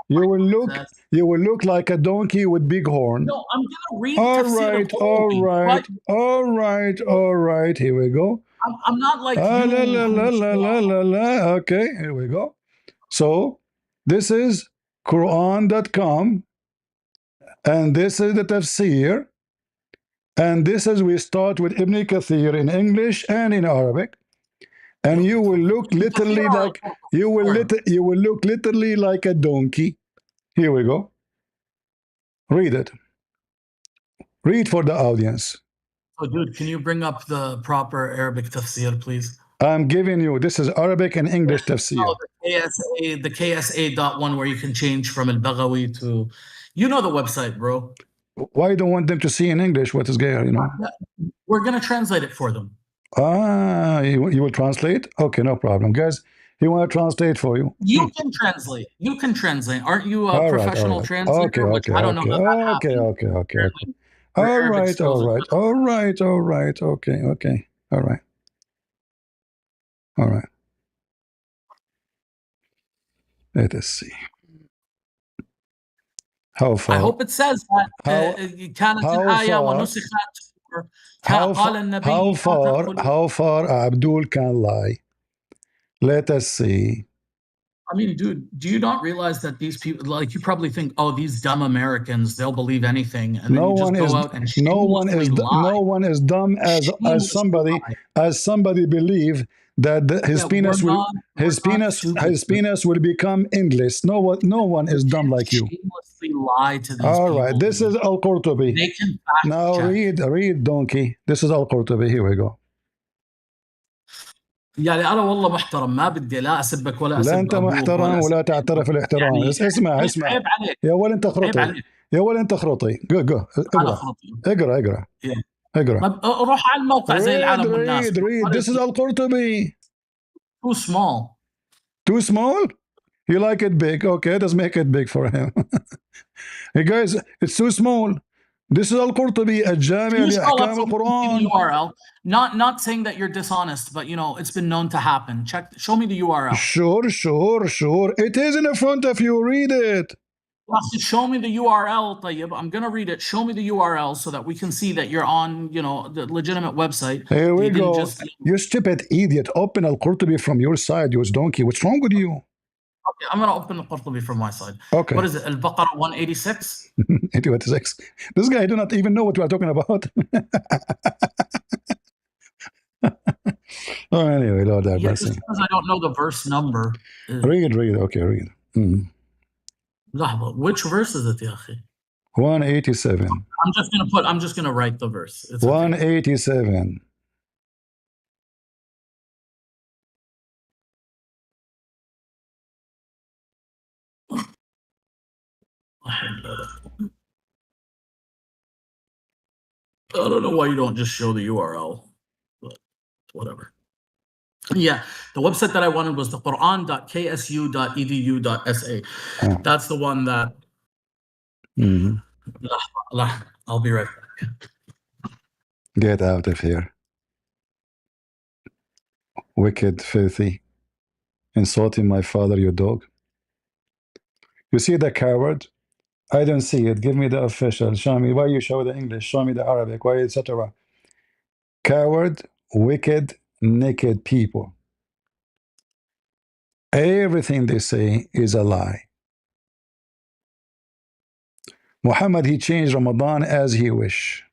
you will look like a donkey with big horn. No, I'm gonna read Tafsir al-Qurtubi. All right. Here we go. I'm not like you. Okay, here we go. So, this is Quran.com, and this is the tafsir, and this is, we start with Ibn Kathir in English and in Arabic, and you will look literally like you will look literally like a donkey. Here we go. Read it. Read for the audience. Oh, dude, can you bring up the proper Arabic tafsir, please? I'm giving you, this is Arabic and English tafsir. Oh, the KSA.1 where you can change from al-Baghawi to, you know the website, bro. Why you don't want them to see in English what is there, you know? We're going to translate it for them. Ah, you will translate? Okay, no problem. Guys, he want to translate for you. You can translate. You can translate. Aren't you a All right, professional all right. translator? Which I don't know how that happened. Okay. Apparently, All your Arabic right, skills all are right, good. all right, all right. Okay, all right. All right. Let us see. How I far? hope it says that كانت الآية ونسخت. قال النبي how far Abdul can lie? Let us see. I mean, dude, do you not realize that these people, like, you probably think, oh, these dumb Americans, they'll believe anything, and then you just go out and shamelessly lie. No one is dumb as somebody believe that his penis will become endless. No one is dumb like you. Shamelessly lie to these All people. right, this is Al-Qurtubi. They can fact Now check. read donkey. This is Al-Qurtubi. Here we go. يعني أنا والله محترم، ما بدي لا أسبك ولا لا أسب أنت أبوك محترم ولا تعترف الاحترام. يعني اسمع عيب عليك. يا ولد أنت عيب خرطي. عليك. يا ولد أنت خرطي. جو اقرأ. روح على الموقع زي العالم والناس. Read. This is Al-Qurtubi. Too small. Too small? You like it big? Okay, let's make it big for him. Hey guys, it's too small. This is Al-Qurtubi, الجامع لأحكام القرآن. URL. Not saying that you're dishonest, but you know it's been known to happen. Show me the URL. Sure. It is in front of you. Read it. Show me the URL, طيب. I'm gonna read it. Show me the URL so that we can see that you're on, you know, the legitimate website. Here we go. You stupid idiot. Open Al-Qurtubi from your side, you donkey. What's wrong with you? Okay, I'm gonna open Al-Qurtubi from my side. Okay. What is it? Al-Baqarah 186? 186. This guy do not even know what we are talking about. Oh, anyway, Lord have mercy. Just because I don't know the verse number. Read. Okay, read. Which verse is it, يا أخي? 187. I'm just gonna write the verse. It's 187. I don't know why you don't just show the URL, but whatever. Yeah, the website that I wanted was the Quran.ksu.edu.sa. That's the one that. I'll be right back. Get out of here. Wicked, filthy. Insulting my father, you dog. You see the coward? I don't see it. Give me the official. Show me. Why you show the English? Show me the Arabic. Why, etc. Coward, wicked, naked people. Everything they say is a lie. Muhammad, he changed Ramadan as he wish.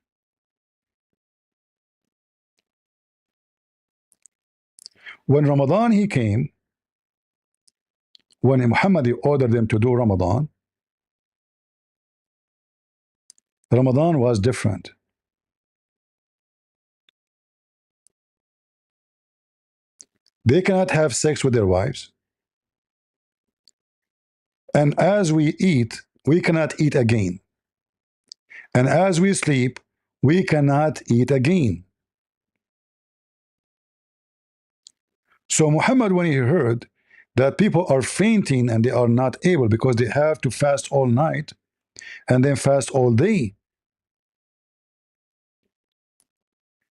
When Ramadan he came, when Muhammad ordered them to do Ramadan was different. They cannot have sex with their wives. And as we eat, we cannot eat again. And as we sleep, we cannot eat again. So Muhammad, when he heard that people are fainting and they are not able because they have to fast all night and then fast all day,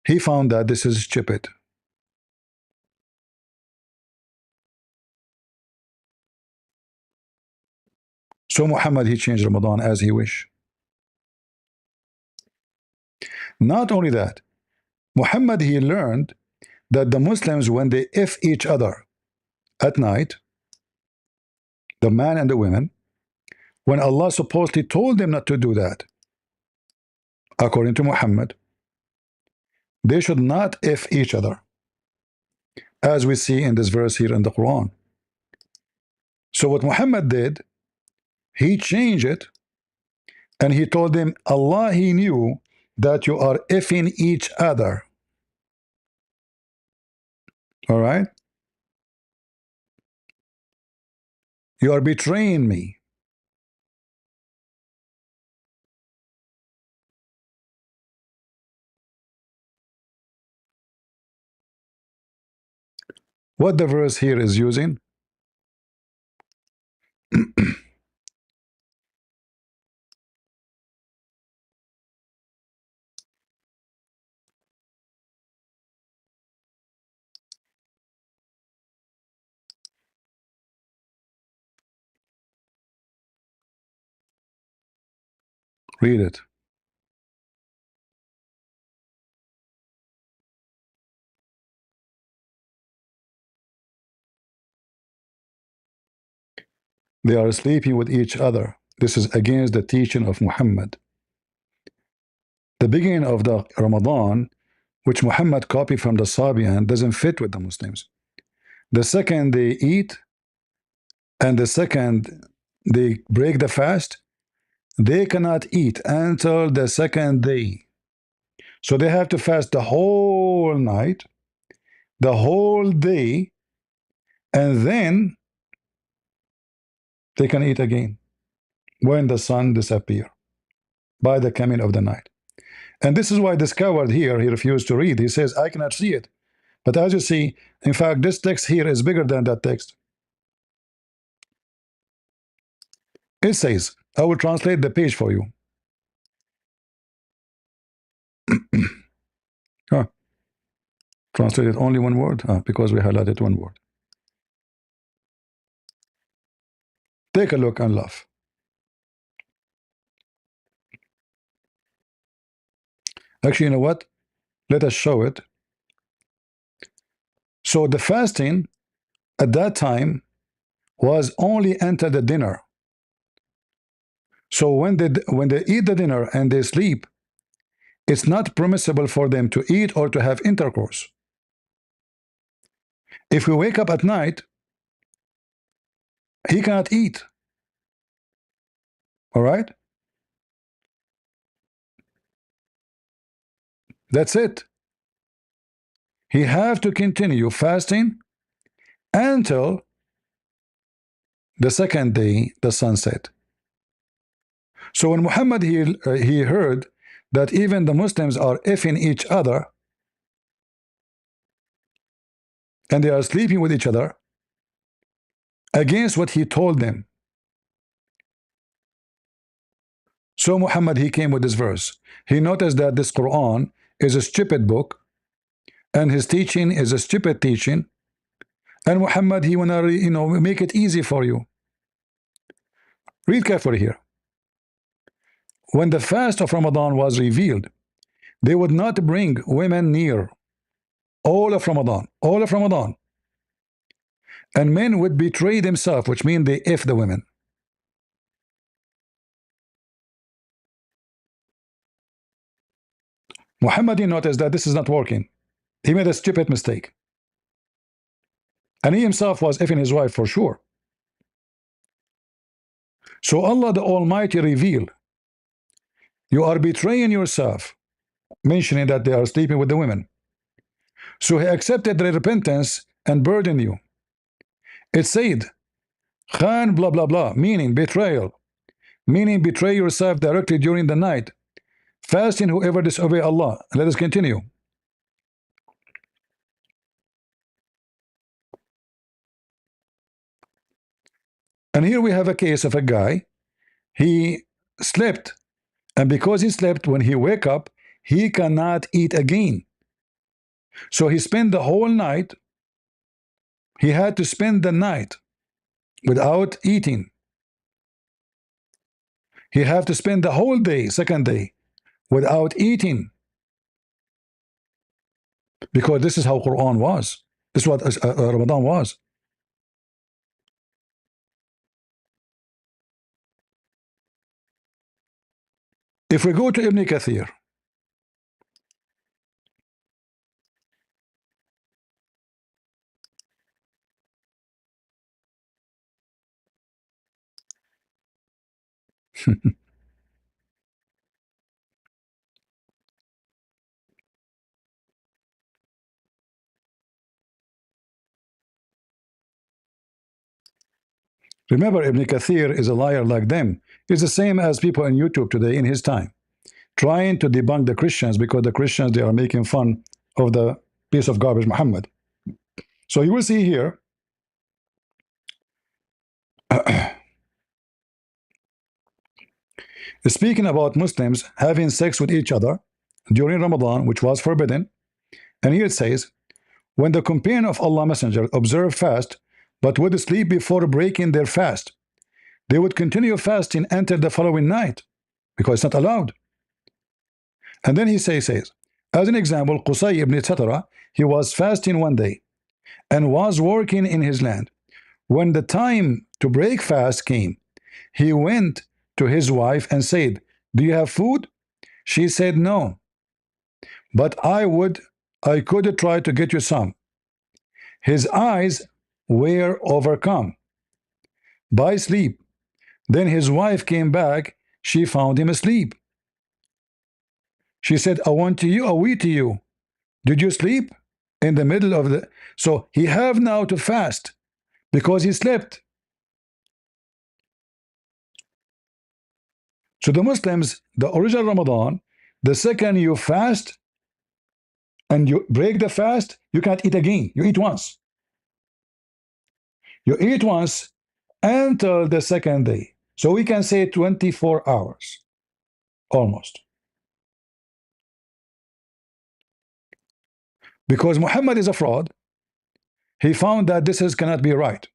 he found that this is stupid. So Muhammad, he changed Ramadan as he wish. Not only that, Muhammad, he learned that the Muslims, when they F each other at night, the man and the women, when Allah supposedly told them not to do that, according to Muhammad, they should not F each other. as we see in this verse here in the Quran. So what Muhammad did, he changed it, and he told them, Allah, he knew that you are effing each other. All right? You are betraying me. What the verse here is using? Read it. They are sleeping with each other. This is against the teaching of Muhammad. The beginning of the Ramadan, which Muhammad copied from the Sabian, doesn't fit with the Muslims. The second they eat, and the second they break the fast, they cannot eat until the second day. So they have to fast the whole night, the whole day, and then they can eat again when the sun disappears by the coming of the night. And this is why this coward here, he refused to read. He says, I cannot see it. But as you see, in fact, this text here is bigger than that text. It says, I will translate the page for you. Huh. Translated only one word? Because we highlighted one word. Take a look and laugh. Actually, you know what? Let us show it. So the fasting at that time was only until the dinner. So when they eat the dinner and they sleep, it's not permissible for them to eat or to have intercourse. If we wake up at night, he cannot eat. All right? That's it. He have to continue fasting until the second day, the sunset. So when Muhammad he heard that even the Muslims are effing each other and they are sleeping with each other against what he told them. So Muhammad he came with this verse. He noticed that this Quran is a stupid book and his teaching is a stupid teaching, and Muhammad he wanna make it easy for you. Read carefully here. When the fast of Ramadan was revealed, they would not bring women near all of Ramadan, and men would betray themselves, which means they F the women. Muhammad noticed that this is not working. He made a stupid mistake, and he himself was effing his wife for sure. So Allah the Almighty revealed, you are betraying yourself, mentioning that they are sleeping with the women. So he accepted their repentance and burdened you. It said, Khan blah blah blah, meaning betrayal, meaning betray yourself directly during the night, fasting whoever disobey Allah. Let us continue. And here we have a case of a guy, he slept, and because he slept, when he wake up, he cannot eat again. So he spent the whole night, he had to spend the night without eating. He had to spend the whole day, second day, without eating. Because this is how Quran was. This is what Ramadan was. If we go to Ibn Kathir, Remember, Ibn Kathir is a liar like them. It's the same as people on YouTube today in his time, trying to debunk the Christians because the Christians, they are making fun of the piece of garbage Muhammad. So you will see here, speaking about Muslims having sex with each other during Ramadan, which was forbidden. And here it says, when the companion of Allah Messenger observed fast, but would sleep before breaking their fast, they would continue fasting until the following night, because it's not allowed. And then he says, as an example, Qusay ibn Satara, he was fasting one day and was working in his land. When the time to break fast came, he went to his wife and said, do you have food? She said, no, but I could try to get you some. His eyes were overcome by sleep. Then his wife came back. She found him asleep. She said, I want to you, I we to you. Did you sleep? In the middle of the... So he have now to fast because he slept. So the Muslims, the original Ramadan, the second you fast and you break the fast, you can't eat again. You eat once. You eat once until the second day. So we can say 24 hours, almost. Because Muhammad is a fraud, he found that this cannot be right.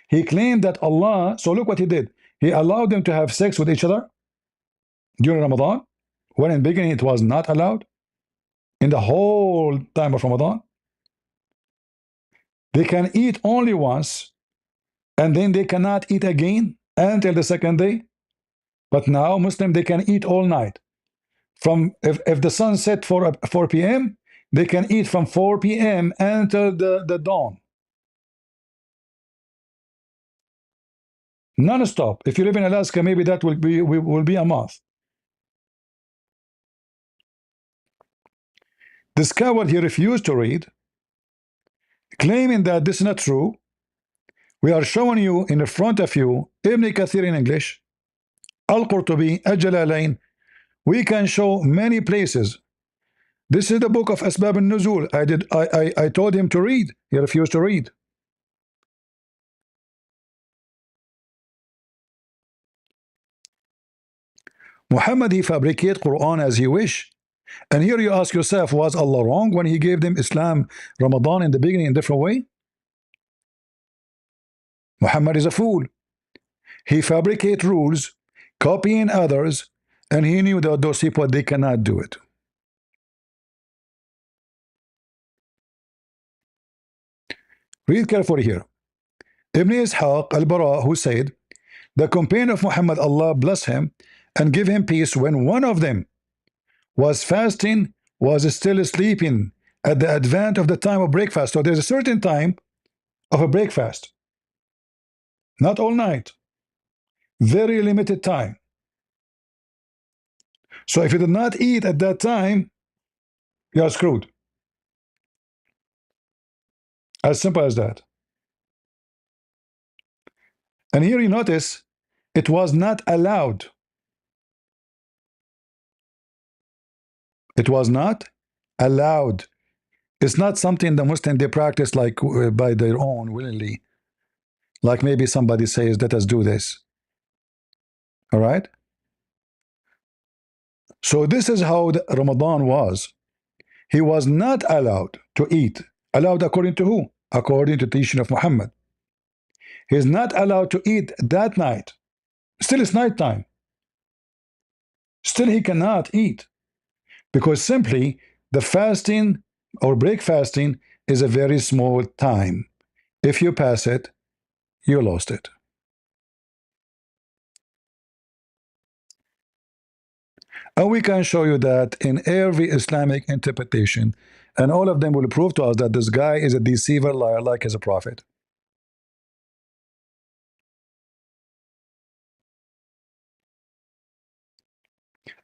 He claimed that Allah, so look what he did. He allowed them to have sex with each other during Ramadan, when in the beginning it was not allowed. In the whole time of Ramadan, they can eat only once, and then they cannot eat again until the second day. But now Muslim, they can eat all night. From if the sun set for 4 p.m., they can eat from 4 p.m. until the dawn. Non-stop. If you live in Alaska, maybe that will be a month. This coward, he refused to read, claiming that this is not true. We are showing you in front of you Ibn Kathir in English, Al-Qurtubi, Al-Jalalain. We can show many places. This is the book of Asbab al-Nuzul. I told him to read. He refused to read. Muhammad, he fabricate Quran as he wish. And here you ask yourself, was Allah wrong when he gave them Islam, Ramadan in the beginning in a different way? Muhammad is a fool. He fabricate rules, copying others, and he knew that those people, they cannot do it. Read carefully here. Ibn Ishaq al-Bara, who said, the companion of Muhammad, Allah bless him and give him peace, when one of them was fasting, was still sleeping at the advent of the time of breakfast. So there's a certain time of a breakfast, not all night, very limited time. So if you did not eat at that time, you are screwed. As simple as that. And here you notice it was not allowed. It was not allowed. It's not something the Muslim they practice like by their own willingly. Like maybe somebody says, let us do this. All right? So this is how the Ramadan was. He was not allowed to eat. Allowed according to who? According to the teaching of Muhammad. He is not allowed to eat that night. Still it's night time. Still he cannot eat. Because simply the fasting or break fasting is a very small time. If you pass it, you lost it. And we can show you that in every Islamic interpretation, and all of them will prove to us that this guy is a deceiver, liar, like as a prophet.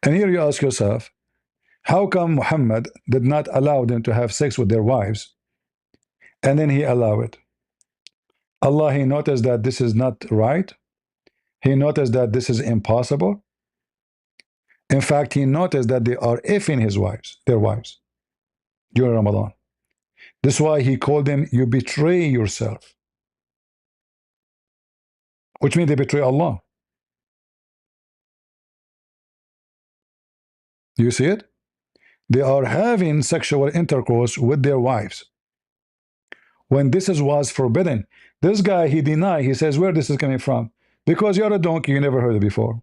And here you ask yourself, how come Muhammad did not allow them to have sex with their wives, and then he allowed it? Allah, he noticed that this is not right. He noticed that this is impossible. In fact, he noticed that they are effing his wives, their wives, during Ramadan. This is why he called them, you betray yourself, which means they betray Allah. You see it? They are having sexual intercourse with their wives when this was forbidden. This guy, he denied. He says, where this is coming from? Because you're a donkey, you never heard it before.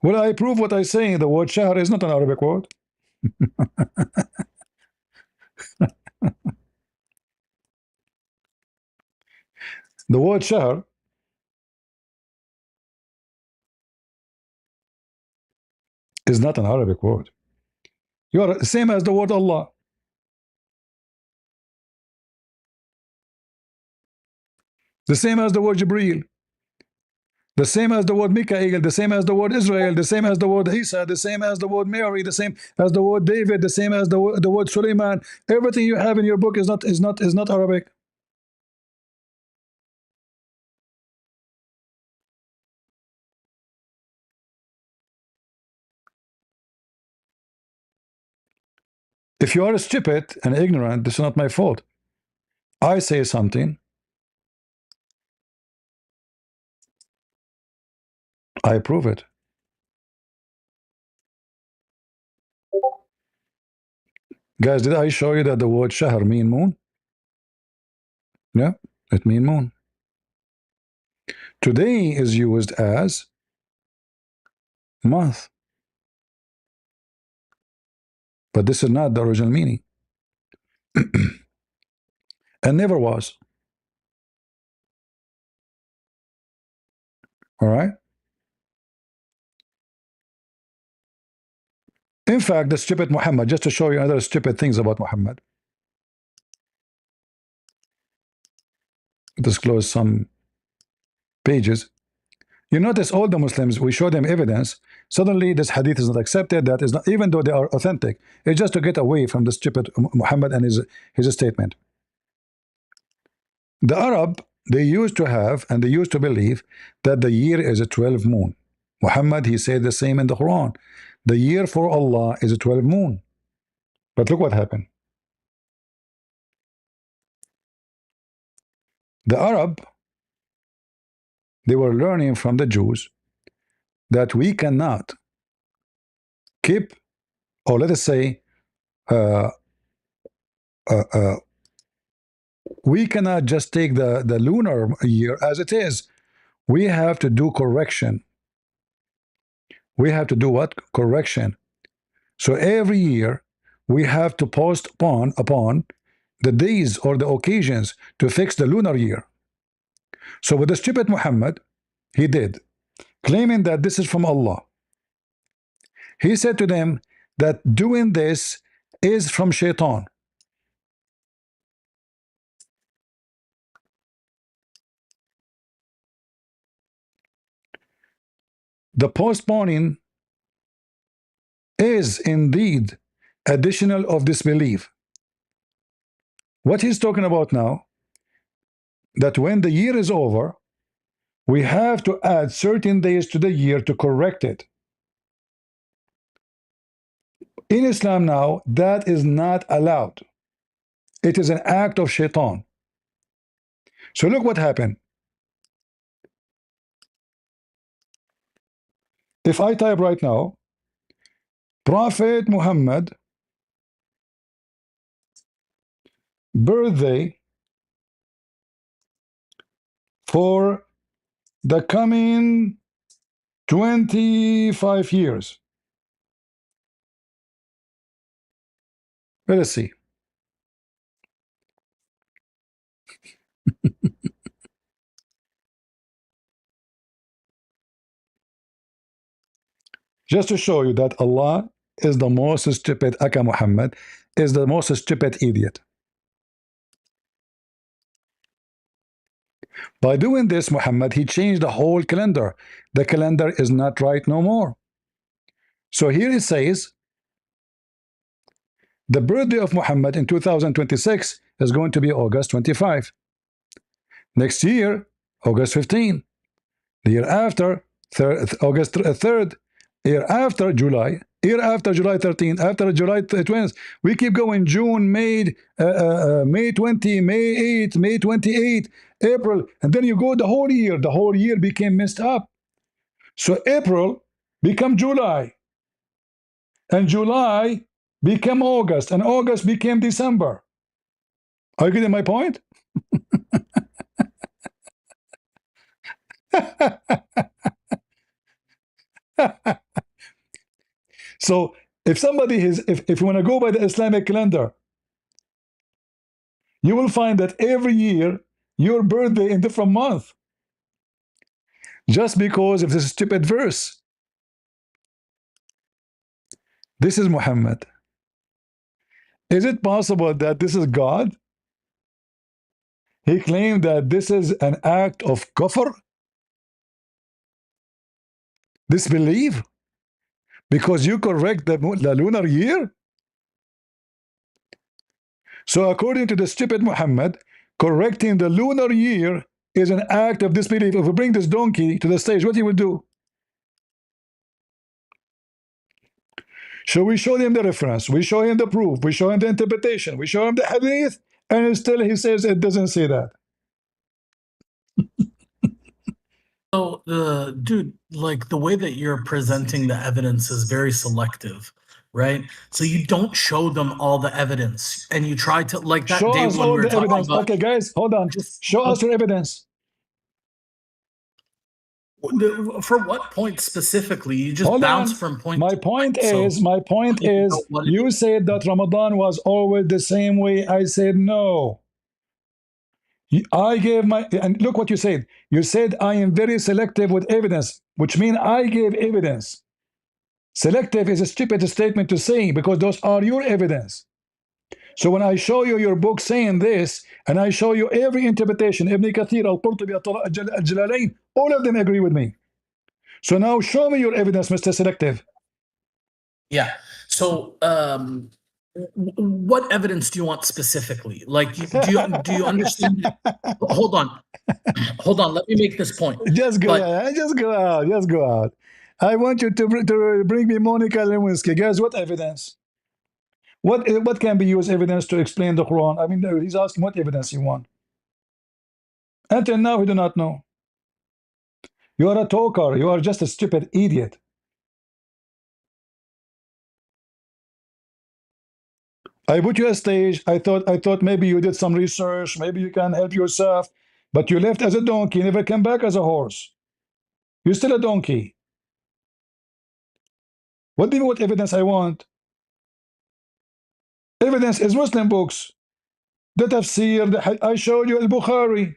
Well, I prove what I say. The word shahr is not an Arabic word. The word shahr is not an Arabic word. You are same as the word Allah. The same as the word Jibreel. The same as the word Mikael, the same as the word Israel, the same as the word Isa, the same as the word Mary, the same as the word David, the same as the word Suleiman. Everything you have in your book is not Arabic. If you are stupid and ignorant, this is not my fault. I say something, I prove it. Guys, did I show you that the word shahr mean moon? Yeah, it mean moon. Today is used as month, but this is not the original meaning, and never was. All right. In fact, the stupid Muhammad, just to show you other stupid things about Muhammad, disclose some pages. You notice all the Muslims, we show them evidence. Suddenly, this hadith is not accepted. That is not, even though they are authentic. It's just to get away from the stupid Muhammad and his statement. The Arab, they used to have and they used to believe that the year is a 12 moon. Muhammad, he said the same in the Quran. The year for Allah is a 12 moon. But look what happened. The Arab, they were learning from the Jews that we cannot keep, or let us say, uh, uh, uh, we cannot just take the lunar year as it is. We have to do correction. We have to do what? Correction. So every year we have to postpone upon the days or the occasions to fix the lunar year. So with the stupid Muhammad, he did, claiming that this is from Allah. He said to them that doing this is from Shaitan. The postponing is indeed additional of disbelief. What he's talking about now, that when the year is over, we have to add certain days to the year to correct it. In Islam now, that is not allowed. It is an act of shaitan. So look what happened. If I type right now, Prophet Muhammad birthday for the coming 25 years. Let us see. Just to show you that Allah is the most stupid, Aka Muhammad is the most stupid idiot. By doing this, Muhammad, he changed the whole calendar. The calendar is not right no more. So here it says, the birthday of Muhammad in 2026 is going to be August 25. Next year, August 15. The year after, August 3rd. Year after, July. Year after, July 13th. After July 20th. We keep going. June, May 20, May 8, May 28, April. And then you go the whole year. The whole year became messed up. So April became July. And July became August. And August became December. Are you getting my point? So if somebody is, if you want to go by the Islamic calendar, you will find that every year your birthday in different month, just because of this stupid verse. This is Muhammad. Is it possible that this is God? He claimed that this is an act of kufr, disbelief, because you correct the lunar year. So according to the stupid Muhammad, correcting the lunar year is an act of disbelief. If we bring this donkey to the stage, what he will do? So we show him the reference, we show him the proof, we show him the interpretation, we show him the hadith, and still he says it doesn't say that. So, dude, like the way that you're presenting the evidence is very selective, right? So you don't show them all the evidence, and you try to, like that Show day us when we all were the talking evidence. about. Okay, guys, hold on. Just Show us your evidence. for what point specifically? You just Hold bounce on. from point. My to point point. So is, my point I don't know is, what it you is. said that Ramadan was always the same way. I said no. I gave my, and look what you said. You said I am very selective with evidence, which means I gave evidence. Selective is a stupid statement to say because those are your evidence. So when I show you your book saying this, and I show you every interpretation, Ibn Kathir, Al-Qurtubi, Al-Jalalain, all of them agree with me. So now show me your evidence, Mr. Selective. Yeah. So, what evidence do you want specifically? Like, do you understand? Hold on, hold on. Let me make this point. Just go But out. Just go out. Just go out. I want you to bring me Monica Lewinsky. Guys, what evidence? What can be used evidence to explain the Quran? I mean, he's asking what evidence you want. Until now, we do not know. You are a talker. You are just a stupid idiot. I put you a stage. I thought maybe you did some research. Maybe you can help yourself. But you left as a donkey. Never came back as a horse. You're still a donkey. What do you mean what evidence I want? Evidence is Muslim books. The tafsir. I showed you al-Bukhari.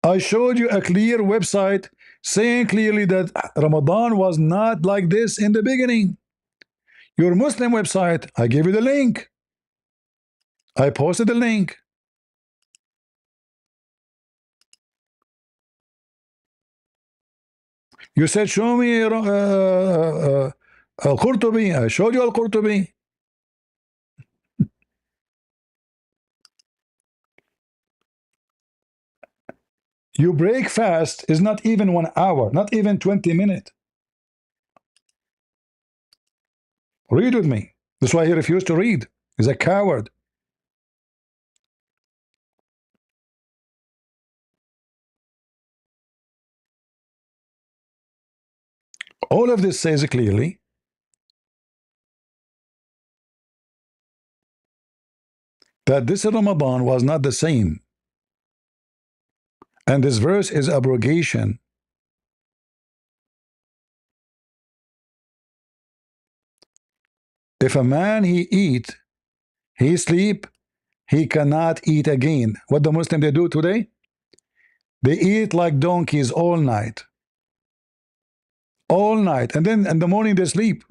I showed you a clear website saying clearly that Ramadan was not like this in the beginning. Your Muslim website, I gave you the link. I posted the link. You said, show me Al-Qurtubi. I showed you Al-Qurtubi. You break fast is not even 1 hour, not even 20 minutes. Read with me. That's why he refused to read. He's a coward. All of this says clearly that this Ramadan was not the same. And this verse is abrogation. If a man he eat, he sleep, he cannot eat again. What the Muslim they do today? They eat like donkeys all night. All night. And then in the morning they sleep.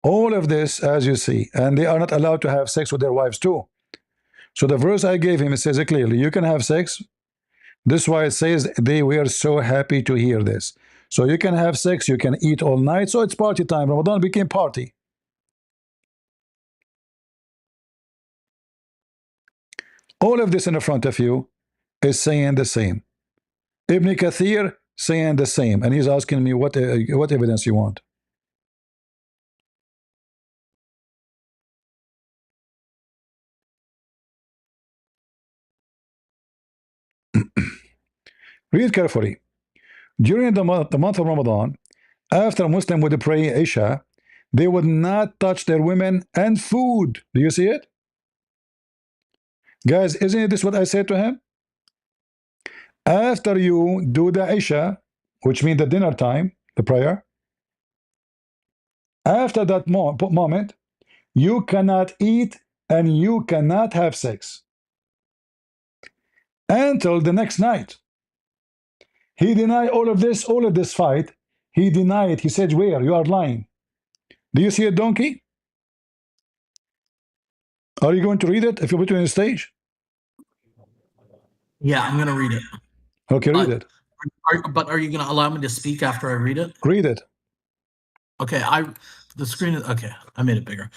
All of this, as you see, and they are not allowed to have sex with their wives too. So the verse I gave him, it says it clearly, you can have sex. This is why it says they were so happy to hear this. So you can have sex, you can eat all night. So it's party time. Ramadan became party. All of this in the front of you is saying the same. Ibn Kathir saying the same, and he's asking me what evidence you want. Read carefully. During the month of Ramadan, after a Muslim would pray Isha, they would not touch their women and food. Do you see it? Guys, isn't this what I said to him? After you do the Isha, which means the dinner time, the prayer, after that moment, you cannot eat and you cannot have sex until the next night. He denied all of this fight. He denied. He said, where? You are lying. Do you see a donkey? Are you going to read it if you put it on the stage? Yeah, I'm going to read it. Okay, read it. But are you going to allow me to speak after I read it? Read it. Okay, the screen is okay. I made it bigger.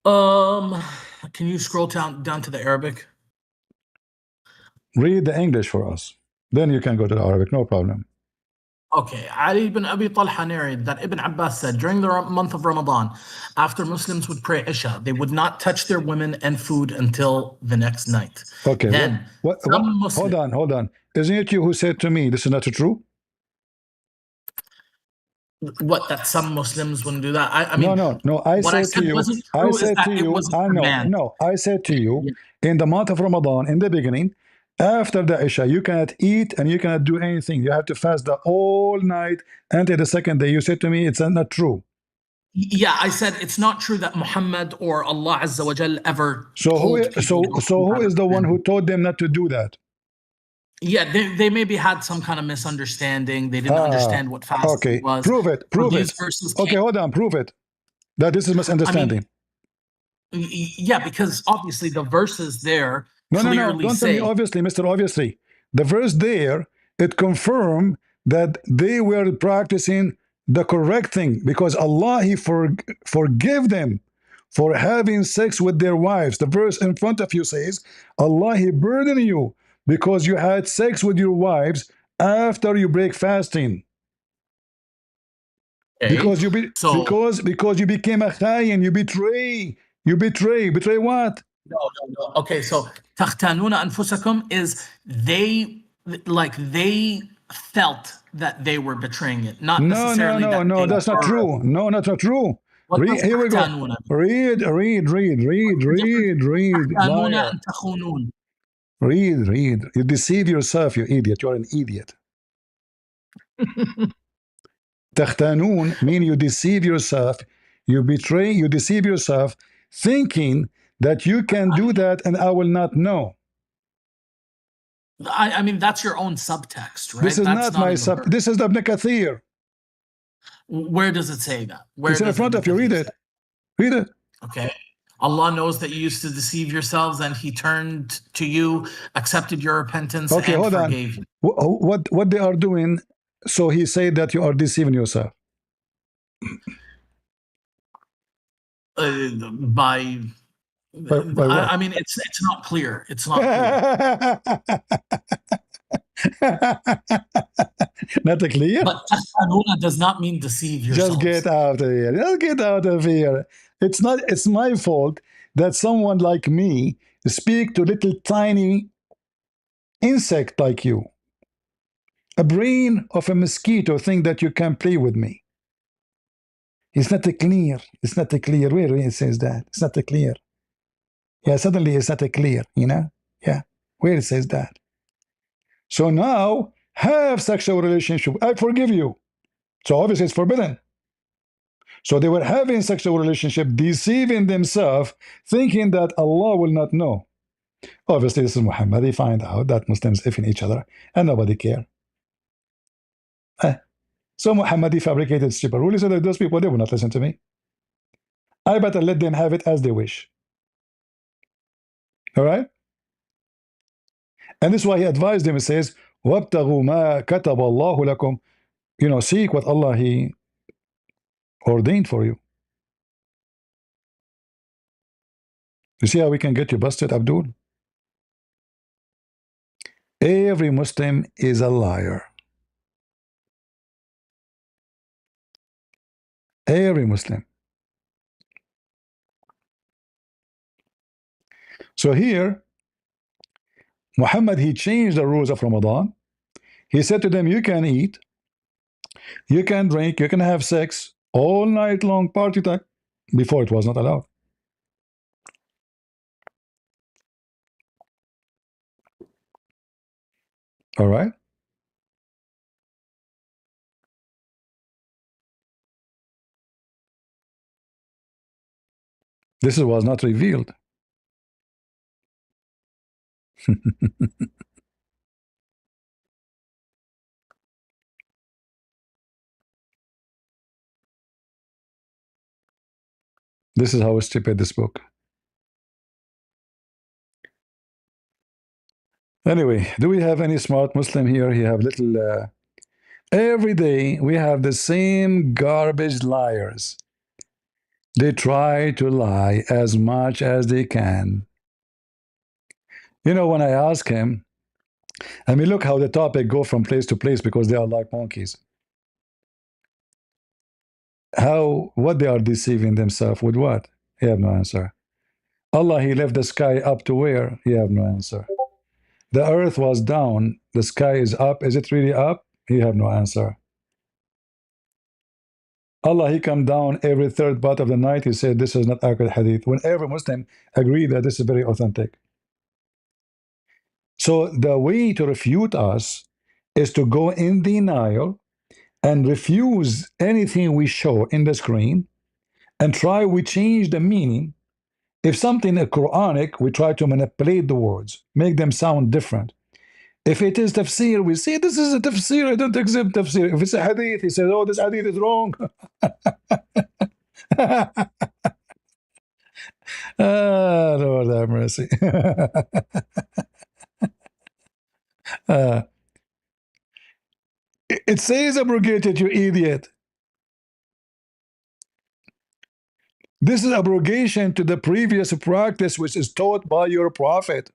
Can you scroll down to the Arabic? Read the English for us. Then you can go to the Arabic, no problem. Okay, Ali ibn Abi Talha narrated that Ibn Abbas said during the month of Ramadan, after Muslims would pray Isha, they would not touch their women and food until the next night. Okay, then hold on. Isn't it you who said to me this is not true? What, that some Muslims wouldn't do that? I mean, no. I said to you, I said to you, in the month of Ramadan, in the beginning, after the Isha, you cannot eat and you cannot do anything. You have to fast the whole night until the second day. You said to me, it's not true. Yeah, I said it's not true that Muhammad or Allah Azza wa Jal ever. So who is the one who told them not to do that? Yeah, they maybe had some kind of misunderstanding. They didn't understand what fasting was. Prove it. Okay, hold on. Prove it. That this is misunderstanding. I mean, yeah, because obviously the verses there clearly don't say. Tell me obviously, Mr. Obviously. The verse there, it confirmed that they were practicing the correct thing because Allah, He forgive them for having sex with their wives. The verse in front of you says, Allah, He burden you because you had sex with your wives after you break fasting. Okay. Because you because you became a khayin, you betray what? No. Okay, so takhtanuna anfusakum is they felt that they were betraying it, not necessarily. No, that's not true. No, that's not true. Here we go. Read. Liar. Read. You deceive yourself, you idiot. You're an idiot. Takhtanun mean you deceive yourself, you betray, you deceive yourself, thinking that you can do that and I will not know. I mean, that's your own subtext, right? This is not my subtext. This is the Ibn Kathir. Where does it say that? Where it's in front of you. Read it. Read it. Okay. Allah knows that you used to deceive yourselves and He turned to you, accepted your repentance, and forgave you. What they are doing, so He said that you are deceiving yourself. By what? I mean, it's not clear. It's not clear. Not clear? But takhtanuna does not mean deceive yourself. Just get out of here. Just get out of here. It's my fault that someone like me speak to little tiny insect like you. A brain of a mosquito think that you can play with me. It's not clear. It's not clear. Where it says that? It's not clear. Yeah, suddenly it's not clear, you know? Yeah, where it says that. So now, have sexual relationship. I forgive you. So obviously it's forbidden. So they were having sexual relationship, deceiving themselves, thinking that Allah will not know. Obviously this is Muhammad. They find out that Muslims effing each other and nobody care. So Muhammad fabricated stupid rule. He said that those people, they will not listen to me. I better let them have it as they wish. All right? And this is why he advised them. He says, وَابْتَغُوا مَا كَتَبَ اللَّهُ لَكُمْ. You know, seek what Allah He ordained for you. You see how we can get you busted, Abdul? Every Muslim is a liar. Every Muslim. So here, Muhammad, he changed the rules of Ramadan. He said to them, you can eat, you can drink, you can have sex all night long, party time. Before it was not allowed. All right? This was not revealed. This is how stupid this book. Anyway, do we have any smart Muslim here? He have little. Every day we have the same garbage liars. They try to lie as much as they can. You know, when I ask him, I mean, look how the topic go from place to place because they are like monkeys. What they are deceiving themselves with what? He have no answer. Allah, He left the sky up to where? He have no answer. The earth was down, the sky is up. Is it really up? He have no answer. Allah, He come down every third part of the night. He said, this is not accurate hadith. Whenever Muslim agree that this is very authentic. So the way to refute us is to go in denial and refuse anything we show in the screen and try we change the meaning. If something is Quranic, we try to manipulate the words, make them sound different. If it is tafsir, we say this is a tafsir, I don't accept tafsir. If it's a hadith, he says, oh, this hadith is wrong. Lord have mercy. It says abrogated, you idiot. This is abrogation to the previous practice which is taught by your prophet.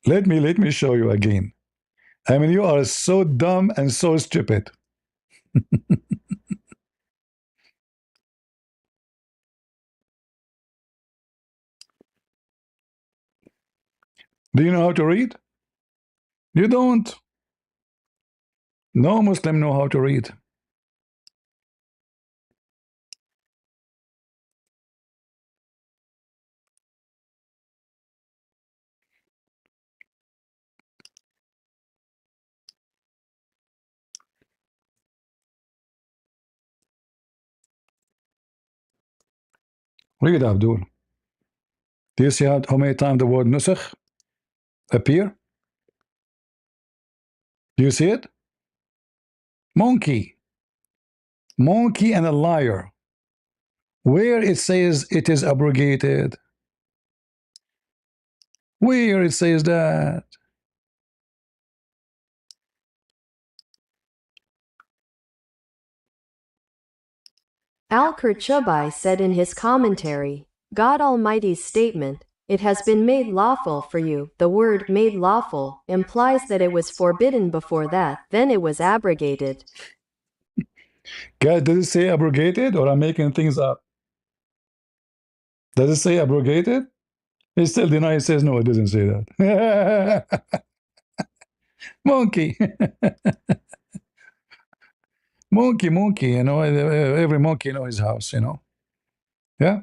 Let me show you again. I mean, you are so dumb and so stupid. Do you know how to read? You don't. No Muslim know how to read. Read, Abdul. Do you see how many times the word nusakh appear? Do you see it? Monkey. Monkey and a liar. Where it says it is abrogated? Where it says that? Al-Qurtubi said in his commentary, God Almighty's statement, it has been made lawful for you. The word made lawful implies that it was forbidden before that, then it was abrogated. Guys, does it say abrogated or I'm making things up? Does it say abrogated? He still denies, says no, it doesn't say that. Monkey. Monkey, you know, every monkey knows his house, you know. Yeah.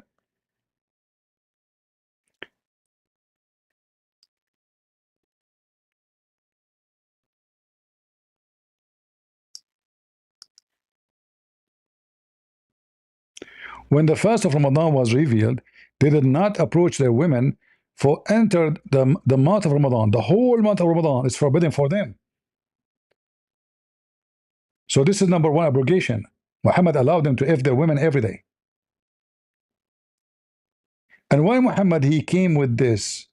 When the fast of Ramadan was revealed, they did not approach their women for entered the month of Ramadan, the whole month of Ramadan is forbidden for them. So this is number one abrogation. Muhammad allowed them to F their women every day. And why Muhammad, he came with this?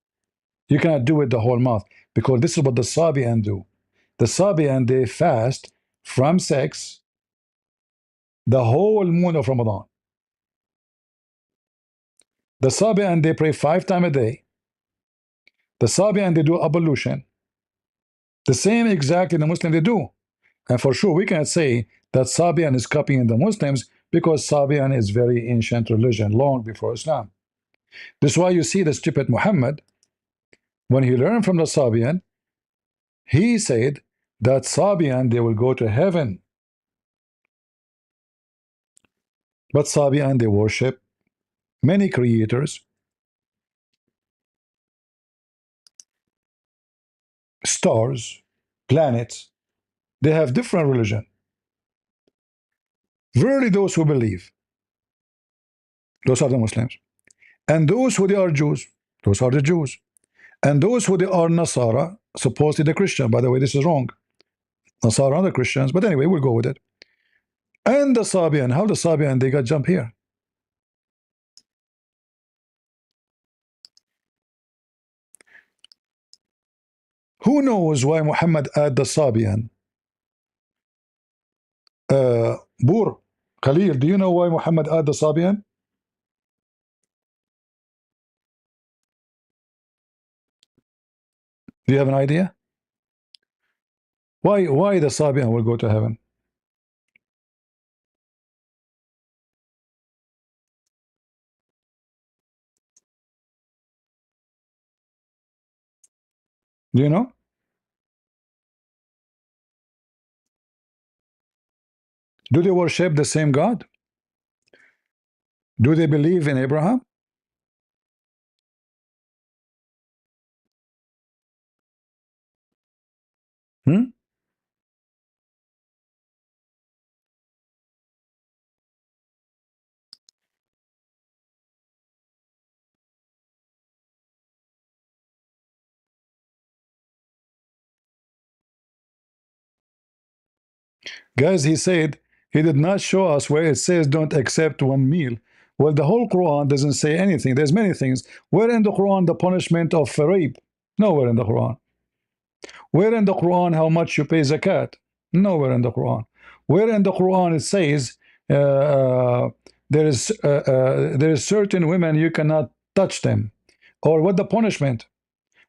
You cannot do it the whole month, because this is what the Sabian do. The Sabian, they fast from sex the whole moon of Ramadan. The Sabian, they pray 5 times a day. The Sabian, they do ablution. The same exactly the Muslim they do. And for sure, we cannot say that Sabian is copying the Muslims, because Sabian is very ancient religion, long before Islam. This is why you see the stupid Muhammad, when he learned from the Sabian, he said that Sabian, they will go to heaven. But Sabian, they worship many creators, stars, planets. They have different religion. Verily, those who believe, those are the Muslims. And those who they are Jews, those are the Jews. And those who they are Nasara, supposedly the Christian. By the way, this is wrong. Nasara are the Christians. But anyway, we'll go with it. And the Sabian, how the Sabian, they got jump here. Who knows why Muhammad add the Sabian? Bur, Khalil, do you know why Muhammad add the Sabian? Do you have an idea? Why the Sabian will go to heaven? Do you know? Do they worship the same God? Do they believe in Abraham? Hmm? Guys, he said he did not show us where it says don't accept one meal. Well, the whole Quran doesn't say anything. There's many things. Where in the Quran the punishment of rape? Nowhere in the Quran. Where in the Quran how much you pay zakat? Nowhere in the Quran. Where in the Quran it says there is certain women you cannot touch them, or what the punishment?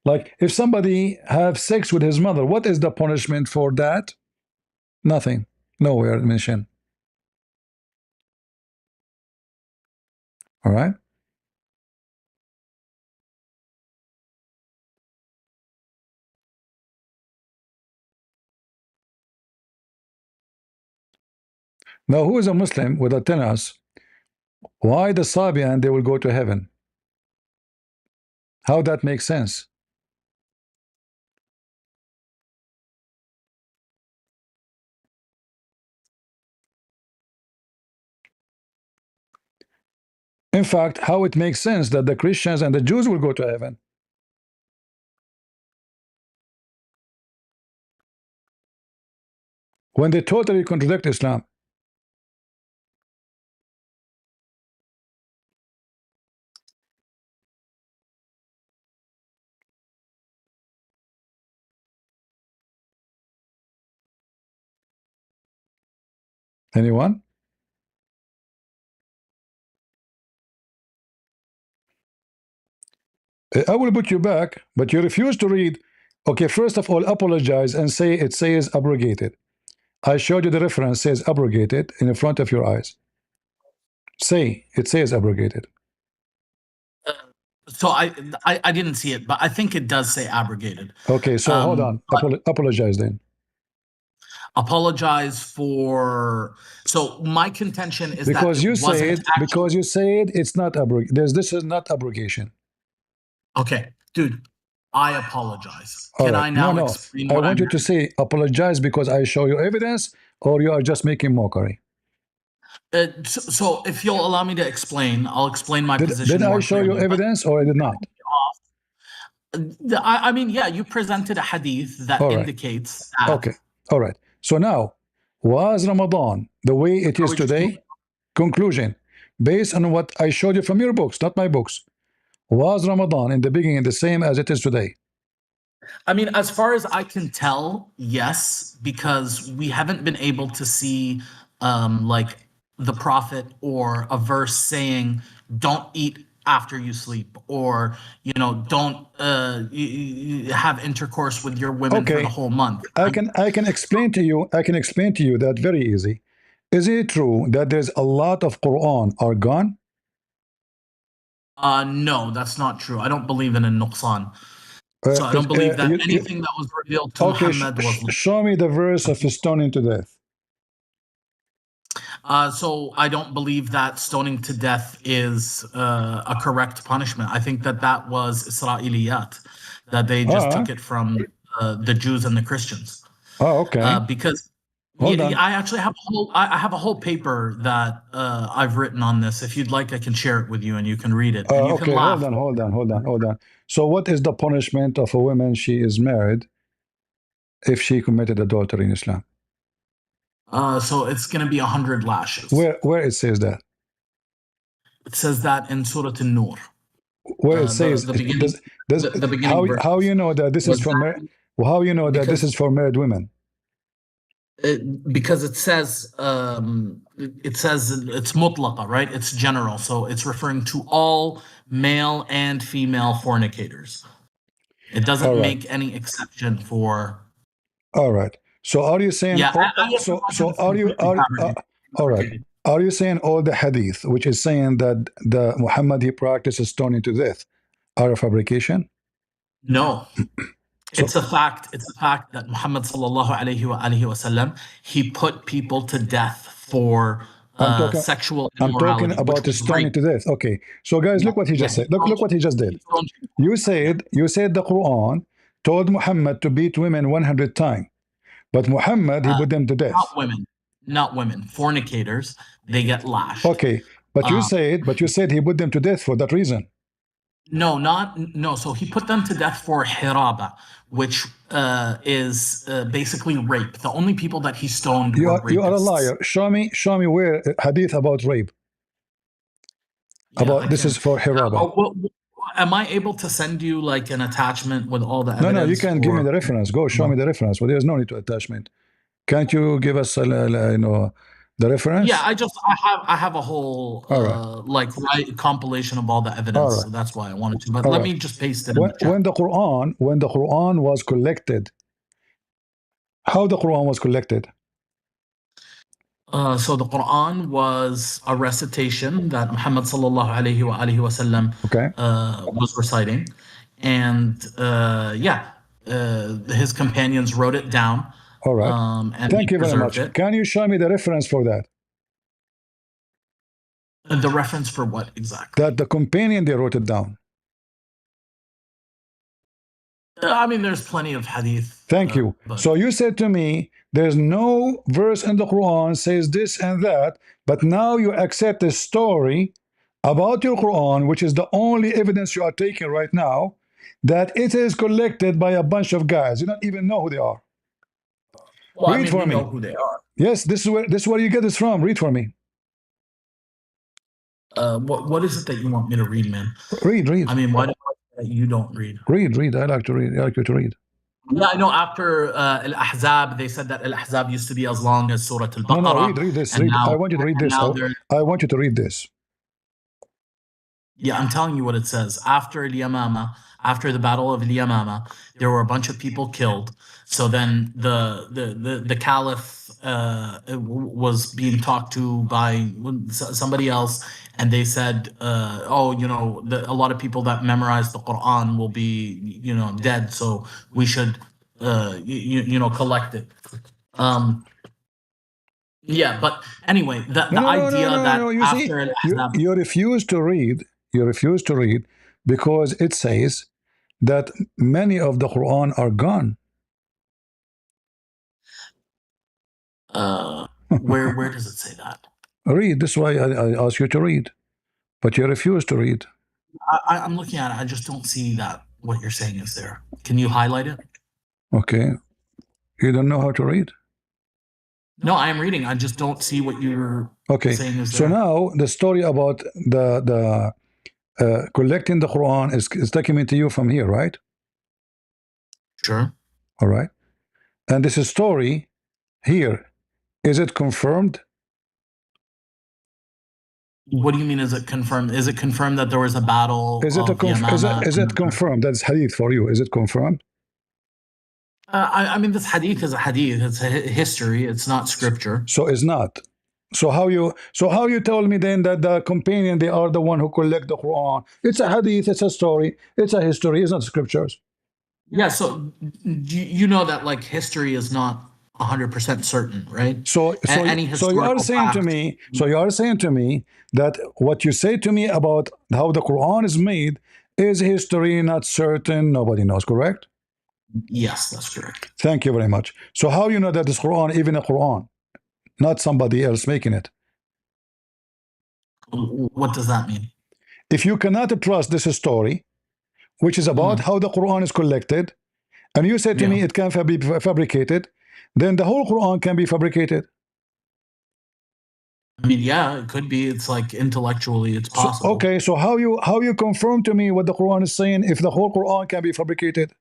Like if somebody have sex with his mother, what is the punishment for that? Nothing. Nowhere mentioned. All right. Now, who is a Muslim with a tell us why the Sabian they will go to heaven? How that makes sense? In fact, how it makes sense that the Christians and the Jews will go to heaven? When they totally contradict Islam. Anyone? I will put you back, but you refuse to read. Okay, first of all, apologize and say it says abrogated. I showed you the reference says abrogated in the front of your eyes. Say it says abrogated. So I didn't see it, but I think it does say abrogated. Okay, so hold on. Apologize then. Apologize for. So my contention is because that you said because you said it's not abrogation. This is not abrogation. Okay, dude, I apologize. All Can right. I now no. explain I what want I'm you to say apologize because I show you evidence, or you are just making mockery. So if you'll allow me to explain, I'll explain my position. Did I more show you clearly, evidence or I did not? I mean, yeah, you presented a hadith that All right. indicates that. Okay. All right. So now, was Ramadan the way it Are is we just today? Conclusion. Based on what I showed you from your books, not my books. Was Ramadan in the beginning the same as it is today? I mean, as far as I can tell, yes, because we haven't been able to see like the prophet or a verse saying, "Don't eat after you sleep," or don't have intercourse with your women for the Okay. whole month. I can explain to you. I can explain to you that very easy. Is it true that there's a lot of Quran are gone? No, that's not true. I don't believe in a nuqsan. So I don't believe that anything that was revealed to Okay. Muhammad was. Show me the verse of stoning to death. So I don't believe that stoning to death is a correct punishment. I think that that was Israeliyat, that they just Ah. took it from the Jews and the Christians. Oh, okay. Because Hold on. I actually have I have a whole paper that I've written on this. If you'd like, I can share it with you, and you can read it, and you can Okay, laugh. hold on. So, what is the punishment of a woman she is married if she committed adultery in Islam? So it's going to be 100 lashes. Where it says that? It says that in Surah An-Nur. Where it says the beginning, the beginning verse. how you know that this is for how you know that this is for married women? Because it says it's mutlaqa, right? It's general, so it's referring to all male and female fornicators. It doesn't make any exception for. All right. So are you saying? Yeah. All right. Are you saying all the hadith, which is saying that the Muhammadi practice is stoning to death, are a fabrication? No. It's a fact. It's a fact that Muhammad sallallahu alaihi wasallam, he put people to death for sexual immorality. I'm talking about the stoning to death. Okay. So guys, look what he just said. Look what he just did. You said the Quran told Muhammad to beat women 100 times, but Muhammad he put them to death. Not women. Fornicators, they get lashed. Okay, but you said he put them to death for that reason. No. So he put them to death for hiraba, which is basically rape. The only people that he stoned were rapists. You are a liar. Show me where hadith about rape. Yeah, this is for hiraba. Am I able to send you like an attachment with all the evidence? No, you can give me the reference. Go show me the reference. Well, there's no need to attachment. Can't you give us the reference? Yeah, I have a whole compilation of all the evidence. So that's why I wanted to. But let me just paste it in the chat. When the Quran was collected, how the Quran was collected? So the Quran was a recitation that Muhammad sallallahu alaihi wasallam was reciting, and his companions wrote it down. All right. And thank you very much. Can you show me the reference for that? The reference for what exactly? That the companion, they wrote it down. I mean, there's plenty of hadith. Thank you. So you said to me, there's no verse in the Quran says this and that, but now you accept a story about your Quran, which is the only evidence you are taking right now, that it is collected by a bunch of guys. You don't even know who they are. Well, read for me. Know who they are. Yes, this is where you get this from. Read for me. What is it that you want me to read, man? Read. I mean, why you don't read? Read. I like to read. I like you to read. Yeah, I know. After Al-Ahzab, they said that Al-Ahzab used to be as long as Surah Al-Baqarah. No, read this. I want you to read this. I want you to read this. Yeah, I'm telling you what it says. After Al-Yamama, after the Battle of Al-Yamama, there were a bunch of people killed. So then the Caliph was being talked to by somebody else, and they said, a lot of people that memorize the Quran will be, dead. So we should, collect it. Yeah, but anyway, the idea that after Al-Ahzab, you refuse to read. You refuse to read because it says that many of the Quran are gone. Where does it say that? Read. This is why I ask you to read, but you refuse to read. I'm looking at it. I just don't see that what you're saying is there. Can you highlight it? Okay. You don't know how to read? No, I am reading. I just don't see what you're Okay. saying is So there. now the story about the collecting the Quran is taking to you from here, right? Sure. All right. And this story here, is it confirmed? What do you mean? Is it confirmed? Is it confirmed that there was a battle Is it of Yamama? is it confirmed? That's hadith for you. Is it confirmed? I mean, this hadith is a hadith. It's a history. It's not scripture. So it's not. So how you tell me then that the companion, they are the one who collect the Quran? It's a hadith. It's a story. It's a history. It's not scriptures. Yeah. So you know that like history is not 100% certain, right? So Any so you are historical saying to fact- me. So you are saying to me that what you say to me about how the Quran is made is history, not certain. Nobody knows. Correct? Yes, that's correct. Thank you very much. So how you know that this Quran, even a Quran, not somebody else making it? What does that mean? If you cannot trust this story, which is about how the Quran is collected, and you say to me it can be fabricated, then the whole Quran can be fabricated. I mean, yeah, it could be. It's like intellectually, it's possible. Okay, so how you confirm to me what the Quran is saying if the whole Quran can be fabricated?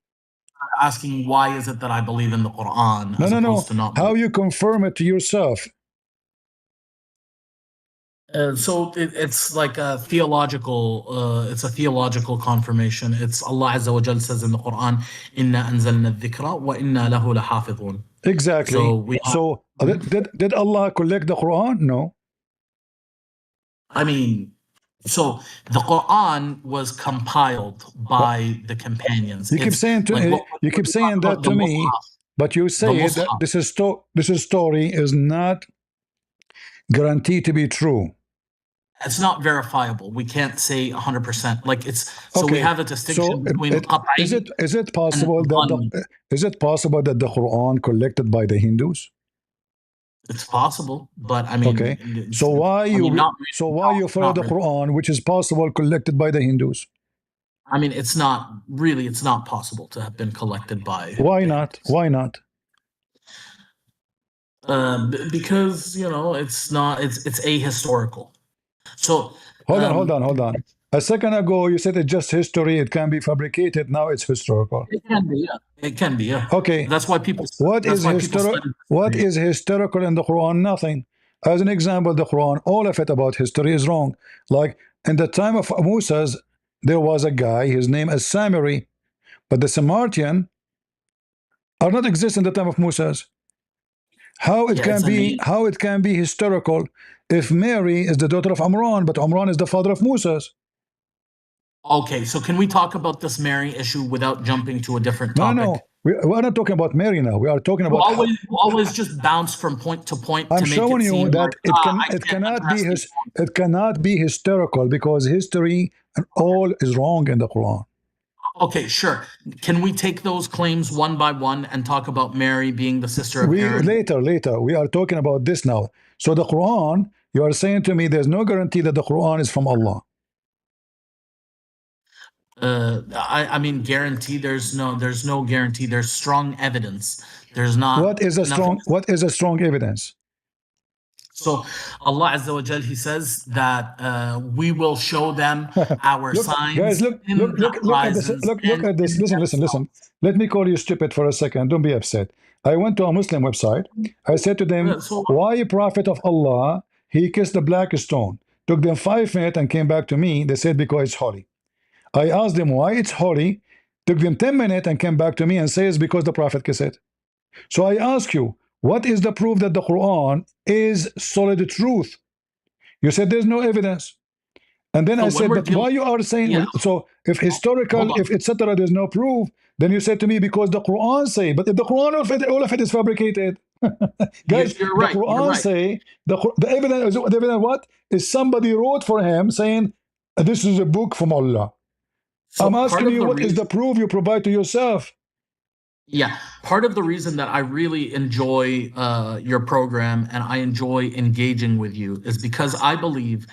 Asking why is it that I believe in the Quran as No. opposed to not? How you confirm it to yourself? So it's like a theological. It's a theological confirmation. It's Allah Azza wa Jal says in the Quran, "Inna anzalna dhikra wa inna lahu lahafidhun." Exactly. So did Allah collect the Quran? No. I mean, so the Quran was compiled by the companions. You keep saying that to me, but you say that this story is not guaranteed to be true. It's not verifiable. We can't say 100%. Like it's so we have a distinction between is it possible that the Quran collected by the Hindus? It's possible, but I mean, okay. So why you follow the Quran, which is possible collected by the Hindus? I mean, it's not possible to have been collected by. Why not? Why not? Because it's not. It's ahistorical. So hold on. A second ago, you said it's just history. It can be fabricated. Now it's historical. It can be. Yeah. It can be. Yeah. Okay. That's why people. What is historical in the Quran? Nothing. As an example, the Quran, all of it about history is wrong. Like in the time of Moses, there was a guy. His name is Samiri, but the Samaritan are not exist in the time of Moses. How it can be historical if Mary is the daughter of Amran, but Amran is the father of Moses? Okay, so can we talk about this Mary issue without jumping to a different topic? No. We are not talking about Mary now. We are talking about always just bounce from point to point. I'm showing you that it cannot be historical because history and all is wrong in the Quran. Okay, sure. Can we take those claims one by one and talk about Mary being the sister of Aaron? Later. We are talking about this now. So the Quran, you are saying to me there's no guarantee that the Quran is from Allah. I mean, guarantee. There's no guarantee. There's strong evidence. There's not. What is a strong evidence? So Allah Azza wa Jal, He says that we will show them our signs. Guys, look at this. Listen. Let me call you stupid for a second. Don't be upset. I went to a Muslim website. I said to them, why a prophet of Allah, he kissed the black stone? Took them 5 minutes and came back to me. They said because it's holy. I asked them why it's holy. Took them 10 minutes and came back to me and says because the prophet kissed it. So I ask you, what is the proof that the Quran is solid truth? You said there's no evidence. And then I said, but why you are saying, so if historical, if etc., there's no proof, then you said to me, because the Quran say, but if the Quran, all of it is fabricated. Guys, you're right, the Quran say, the evidence what? Is somebody wrote for him saying, this is a book from Allah. So I'm asking you, what is the proof you provide to yourself? Yeah, part of the reason that I really enjoy your program and I enjoy engaging with you is because I believe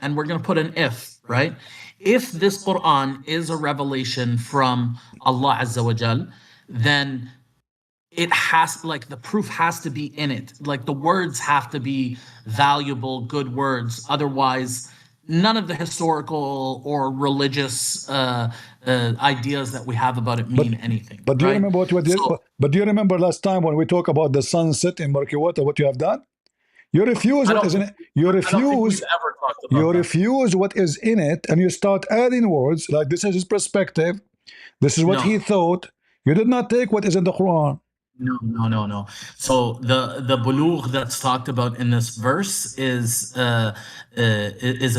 and we're going to put an if, right? if this Quran is a revelation from Allah Azza wa Jal, then it has, like, the proof has to be in it. Like, the words have to be valuable, good words. Otherwise, none of the historical or religious ideas that we have about it But mean anything, but do you right? remember So but do you remember last time when we talked about the sunset in murky water, what you have done? You refuse I what don't is in think it. You I don't think refuse we've ever talked you about that. refuse what is in it, and you start adding words like this is his perspective. This is what No, he thought. You did not take what is in the Quran. no. So the bulugh that's talked about in this verse is a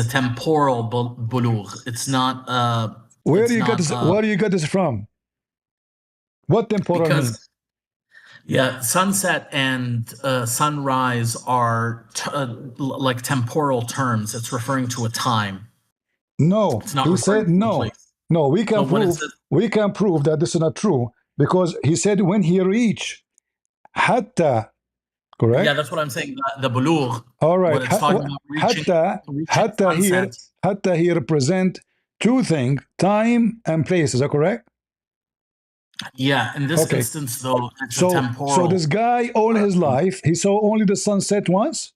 temporal bulugh. Where do you get this from? What temporal mean? Because, yeah, sunset and sunrise are like temporal terms. It's referring to a time. No, It's not he referring said to a no. place. No, So when it says, we can prove that this is not true because he said when he reached hatta, yeah, correct? that's what I'm saying. The bulugh, All right. when it's talking about reaching Hatta sunset. here represent two things, time and place. Is that correct? Yeah, in this Okay. instance, though, it's a So temporal. this guy all his life he saw only the sunset once.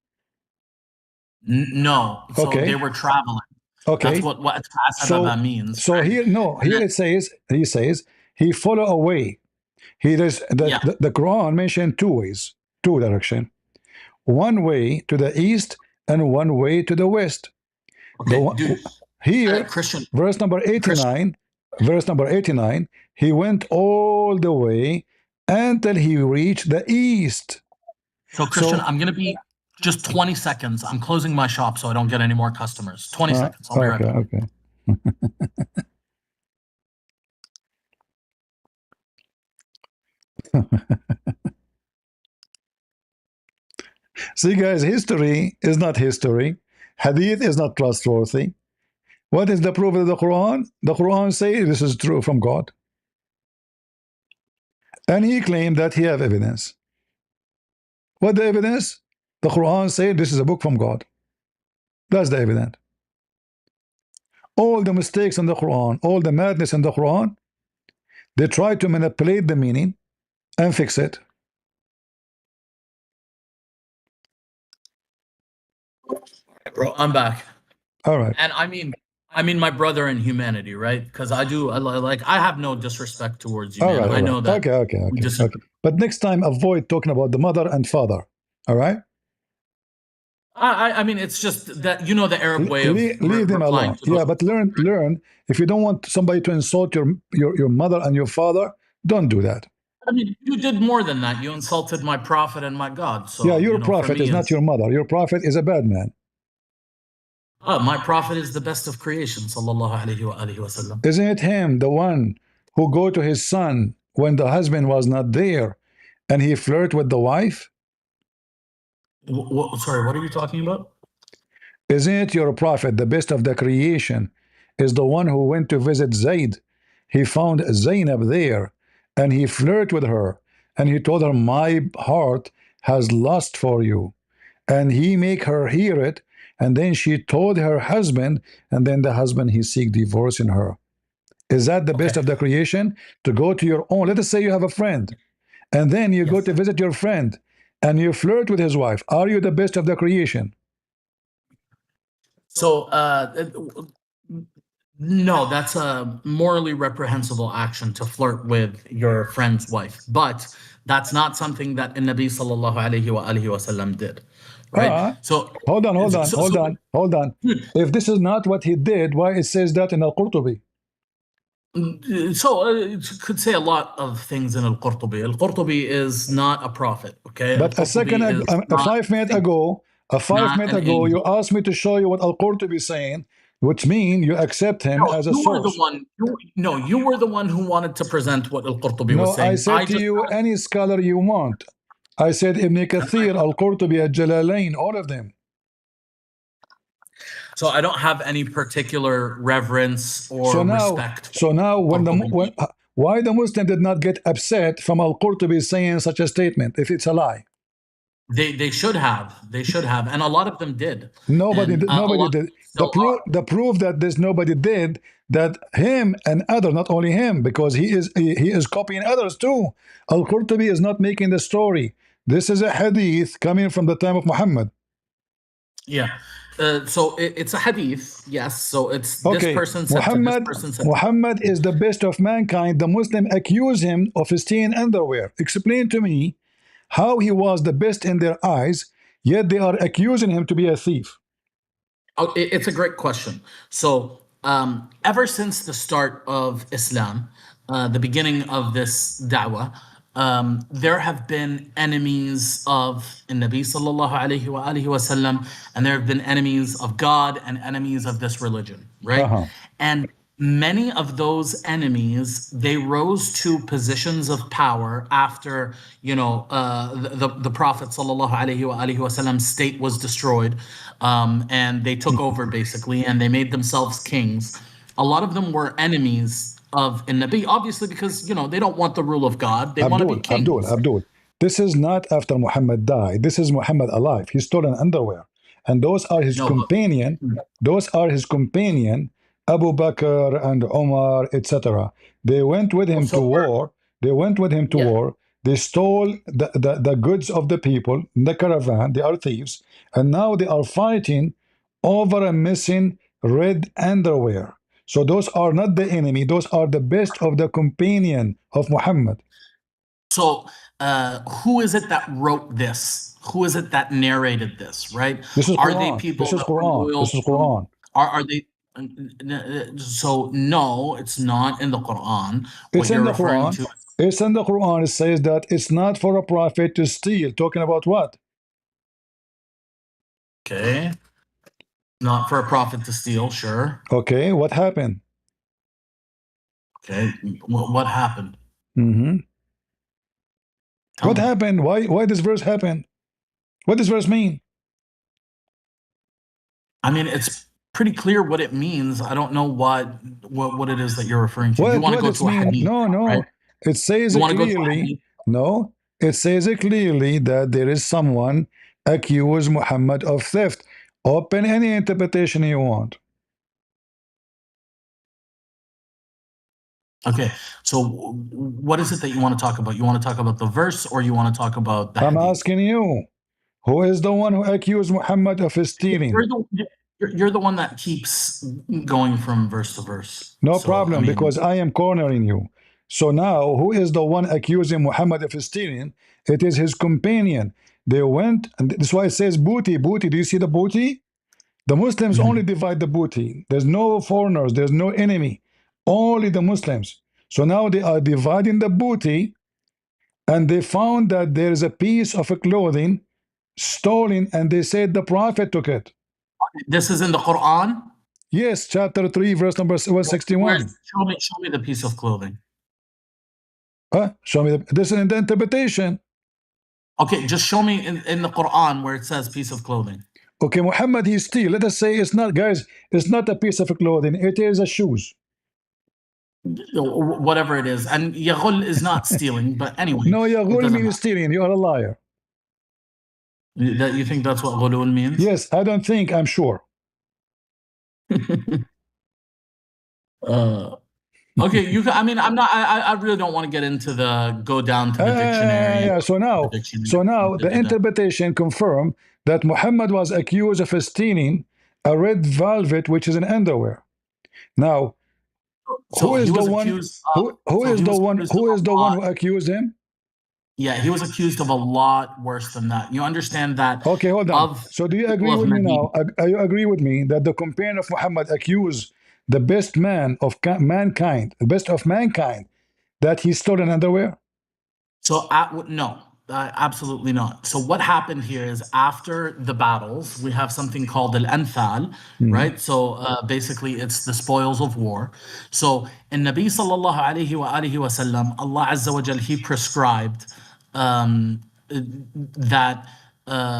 No, so Okay. they were traveling. Okay. That's what asababa means. So Right? here it says he follow away. He does Yeah. the Quran mentioned two ways, two direction. One way to the east and one way to the west. Okay, dude. Here, Christian. verse number 89, he went all the way until he reached the east. So, Christian, I'm going to be just 20 seconds. I'm closing my shop so I don't get any more customers. 20 seconds. I'll be right back. Okay. See, guys, history is not history. Hadith is not trustworthy. What is the proof of the Quran? The Quran says this is true from God. And he claimed that he have evidence. What the evidence? The Quran says this is a book from God. That's the evidence. All the mistakes in the Quran, all the madness in the Quran, they try to manipulate the meaning and fix it. Bro, I'm back. All right. And I mean my brother in humanity, right? Because I have no disrespect towards you, All man. right. I know that. Okay. But next time, avoid talking about the mother and father. All right. I mean, it's just that, you know, the Arab way of leave them alone. Yeah, but learn. If you don't want somebody to insult your mother and your father, don't do that. I mean, you did more than that. You insulted my prophet and my God. So yeah, your prophet is not your mother. Your prophet is a bad man. My prophet is the best of creation, sallallahu alaihi wasallam. Isn't it him, the one who go to his son when the husband was not there, and he flirt with the wife? Sorry, what are you talking about? Isn't it your prophet, the best of the creation, is the one who went to visit Zayd? He found Zainab there, and he flirted with her, and he told her, my heart has lust for you. And he make her hear it, and then she told her husband, and then the husband, he seek divorce in her. Is that the best of the creation? To go to your own, let us say you have a friend, and then you go to visit your friend, and you flirt with his wife. Are you the best of the creation? So, no, that's a morally reprehensible action to flirt with your friend's wife. But that's not something that Nabi sallallahu alaihi wasallam did. Right? So hold on. If this is not what he did, why it says that in Al-Qurtubi? So it could say a lot of things in Al-Qurtubi. Al-Qurtubi is not a prophet, okay? But a 5 minutes ago, you asked me to show you what Al-Qurtubi is saying, which means you accept him as a source. You were the one who wanted to present what Al-Qurtubi was saying. I said to you, any scholar you want. I said Ibn Kathir, Al-Qurtubi, Al-Jalalain, all of them. So I don't have any particular reverence or respect. So now, why the Muslim did not get upset from Al-Qurtubi saying such a statement if it's a lie? They should have. They should have, and a lot of them did. Nobody, And a nobody lot did. still are. The proof that this nobody did that him and other, not only him, because he is copying others too. Al Qurtubi is not making the story. This is a hadith coming from the time of Muhammad. Yeah. So it's a hadith, yes. So it's this Okay, person said to this person said. Muhammad is the best of mankind. The Muslim accuse him of stealing underwear. Explain to me how he was the best in their eyes, yet they are accusing him to be a thief. Oh, it's a great question. So, ever since the start of Islam, the beginning of this da'wah, there have been enemies of the Nabi sallallahu alayhi wa alihi wasallam, and there have been enemies of God and enemies of this religion, right? Uh-huh. And many of those enemies, they rose to positions of power after, the Prophet sallallahu alaihi wasallam's state was destroyed, and they took over basically, and they made themselves kings. A lot of them were enemies of Nabi, obviously, because they don't want the rule of God; they want to be kings. Abdul. This is not after Muhammad died. This is Muhammad alive. He stole an underwear. And those are his No, but companion. Those are his companion, Abu Bakr and Omar, etc. They went with him to so we're war. They went with him to yeah. war. They stole the goods of the people, the caravan. They are thieves. And now they are fighting over a missing red underwear. So those are not the enemy. Those are the best of the companion of Muhammad. So, who is it that wrote this? Who is it that narrated this? Right? This is Are they Quran. people This is that were Quran. loyal This is to? Quran. Are they? So no, it's not in the Quran. It's What in you're the referring Quran. to, It's in the Quran. It says that it's not for a prophet to steal. Talking about what? okay? Not for a prophet to steal, sure. Okay, what happened? Okay, what happened? Mm-hmm. Tell What me. happened? Why this verse happened? What does verse mean? I mean, it's pretty clear what it means. I don't know what it is that you're referring to. You want to What go it's to a mean? hadith, No, right? no. It says You it want to go to a clearly. hadith? No, it says it clearly that there is someone accused Muhammad of theft. Open any interpretation you want. Okay, so what is it that you want to talk about? You want to talk about the verse, or you want to talk about the I'm hadith? asking you, who is the one who accused Muhammad of stealing? You're the one that keeps going from verse to verse. No So I problem, mean, because I am cornering you. So now, who is the one accusing Muhammad of stealing? It is his companion. They went, and this is why it says booty, booty. Do you see the booty? The Muslims only divide the booty. There's no foreigners, there's no enemy, only the Muslims. So now they are dividing the booty, and they found that there is a piece of clothing stolen, and they said the Prophet took it. this is in the Quran. Yes, chapter 3, verse number 161. Show me the piece of clothing. Show me this is in the interpretation. Okay, just show me in the Quran where it says piece of clothing. Okay, Muhammad, he steal. Let us say it's not, guys, it's not a piece of clothing, it is a shoes. Whatever it is. And Yaghul is not stealing, but anyway. No, it Yaghul doesn't means matter. stealing. You are a liar. That you think that's what ghulul means? Yes, I don't think, I'm sure. Okay, I mean, I'm not. I really don't want to get into the go down to the dictionary. Yeah. So now, the interpretation confirmed that Muhammad was accused of stealing a red velvet, which is an underwear. Now, who is the one? Who is the one? Who is the one who accused him? Yeah, he was accused of a lot worse than that. You understand that? Okay, hold on. So do you agree with me now? You agree with me that the companion of Muhammad accused the best man of mankind, the best of mankind, that he stole an underwear? So no, absolutely not. So what happened here is after the battles, we have something called al-anfal, right? So basically, it's the spoils of war. So in Nabi sallallahu alaihi wa alihi wasallam, Allah Azza wa Jal, He prescribed that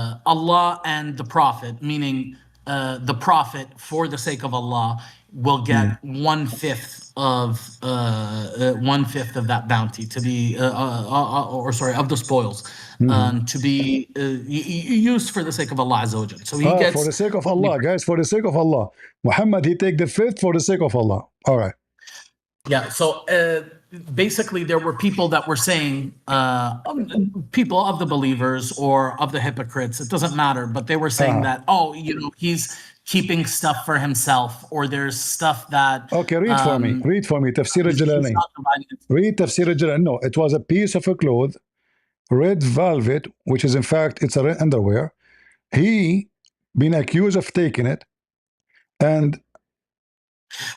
Allah and the Prophet, meaning the Prophet, for the sake of Allah, will get 1/5 of 1/5 of that bounty to be, or sorry, of the spoils, to be used for the sake of Allah Azza wa Jal. So he For the gets sake of Allah, guys, for the sake of Allah. Muhammad, he take the fifth for the sake of Allah. All right. Yeah. So basically, there were people that were saying, people of the believers or of the hypocrites, it doesn't matter, but they were saying that, oh, he's keeping stuff for himself, or there's stuff that. Okay, read for me. Read for me. Tafsir he's al-Jalalain. not dividing it. Read Tafsir al-Jalalain. No, it was a piece of a cloth, red velvet, which is in fact, it's a red underwear. He been accused of taking it. And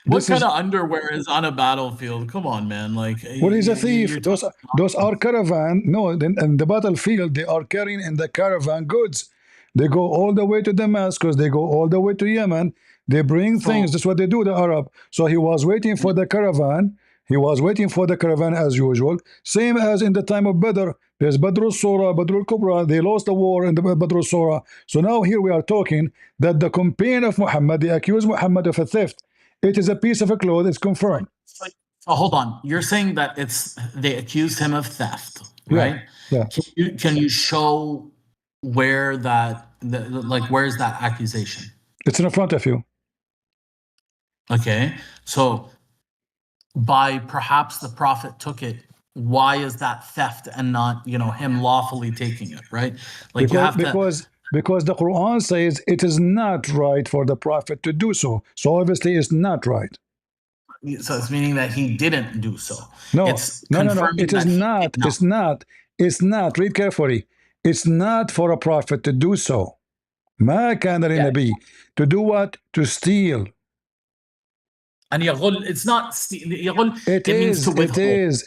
What kind of underwear is on a battlefield? Come on, man. Like, well, he's a thief. Those are caravan. No, in the battlefield, they are carrying in the caravan goods. They go all the way to Damascus. They go all the way to Yemen. They bring things. That's what they do, the Arab. So he was waiting for the caravan. He was waiting for the caravan as usual. Same as in the time of Badr. There's Badr al-Sura, Badr al-Kubra. They lost the war in the Badr al-Sura. So now here we are talking that the companion of Muhammad, they accused Muhammad of a theft. It is a piece of a cloth. It's confirmed. Oh, hold on. You're saying that they accused him of theft, right? Yeah. Can you show where where's that accusation? It's in front of you. Okay. So by perhaps the prophet took it, why is that theft and not, him lawfully taking it, right? Like because the Quran says it is not right for the prophet to do so. So obviously it's not right. So it's meaning that he didn't do so. No. It is not. It's not. Read carefully. It's not for a prophet to do so. ما كان للنبي to do what? To steal. And يغل, it's not يغل. It means to withhold.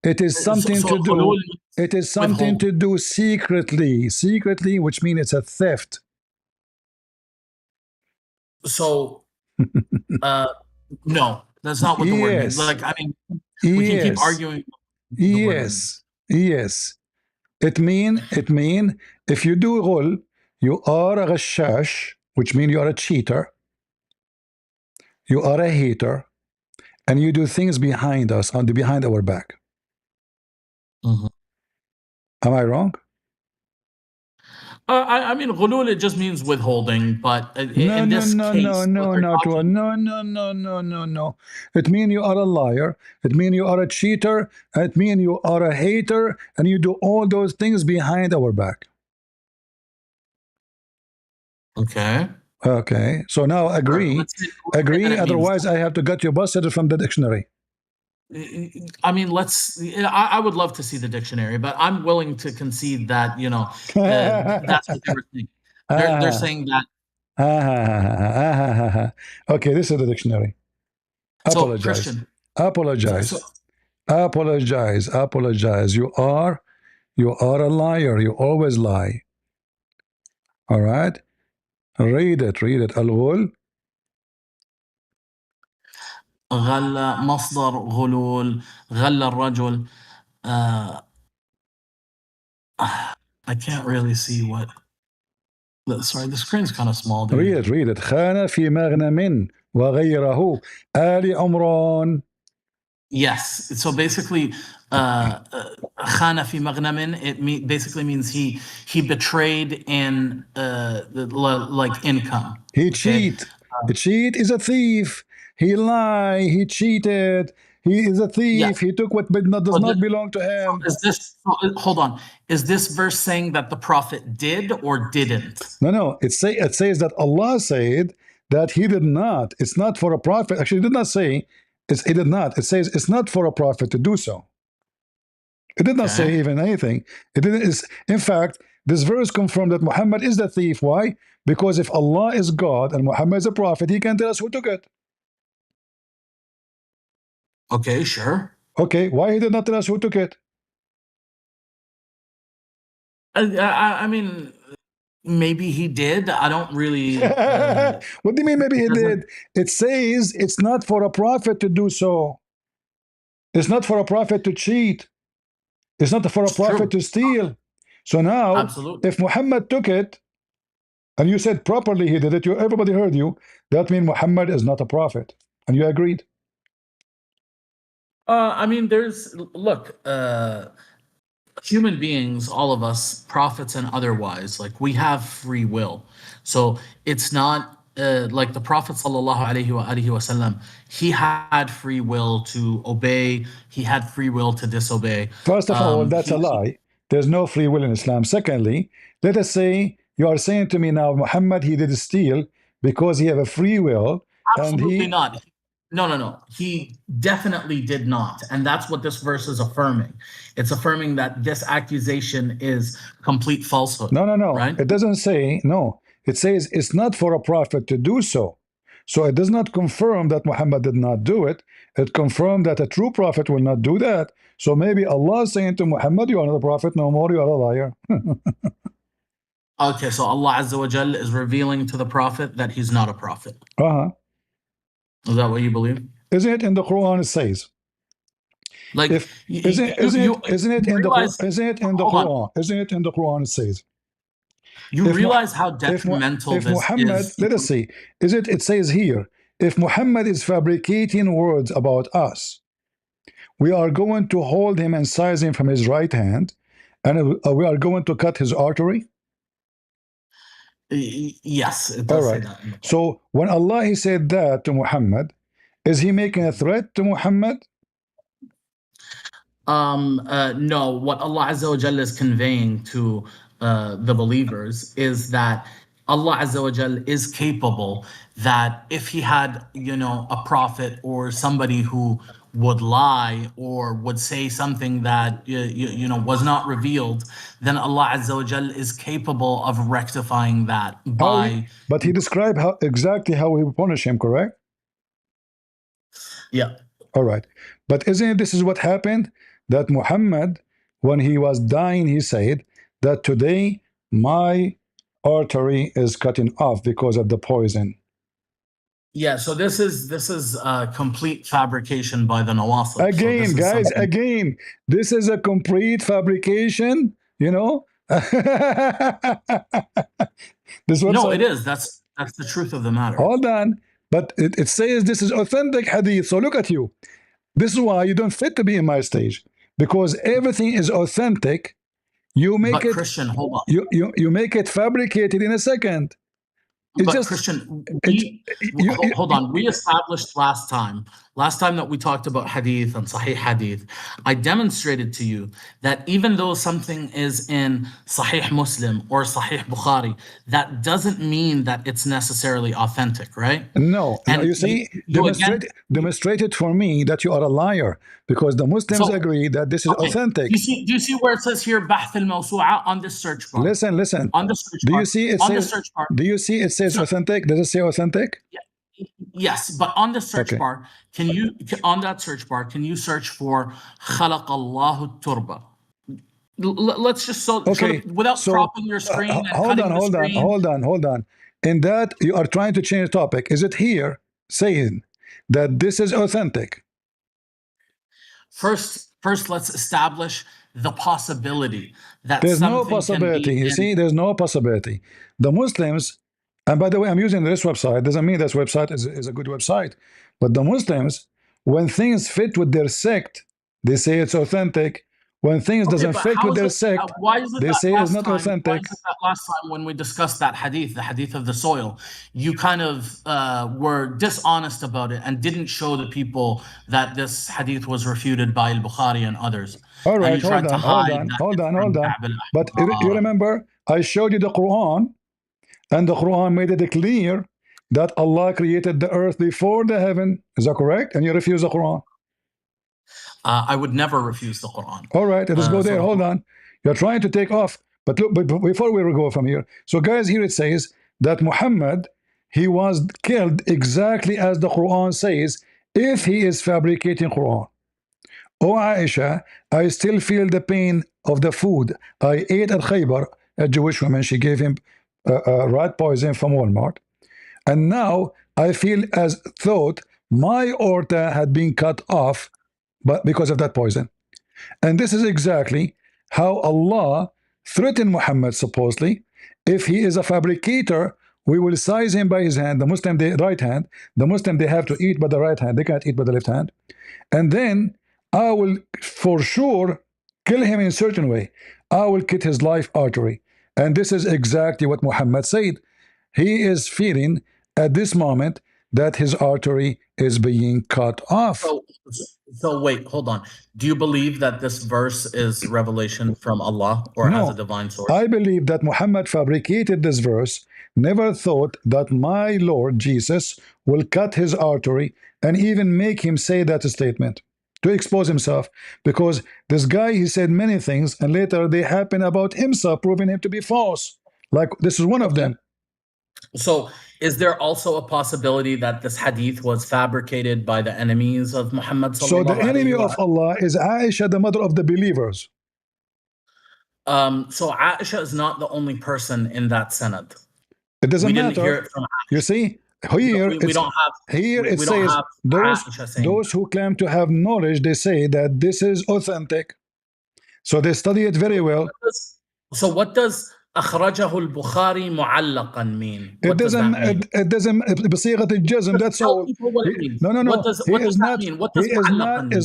It is something to do. It is something to do secretly. Secretly, which means it's a theft. So, no, that's not what the word means. Like, I mean, we can keep arguing. Yes. It mean if you do ghul, you are a ghashash, which means you are a cheater. You are a hater, and you do things behind us, behind our back. Am I wrong? I mean, ghulul, it just means withholding, but in this case, no. It means you are a liar. It means you are a cheater. It means you are a hater, and you do all those things behind our back. Okay. So now agree. Otherwise, I have to get you busted from the dictionary. I mean, I would love to see the dictionary, but I'm willing to concede that, that's what they were saying. They're saying that. Okay, this is the dictionary. Apologize. Apologize. You are a liar. You always lie. All right? Read it. Al-ghul. غل مصدر غلول غل الرجل. I can't really see what. Sorry, the screen's kind of small. Dude. Read it. خان في مغنم وغيره آل عمران. Yes. So basically, خان في مغنم, it basically means he betrayed in like income. He cheat. Cheat is a thief. He lied. He cheated. He is a thief. He took what does not belong to him. Hold on. Is this verse saying that the prophet did or didn't? No. It says that Allah said that he did not. It's not for a prophet. Actually, it did not say. He did not. It says it's not for a prophet to do so. It did not say even anything. It didn't. In fact, this verse confirmed that Muhammad is the thief. Why? Because if Allah is God and Muhammad is a prophet, he can tell us who took it. Okay, sure. Okay, why he did not tell us who took it? I mean, maybe he did. I don't really. What do you mean maybe he did? It says it's not for a prophet to do so. It's not for a prophet to cheat. It's not for a prophet to steal. So now, if Muhammad took it, And you said properly he did it. Everybody heard you. That means Muhammad is not a prophet. And you agreed. I mean, look, human beings, all of us, prophets and otherwise, like we have free will. So it's not like the Prophet sallallahu alaihi wasallam, he had free will to obey, he had free will to disobey. First of all, that's a He lie. There's no free will in Islam. Secondly, let us say you are saying to me now, Muhammad, he did steal because he have a free will, and absolutely he. not. No, no, no. He definitely did not. And that's what this verse is affirming. It's affirming that this accusation is complete falsehood, No, no, no. right? It doesn't say no. It says it's not for a prophet to do so. So it does not confirm that Muhammad did not do it. It confirmed that a true prophet will not do that. So maybe Allah is saying to Muhammad, you are not a prophet no more, you are a liar. Okay, so Allah Azza wa Jal is revealing to the Prophet that he's not a prophet. Uh-huh. Is that what you believe? Isn't it in the Quran it says? Like, If you, isn't you, isn't you, it isn't it you in the realize, isn't it in the hold on, Quran? Isn't it in the Quran it says? you If realize how if detrimental if this Muhammad, is. let us see, is it? It says here, if Muhammad is fabricating words about us, we are going to hold him and seize him from his right hand, and we are going to cut his artery. Yes, it All does say right. that in the Quran. So when Allah he said that to Muhammad, is he making a threat to Muhammad? No, what Allah Azza wa Jal is conveying to the believers is that Allah Azza wa Jal is capable that if he had, a prophet or somebody who would lie or would say something that was not revealed, then Allah Azza wa Jal is capable of rectifying that How he? by. But he described how exactly how he will punish him. Correct? Yeah. All right. But isn't it this is what happened? That Muhammad, when he was dying, he said that today my artery is cutting off because of the poison. Yeah, so this is complete fabrication by the Nawasib. So Again, this is guys, something. again, this is a complete fabrication, you know? This No, website. it is. That's the truth of the matter. Hold on. But it says this is authentic hadith. So look at you. This is why you don't fit to be in my stage. Because everything is authentic. You make But it Christian, hold on. you make it fabricated in a second. It's But just Christian, you, hold on. We established last time that we talked about hadith and Sahih hadith, I demonstrated to you that even though something is in Sahih Muslim or Sahih Bukhari, that doesn't mean that it's necessarily authentic, right? no, And you see, you again, demonstrated for me that you are a liar because the Muslims so agree that this is okay. authentic. Do you see where it says here Bahth al-Mawsu'a on this search bar? Listen. On the search Do bar. you see it On the says? search bar. Do you see it says So- authentic? Does it say authentic? Yes, but on the search Okay. bar, on that search bar, can you search for خلق الله التربة? Let's just Okay. without So cropping your screen and hold cutting on, the hold on, screen. hold on. In that you are trying to change the topic. Is it here saying that this is authentic? First, let's establish the possibility that There's no something can possibility. be You see, there's no possibility. The Muslims, and by the way, I'm using this website, doesn't mean this website is a good website. But the Muslims, when things fit with their sect, they say it's authentic. When things Okay, doesn't but fit how with is their it? sect, Why is it they that say it's last not time? Why authentic. is it that last time when we discussed that hadith, the hadith of the soil, you kind of were dishonest about it and didn't show the people that this hadith was refuted by Al-Bukhari and others, All and right, you tried to hide that it's from Ka'b But you remember, I showed you the Quran, and the Quran made it clear that Allah created the earth before the heaven. Is that correct? And you refuse the Quran. I would never refuse the Quran. All right, let's go there. So Hold on. You're trying to take off. But look, but before we go from here, so guys, here it says that Muhammad, he was killed exactly as the Quran says, if he is fabricating Quran. Oh Aisha, I still feel the pain of the food I ate at Khaybar. A Jewish woman, she gave him rat poison from Walmart. And now I feel as thought my aorta had been cut off but because of that poison. And this is exactly how Allah threatened Muhammad supposedly. If he is a fabricator, we will size him by his hand. The Muslim, the right hand. The Muslim, they have to eat by the right hand. They can't eat by the left hand. And then I will for sure kill him in a certain way. I will cut his life artery. And this is exactly what Muhammad said. He is feeling at this moment that his artery is being cut off. So wait, hold on. Do you believe that this verse is revelation from Allah or has a divine source? I believe that Muhammad fabricated this verse, never thought that my Lord Jesus will cut his artery and even make him say that statement to expose himself, because this guy, he said many things and later they happen about himself, proving him to be false. Like this is one of them. So is there also a possibility that this hadith was fabricated by the enemies of Muhammad? So the enemy of Allah is Aisha, the mother of the believers. So Aisha is not the only person in that sanad. It doesn't matter. You see, here it says those who claim to have knowledge, they say that this is authentic. So they study it very well. So what does أخرجه البخاري معلقا mean? It doesn't بصيغة الجزم, that's all. No. What does that mean? What does معلقا mean?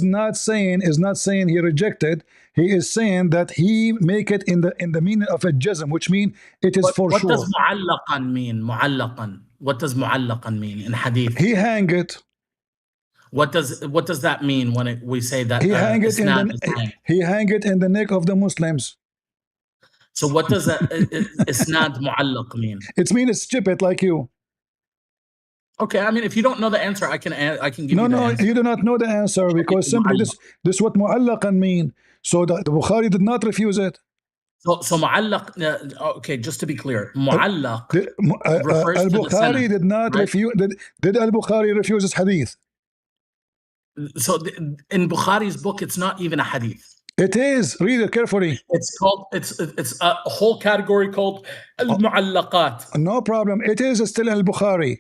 Is not saying he rejected. He is saying that he make it in the meaning of a jazm, which means it is for sure. What does معلقا mean? معلقا. What does معلقا mean in hadith? He hang it. What does that mean when we say that he hang it in the neck of the Muslims? So what does that isnad mu'allaq mean? It means stupid like you. Okay, I mean, if you don't know the answer, I can give you the answer. No, you do not know the answer because simply this is what mu'allaqan mean. So the Bukhari did not refuse it. So mu'allaq, okay, just to be clear, mu'allaq refers to the Al-Bukhari did not refuse. Did Al-Bukhari refuse his hadith? So in Bukhari's book, it's not even a hadith. It is. Read it carefully. It's a whole category called al-mu'allaqat. No problem. It is still al-Bukhari.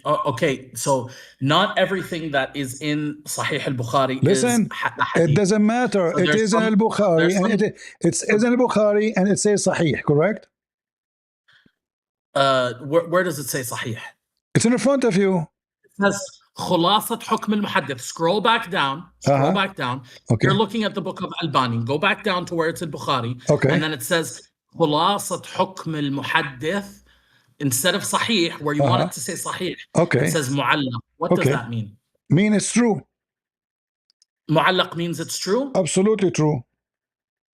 Okay, so not everything that is in Sahih al-Bukhari is hadith. It doesn't matter. So it is in al-Bukhari and it's in al-Bukhari and it says Sahih, correct? Where does it say Sahih? It's in front of you. It says خلاصة حكم المحدث. Scroll back down. Okay. You're looking at the book of Albani. Go back down to where it's in Bukhari. Okay. And then it says خلاصة حكم المحدث instead of Sahih, where you want it to say Sahih. Okay. It says mu'allaq. What does that mean? Mean it's true. Mu'allaq means it's true? Absolutely true.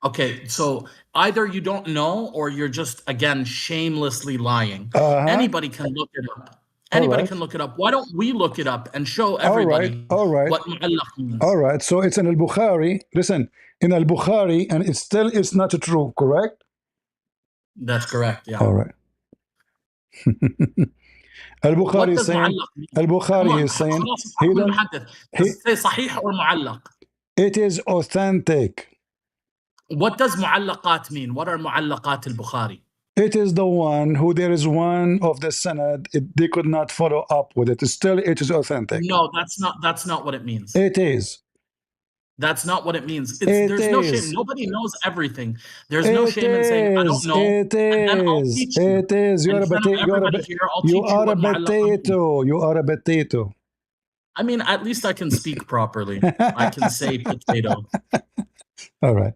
Okay, so either you don't know or you're just, again, shamelessly lying. Anybody can look it up. Anybody can look it up. Why don't we look it up and show everybody what mu'allaq means? All right. So it's in al-Bukhari. Listen, in al-Bukhari, and it's not true, correct? That's correct, yeah. All right. Al-Bukhari is saying, say sahih or mu'allaq? It is authentic. What does mu'allaqat mean? What are mu'allaqat al-Bukhari? It is the one who there is one of the sanad they could not follow up with it. Still, it is authentic. No, that's not what it means. It is. That's not what it means. There's no shame. Nobody knows everything. There's no shame in saying I don't know. It is. It is. You are a potato. You are a potato. I mean, at least I can speak properly. I can say potato. All right.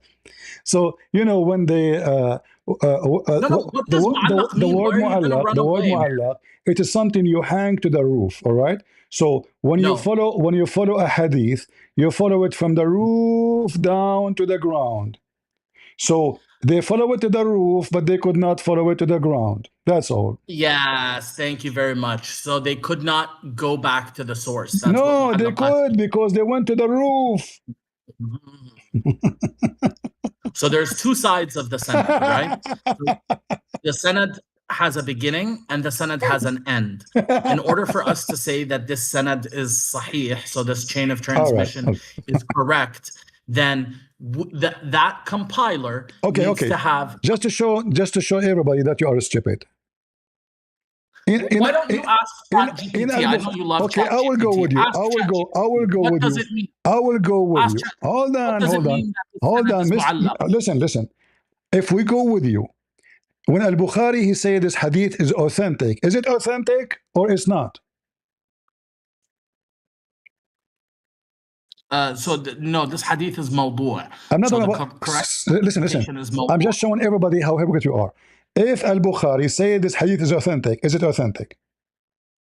So when they the word mu'allaq, it is something you hang to the roof. All right. So when you follow a hadith, you follow it from the roof down to the ground. So they follow it to the roof, but they could not follow it to the ground. That's all. Yes, thank you very much. So they could not go back to the source. That's no, they could because they went to the roof. So there's two sides of the sanad, right? The sanad has a beginning and the sanad has an end. In order for us to say that this sanad is sahih, so this chain of transmission is correct, then that compiler needs to have... Just to show everybody that you are stupid. Why don't you ask ChatGPT? I know you love ChatGPT. Okay, I will go with you. I will go with you. What does it mean? I will go with you. Hold on. Listen. If we go with you, When Al-Bukhari, he said this hadith is authentic. Is it authentic or it's not? No, this hadith is mawdu'. I'm not So talking the about. correct Listen. interpretation is mawdu'. I'm just showing everybody how hypocrite you are. If Al-Bukhari say this hadith is authentic, is it authentic?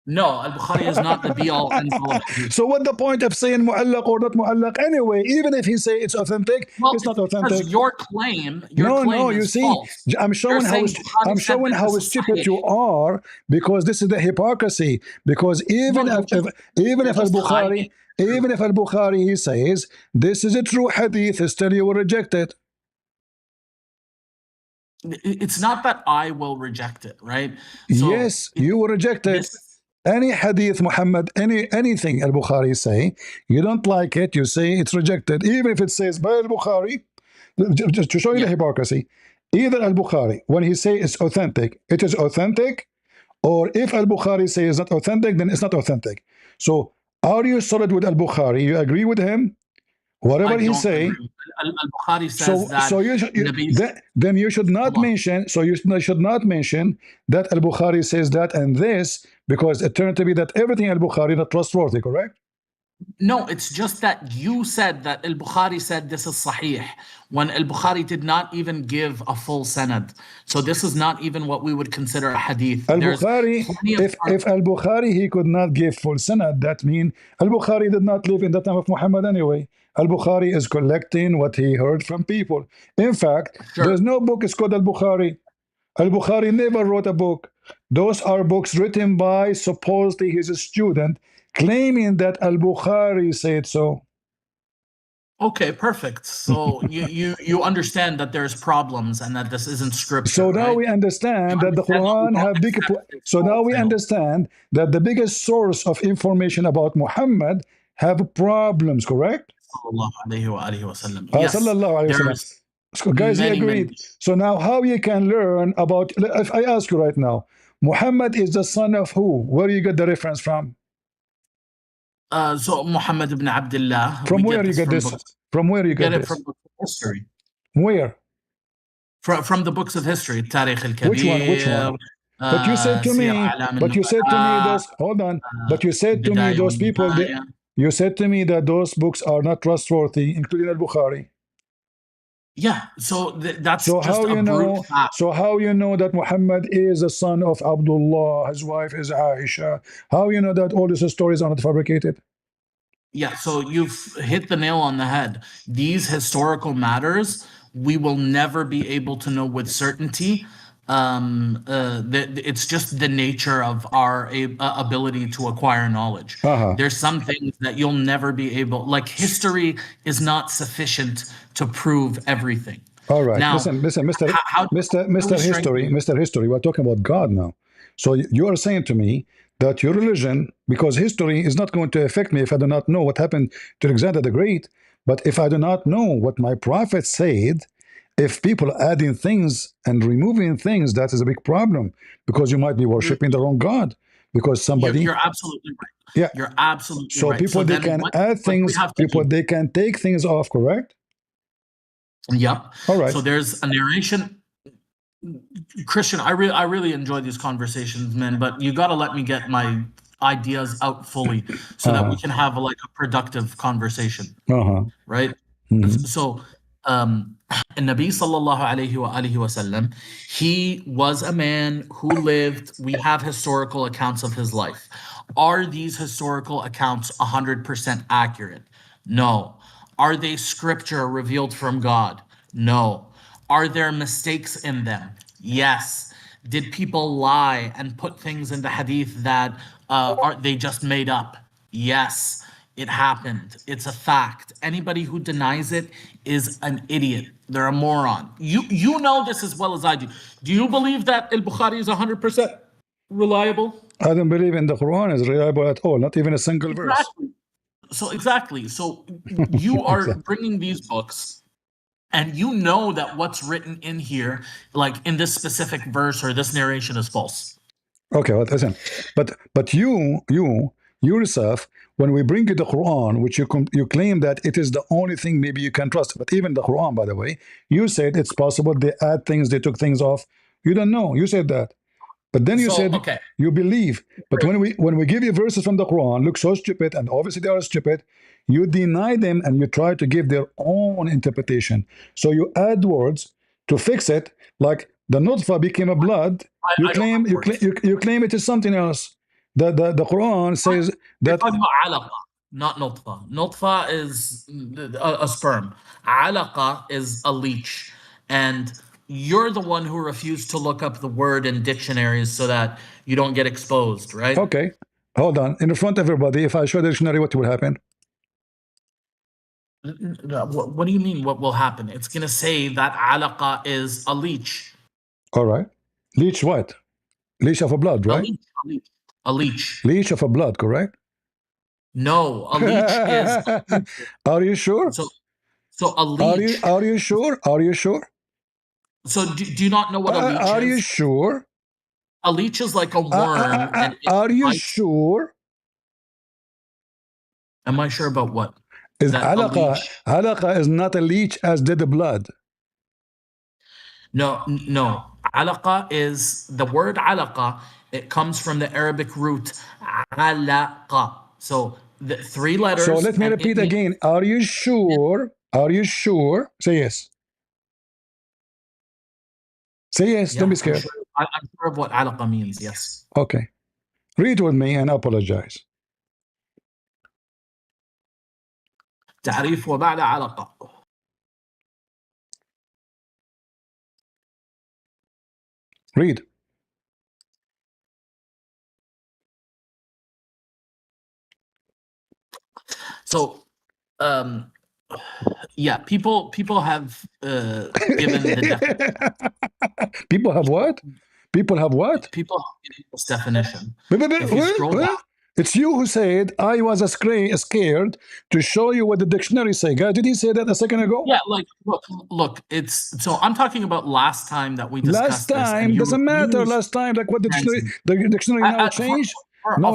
No, Al-Bukhari is not the be-all, end-all of hadith. So what the point of saying mu'allaq or not mu'allaq anyway? Even if he say it's authentic, Well, it's not because authentic. your claim No, you is see, false. I'm showing You're how saying Bukhari I'm said showing that how this is stupid sahih. you are, because this is the hypocrisy. Because even No, if you're even if just Al-Bukhari, hiding. even if Al-Bukhari, he says this is a true hadith, still you will reject it. It's not that I will reject it, right? Yes, you will reject it. Any hadith, Muhammad, anything Al-Bukhari say, you don't like it, you say it's rejected. Even if it says by Al-Bukhari, just to show you the hypocrisy, either Al-Bukhari, when he say it's authentic, it is authentic, or if Al-Bukhari says it's not authentic, then it's not authentic. So are you solid with Al-Bukhari? You agree with him? Whatever he say. Al-Bukhari says that. So then you should not mention. So you should not mention that Al-Bukhari says that and this, because it turned to be that everything Al-Bukhari not trustworthy. Correct? No, it's just that you said that Al-Bukhari said this is sahih when Al-Bukhari did not even give a full sanad. So this is not even what we would consider a hadith. Al-Bukhari, if Al-Bukhari he could not give full sanad, that means Al-Bukhari did not live in the time of Muhammad anyway. Al-Bukhari is collecting what he heard from people. In fact, there's no book is called Al-Bukhari. Al-Bukhari never wrote a book. Those are books written by supposedly his student, claiming that Al-Bukhari said so. Okay, perfect. So you understand that there's problems and that this isn't scripture. So now we understand that the Quran have big. So now we understand that the biggest source of information about Muhammad have problems. Correct? Yes, so guys, he agreed. So now how you can learn about, if I ask you right now, Muhammad is the son of who? Where you get the reference from? So Muhammad ibn Abdullah. From where you get this? From where you get this? From books of history. Where? From the books of history. Tarikh al-Kabir. Which one? But you said to me, those, hold on. But you said to me those people, you said to me that those books are not trustworthy, including Al-Bukhari. Yeah, so that's so just how you know? Fact. So how you know that Muhammad is the son of Abdullah, his wife is Aisha? How you know that all these stories are not fabricated? Yeah, so you've hit the nail on the head. These historical matters, we will never be able to know with certainty. It's just the nature of our ability to acquire knowledge. There's some things that you'll never be able, like history is not sufficient to prove everything. All right, now, listen, Mr. History, we're talking about God now. So you are saying to me that your religion, because history is not going to affect me if I do not know what happened to Alexander the Great, but if I do not know what my prophet said, if people are adding things and removing things, that is a big problem, because you might be worshiping the wrong God. Because somebody, you're absolutely right. Yeah, you're absolutely so right. People they can add things. People they can take things off. Correct? Yep. All right. So there's a narration. Christian, I really enjoy these conversations, man. But you got to let me get my ideas out fully so that we can have a productive conversation. Right. So. Nabi sallallahu alayhi wa alihi wasallam, he was a man who lived. We have historical accounts of his life. Are these historical accounts 100% accurate? No. Are they scripture revealed from God? No. Are there mistakes in them? Yes. Did people lie and put things in the hadith that they just made up? Yes. It happened. It's a fact. Anybody who denies it is an idiot. They're a moron. You know this as well as I do. Do you believe that Al-Bukhari is 100% reliable? I don't believe in the Quran is reliable at all, not even a single verse. Exactly. So you are bringing these books, and you know that what's written in here, like in this specific verse or this narration, is false. Okay, well, listen. But you yourself, when we bring you the Quran, which you claim that it is the only thing maybe you can trust, but even the Quran, by the way, you said it's possible they add things, they took things off. You don't know. You said that. But then you So, said okay. you believe. But when we give you verses from the Quran, look so stupid, and obviously they are stupid, you deny them and you try to give their own interpretation. So you add words to fix it, like the nutfa became a blood. You I don't claim have you words. claim you claim it is something else. The Quran says You're that talking about alaqa, not nutfa. Nutfa is a sperm. Alaqa is a leech. And you're the one who refused to look up the word in dictionaries so that you don't get exposed, right? okay, hold on. In front of everybody, if I show the dictionary, what will happen? What do you mean what will happen? It's going to say that alaqa is a leech. All right. Leech what? Leech of a blood, A right? leech. A leech. A leech. Leech of a blood, correct? No, a leech is Are you sure? so a leech. Are you sure? Are you sure? So do you not know what a leech Are you is? sure? A leech is like a worm, and it Are you bites. sure? Am I sure about what? Is That a leech? alaqa is not a leech as did the blood. No. Alaqa is the word alaqa. It comes from the Arabic root alaqa. So the three letters. So let me and repeat again. Are you sure? Are you sure? Say yes. Say yes. Don't be scared. I'm sure of what alaqa means. Yes. Okay. Read with me and apologize. تعريف ومعنى علاقة. Read. So, yeah, people have given the definition. People have what? People have what? People have given this definition. If you scroll down. It's you who said I was scared to show you what the dictionary say. Guys, did he say that a second ago? Yeah, like look, it's so I'm talking about last time that we discussed last time this. Doesn't matter. Last time, like what the dictionary now changed. No,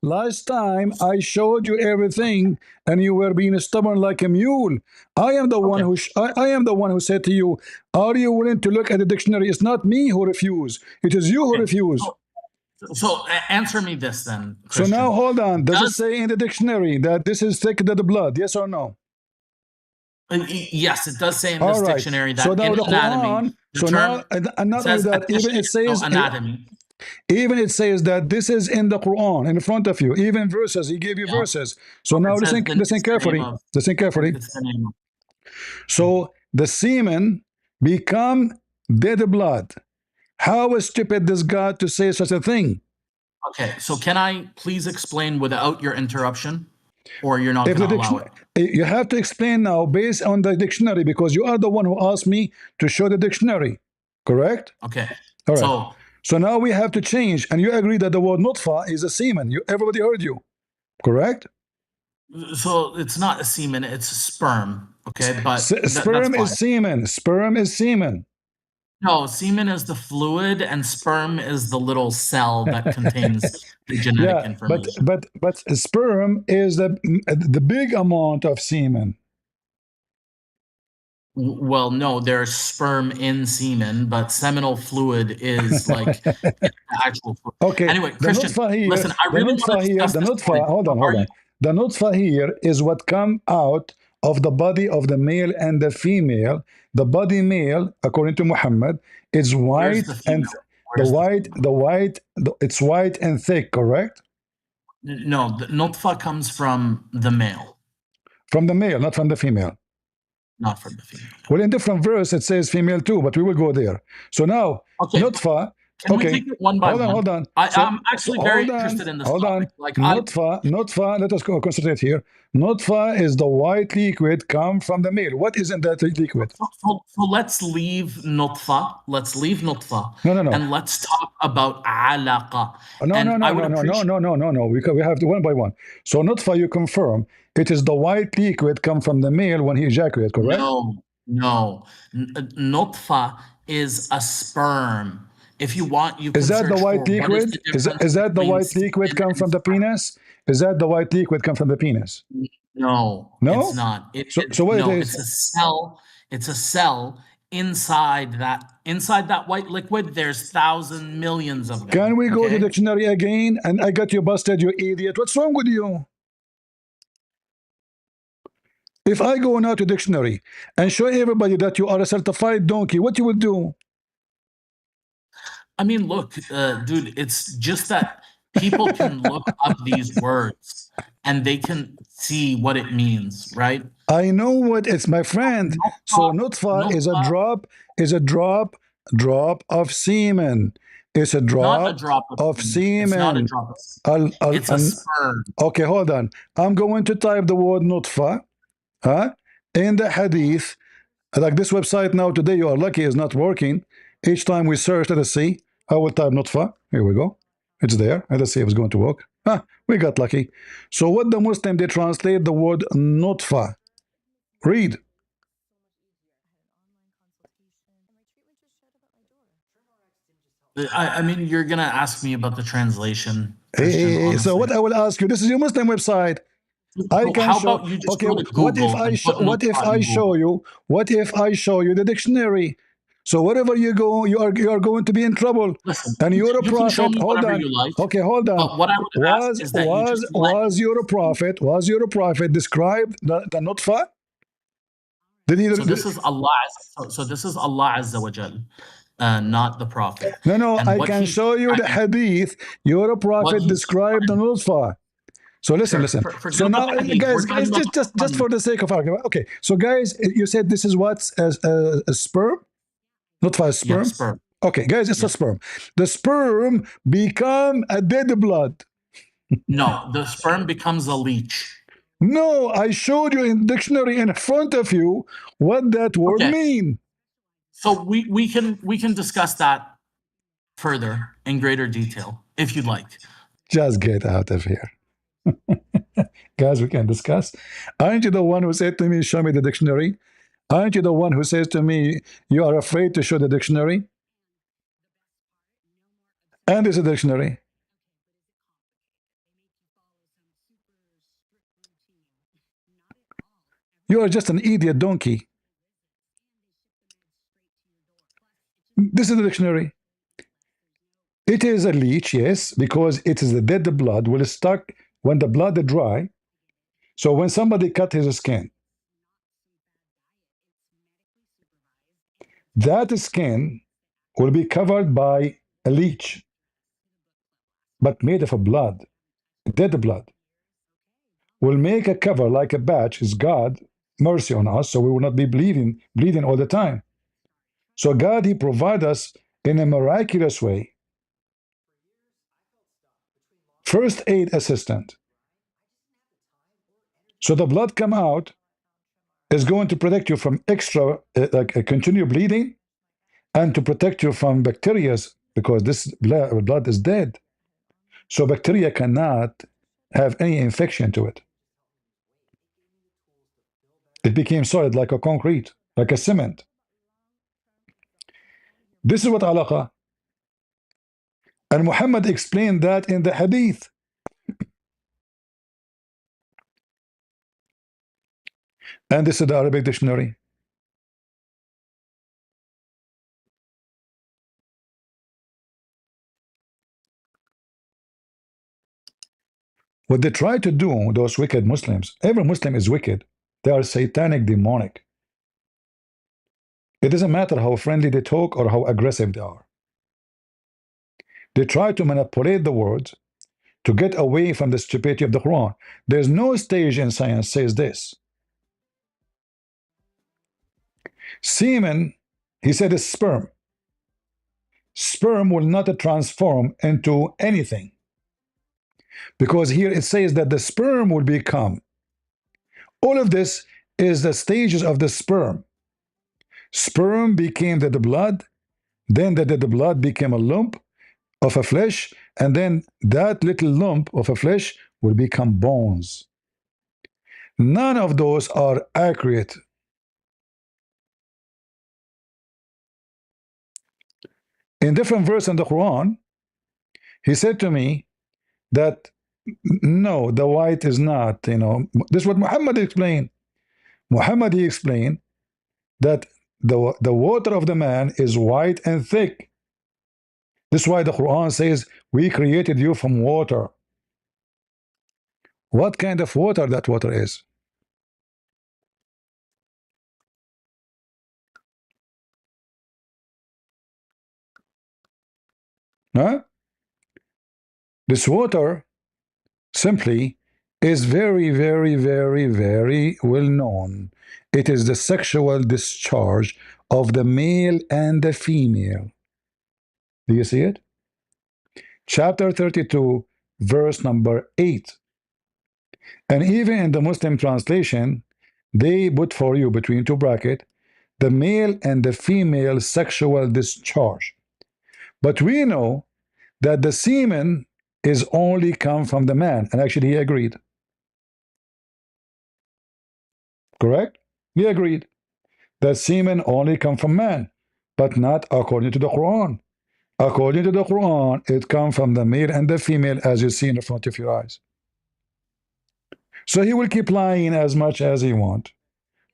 last time I showed you everything, and you were being stubborn like a mule. I am the one who I am the one who said to you, "Are you willing to look at the dictionary?" It's not me who refuse. It is you who refuse. So answer me this then, Christian. So now hold on. Does it say in the dictionary that this is thicker than the blood? Yes or no? Yes, it does say in this dictionary that so now in the anatomy. Quran, so now, and not only that, even it says anatomy. Even it says that this is in the Quran in front of you. Even verses, he gave you verses. So now listen carefully. Listen carefully. So the semen become dead blood. How stupid this God to say such a thing? Okay, so can I please explain without your interruption, or you're not going to allow it? You have to explain now based on the dictionary, because you are the one who asked me to show the dictionary, correct? Okay. All right. So now we have to change, and you agree that the word nutfa is a semen. Everybody heard you, correct? So it's not a semen; it's a sperm. Okay, but sperm is semen. Sperm is semen. No, semen is the fluid, and sperm is the little cell that contains the genetic information. But sperm is the big amount of semen. Well, no, there's sperm in semen, but seminal fluid is like the actual fluid. Okay. Anyway, Christian, listen, I really want to discuss this point. Hold on. The nutfa here is what come out of the body of the male and the female. The body male, according to Muhammad, is white and it's white and thick, correct? No, the nutfa comes from the male. From the male, not from the female. Not from the female. Well, in different verse it says female too, but we will go there. So now, nutfa. Can we take it one by one? Hold on. I'm actually very interested in this topic. Like nutfa, let us go concentrate here. Nutfa is the white liquid come from the male. What is in that liquid? So let's leave nutfa. No. And let's talk about alaqa. No. We have to one by one. So nutfa, you confirm it is the white liquid come from the male when he ejaculates, correct? No. Nutfa is a sperm. If you want, you can is that the white liquid? Is that the white liquid come from the penis? Is that the white liquid come from the penis? No, it's not. So what it is? It's a cell. It's a cell inside that white liquid, there's thousands, millions of them. Can we go to okay? dictionary again? And I got you busted, you idiot. What's wrong with you? If I go now to dictionary and show everybody that you are a certified donkey, what you will do? I mean, look, dude, it's just that people can look up these words and they can see what it means, right? I know what it's, my friend. So nutfa is a drop of semen. It's a Not a drop drop of semen. It's not a semen. drop of semen. It's a sperm. Okay, hold on. I'm going to type the word nutfa in the hadith. Like this website now today, you are lucky, is not working. Each time we search, let us see. I will type nutfa. Here we go. It's there. Let us see if it's going to work. We got lucky. So what the Muslim, they translate the word nutfa. Read. I mean, you're gonna ask me about the translation, Hey, Christian. so what I will ask you, this is your Muslim website. I can How show. about you just Okay, go to what if Google I and show? put What if nutfa I in show Google? you? What if I show you the dictionary? So wherever you go, you are going to be in trouble. Listen, And you're a you can show prophet. me Hold whatever on. you like, Okay, hold on. but what I would ask is that you just let Was your prophet? Was your prophet described the nutfa? Did he? So this is Allah. So this is Allah Azza wa Jal, not the Prophet. No. And I what can he's show you the hadith. Your what prophet he's described the nutfa. So listen. forget So about now, the hadith. We're guys, talking about just for the sake of argument. Okay. So guys, you said this is what's a sperm, not for a Yep, sperm. sperm. Okay, guys, it's a Yep. sperm. The sperm become a dead blood. No, the sperm becomes a leech. No, I showed you in dictionary in front of you what that word Okay. mean. So we can discuss that further in greater detail if you'd like. Just get out of here. Guys, we can discuss. Aren't you the one who said to me, show me the dictionary? Aren't you the one who says to me, you are afraid to show the dictionary? And there's a dictionary. You are just an idiot donkey. This is the dictionary. It is a leech, yes, because it is the dead blood will stuck when the blood is dry. So when somebody cut his skin, that skin will be covered by a leech, but made of a blood, dead blood. Will make a cover like a batch. Is God mercy on us, so we will not be bleeding all the time. So God, He provide us in a miraculous way. First aid assistant. So the blood come out is going to protect you from extra, continue bleeding, and to protect you from bacteria, because this blood is dead. So bacteria cannot have any infection to it. It became solid like a concrete, like a cement. This is what alaqa. And Muhammad explained that in the hadith. And this is the Arabic dictionary. What they try to do, those wicked Muslims, every Muslim is wicked. They are satanic, demonic. It doesn't matter how friendly they talk or how aggressive they are. They try to manipulate the words to get away from the stupidity of the Quran. There's no stage in science says this. Semen, he said, is sperm. Sperm will not transform into anything. Because here it says that the sperm will become. All of this is the stages of the sperm. Sperm became the blood, then the blood became a lump of a flesh, and then that little lump of a flesh will become bones. None of those are accurate. In different verse in the Quran, he said to me that no, the white is not, this is what Muhammad explained. Muhammad, he explained that the water of the man is white and thick. This is why the Quran says, we created you from water. What kind of water that water is? Huh? This water simply is very, very, very, very well known. It is the sexual discharge of the male and the female. Do you see it? Chapter 32, verse number 8. And even in the Muslim translation, they put for you between two brackets the male and the female sexual discharge. But we know that the semen is only come from the man, and actually he agreed. Correct? He agreed that semen only come from man, but not according to the Quran. According to the Quran, it comes from the male and the female, as you see in the front of your eyes. So he will keep lying as much as he wants.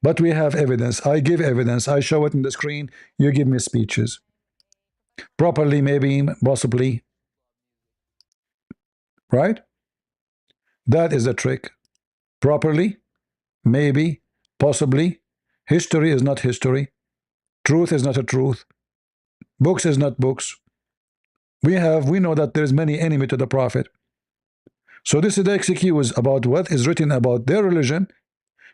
But we have evidence. I give evidence. I show it in the screen. You give me speeches. Properly, maybe, possibly. Right? That is the trick. Properly, maybe, possibly. History is not history. Truth is not a truth. Books is not books. We know that there is many enemy to the Prophet. So this is the excuse about what is written about their religion.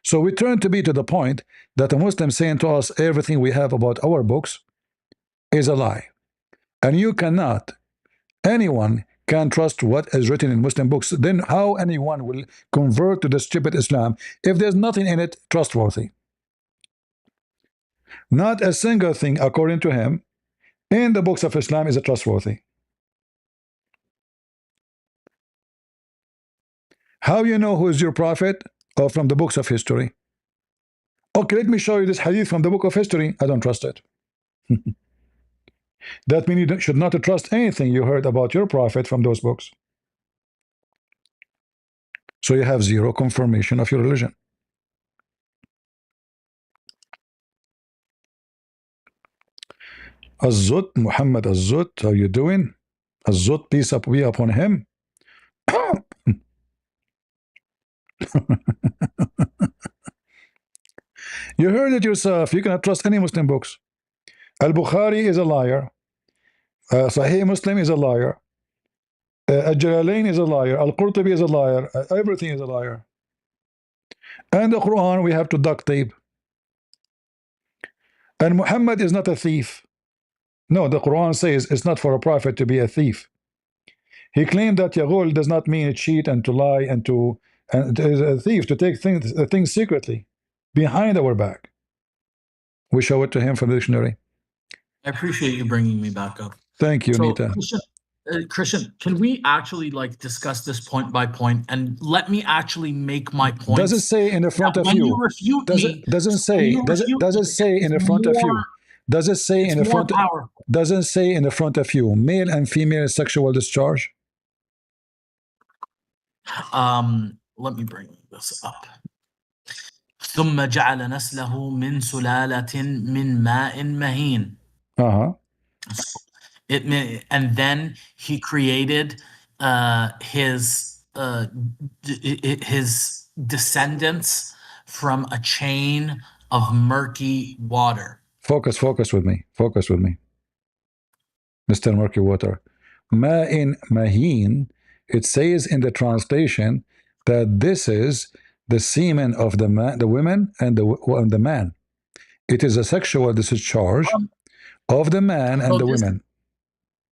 So we turn to be to the point that a Muslim saying to us everything we have about our books is a lie. And you cannot, anyone can trust what is written in Muslim books. Then how anyone will convert to the stupid Islam if there's nothing in it trustworthy? Not a single thing, according to him, in the books of Islam is trustworthy. How you know who is your prophet? Or from the books of history? Okay, let me show you this hadith from the book of history. I don't trust it. That means you should not trust anything you heard about your prophet from those books. So you have zero confirmation of your religion. Azut, Muhammad Azut, how you doing? Azut, peace be upon him. You heard it yourself. You cannot trust any Muslim books. Al-Bukhari is a liar. Sahih Muslim is a liar. Al-Jalalain is a liar. Al-Qurtubi is a liar. Everything is a liar. And the Quran we have to duct tape. And Muhammad is not a thief. No, the Quran says it's not for a prophet to be a thief. He claimed that Yaghul does not mean to cheat and to lie and to a thief, to take things secretly behind our back. We show it to him from the dictionary. I appreciate you bringing me back up. Thank you, So, Nita. Christian, can we actually discuss this point by point and let me actually make my point? Does it say in the front of you? Does it say in the front of you? Does it say in the front? Doesn't say in the front of you, male and female sexual discharge? Let me bring this up. ثم جعل نسله من سلالة من ماء مهين. And then he created his descendants from a chain of murky water. Focus with me. Focus with me. Mr. Murky Water. Ma'in Maheen, it says in the translation that this is the semen of the women and the man. It is a sexual discharge of the man and the women.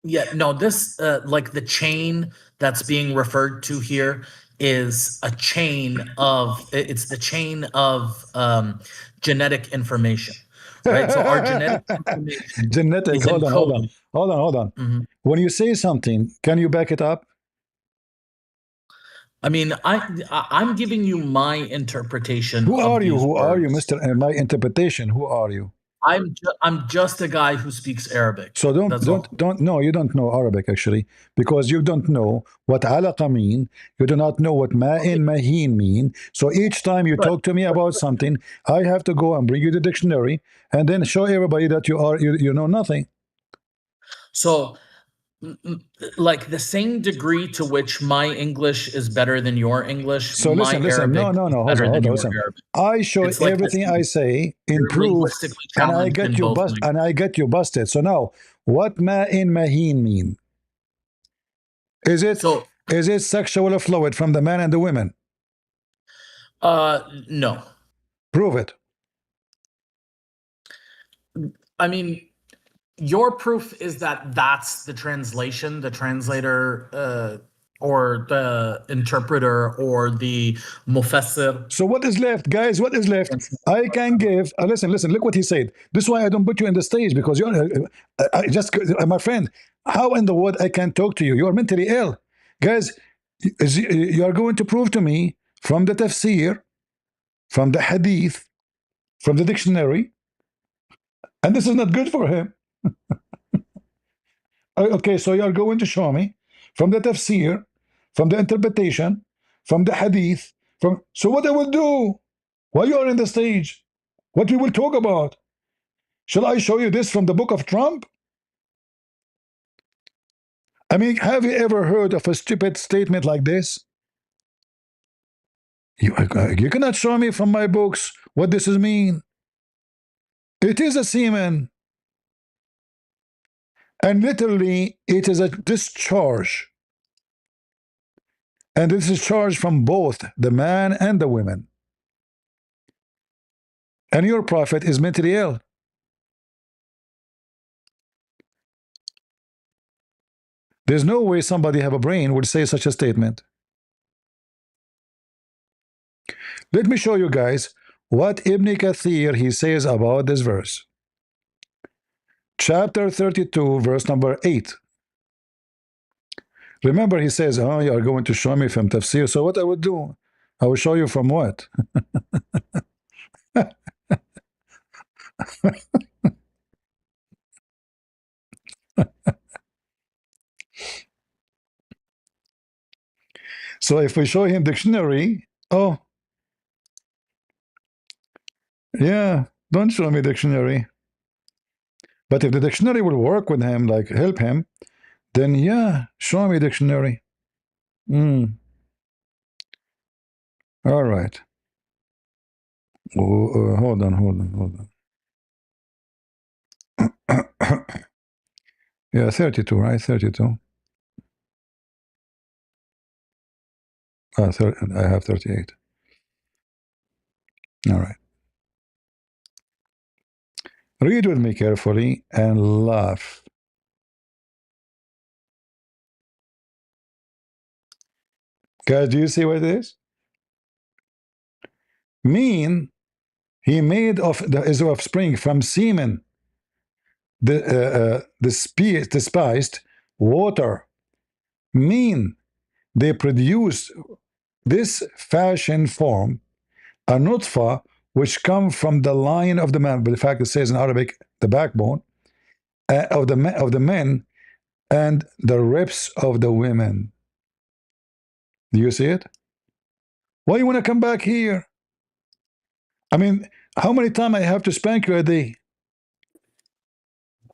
Yeah, no, this like the chain that's being referred to here is a chain of, it's the chain of genetic information, right? So our genetic information is hold on. When you say something, can you back it up? I mean, I'm giving you my interpretation. Who are you, Mr. My interpretation? Who are you? I'm just a guy who speaks Arabic. So That's all. no, you don't know Arabic actually, because you don't know what alaqa mean. You do not know what ma'in mahin mean. So each time you But talk to me about something, I have to go and bring you the dictionary and then show everybody that you know nothing. so like the same degree to which my English is better than your English, So my listen. Arabic No, is hold better on, than your listen. Arabic. I show It's like everything I say in you're proof, linguistically and I challenged get in you both languages. and I get you busted. So now, what ma'in mahin mean? Is it So sexual fluid from the man and the women? no. Prove it. I mean, your proof is that that's the translation, the translator, or the interpreter, or the mufassir. So what is left, guys? What is left? I can give. Listen. Look what he said. This is why I don't put you in the stage, because you're my friend. How in the world I can talk to you? You are mentally ill, guys. You are going to prove to me from the tafsir, from the hadith, from the dictionary, and this is not good for him. Okay, so you are going to show me from the tafsir, from the interpretation, from the hadith, from. So what I will do? Why you are in the stage? What we will talk about? Shall I show you this from the book of Trump? I mean, have you ever heard of a stupid statement like this? You cannot show me from my books what this is mean. It is a semen, and literally it is a discharge, and this is charged from both the man and the women. And your prophet is mentally ill. There's no way somebody have a brain would say such a statement. Let me show you guys what Ibn Kathir he says about this verse. Chapter 32, verse number 8. Remember, he says, "Oh, you are going to show me from tafsir." So what I would do? I will show you from what? So if we show him dictionary, oh, yeah, don't show me dictionary. But if the dictionary will work with him, like help him, then yeah, show me dictionary. All right. Oh, hold on. Yeah, 32, right? 32. I have 38. All right. Read with me carefully and laugh. Guys, do you see what it is? Mean, he made of his offspring from semen, despised water. Mean, they produced this fashion form, a nutfa, which come from the line of the man. But in fact, it says in Arabic, the backbone of the men and the ribs of the women. Do you see it? Why you want to come back here? I mean, how many times I have to spank you a day?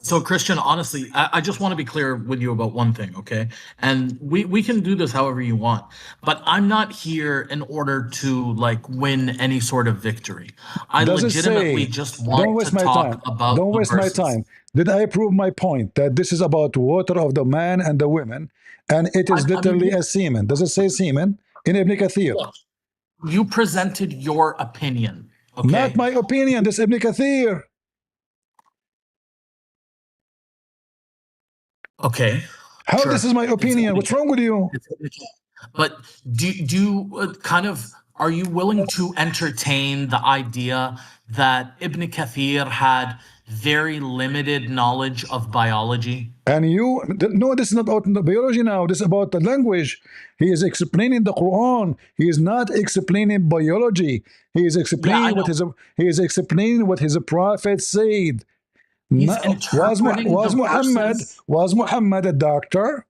So, Christian, honestly, I just want to be clear with you about one thing, okay? And we can do this however you want, but I'm not here in order to like win any sort of victory. I Does it legitimately say, just don't want waste to my time. talk about Don't the waste my verses. time. Did I prove my point that this is about water of the man and the women, and it is I mean, literally a semen? Does it say semen in Ibn Kathir? look, you presented your opinion, Not okay? my opinion. This is Ibn Kathir. Okay, How sure. this is my It's opinion? What's wrong with you? But do you kind of are you willing to entertain the idea that Ibn Kathir had very limited knowledge of biology? And no, this is not about biology now. This is about the language. He is explaining the Quran. He is not explaining biology. He is Yeah, I explaining know. what his prophet said. He's interpreting the verses. Was Muhammad a doctor?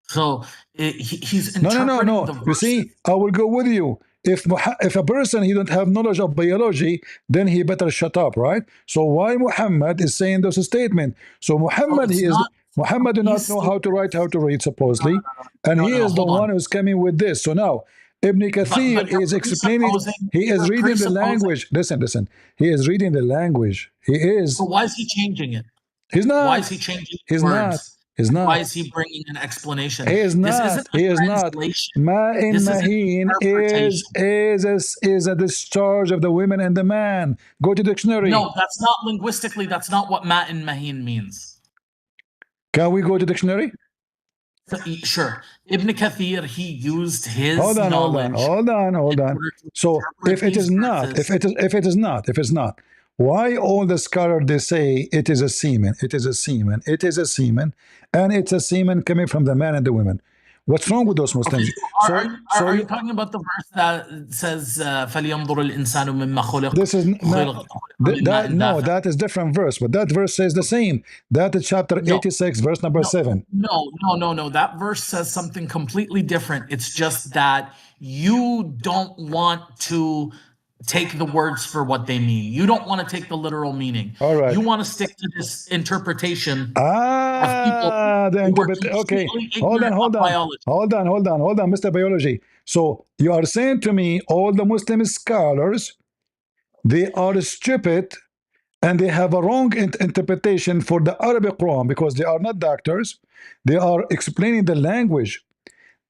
So he's No, interpreting no. the You verses. see, I will go with you. If a person he don't have knowledge of biology, then he better shut up, right? So why Muhammad is saying those statements? So So it's not. Muhammad do not He's know how to write, how to read, supposedly, and he is the hold on. one who's coming with this. So now Ibn Kathir But you're is explaining. presupposing. He is You're reading the presupposing. language. Listen. He is reading the language. So why is he changing it? He's Why is not. he changing He's not. words? He's And why not. is he bringing an explanation? He is This isn't not. a He is not. translation. Ma'in This is an mahin interpretation. is a discharge of the women and the man. Go to dictionary. No, that's not linguistically. That's not what mat and mahin means. Can we go to dictionary? So, sure. Ibn Kathir, he used his Hold knowledge. on. So if it is not, if it's not, why all the scholars they say it is a semen, and it's a semen coming from the man and the women. What's wrong with those Muslims? Okay, are you talking about the verse that says فَلْيَنْظُرِ الْإِنسَانُ مِمَّا خُلِقَ This is خُلِقَ مِنْ that مَاءٍ no, دافق. that is different verse, but that verse says the same. That is chapter 86, verse number 7. No. That verse says something completely different. It's just that you don't want to take the words for what they mean. You don't want to take the literal meaning. All right. You want to stick to this interpretation of people The who are interpret. Okay, completely hold ignorant of biology. on, Mr. Biology. So you are saying to me, all the Muslim scholars, they are stupid and they have a wrong interpretation for the Arabic Quran because they are not doctors. They are explaining the language.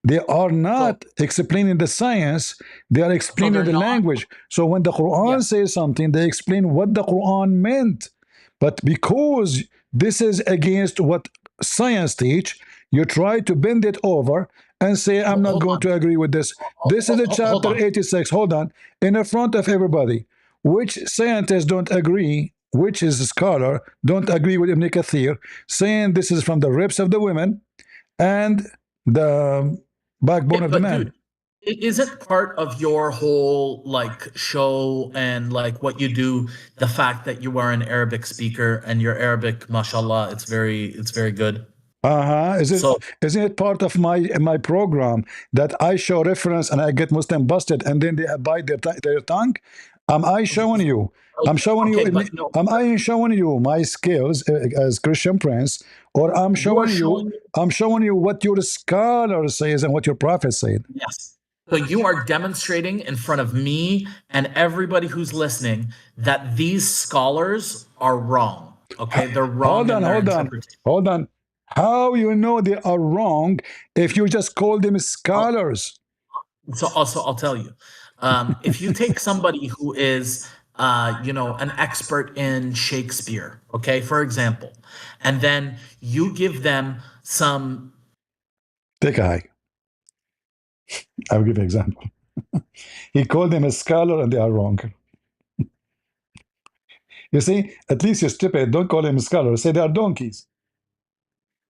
They are not explaining the science. They are explaining the language. So when the Quran says something, they explain what the Quran meant. But because this is against what science teach, you try to bend it over and say, I'm not going to agree with this. This is a chapter 86. Hold on. In the front of everybody. Which scientists don't agree, which is a scholar, don't agree with Ibn Kathir, saying this is from the ribs of the women and the backbone of the man. Dude, is it part of your whole like show and like what you do, the fact that you are an Arabic speaker and your Arabic, mashallah, it's very good. Isn't it part of my program that I show reference and I get Muslim busted and then they bite their tongue? Am I showing you? I'm showing you. Am I showing you my skills as Christian Prince, or I'm showing you what your scholar says and what your prophet said? Yes. So you are demonstrating in front of me and everybody who's listening that these scholars are wrong. Okay, they're wrong. Hold on. How you know they are wrong if you just call them scholars? So also, I'll tell you, if you take somebody who is, an expert in Shakespeare, okay, for example, and then you give them some. Take a hike. I will give you an example. He called them a scholar and they are wrong. You see, at least you're stupid. Don't call them scholars. Say they are donkeys.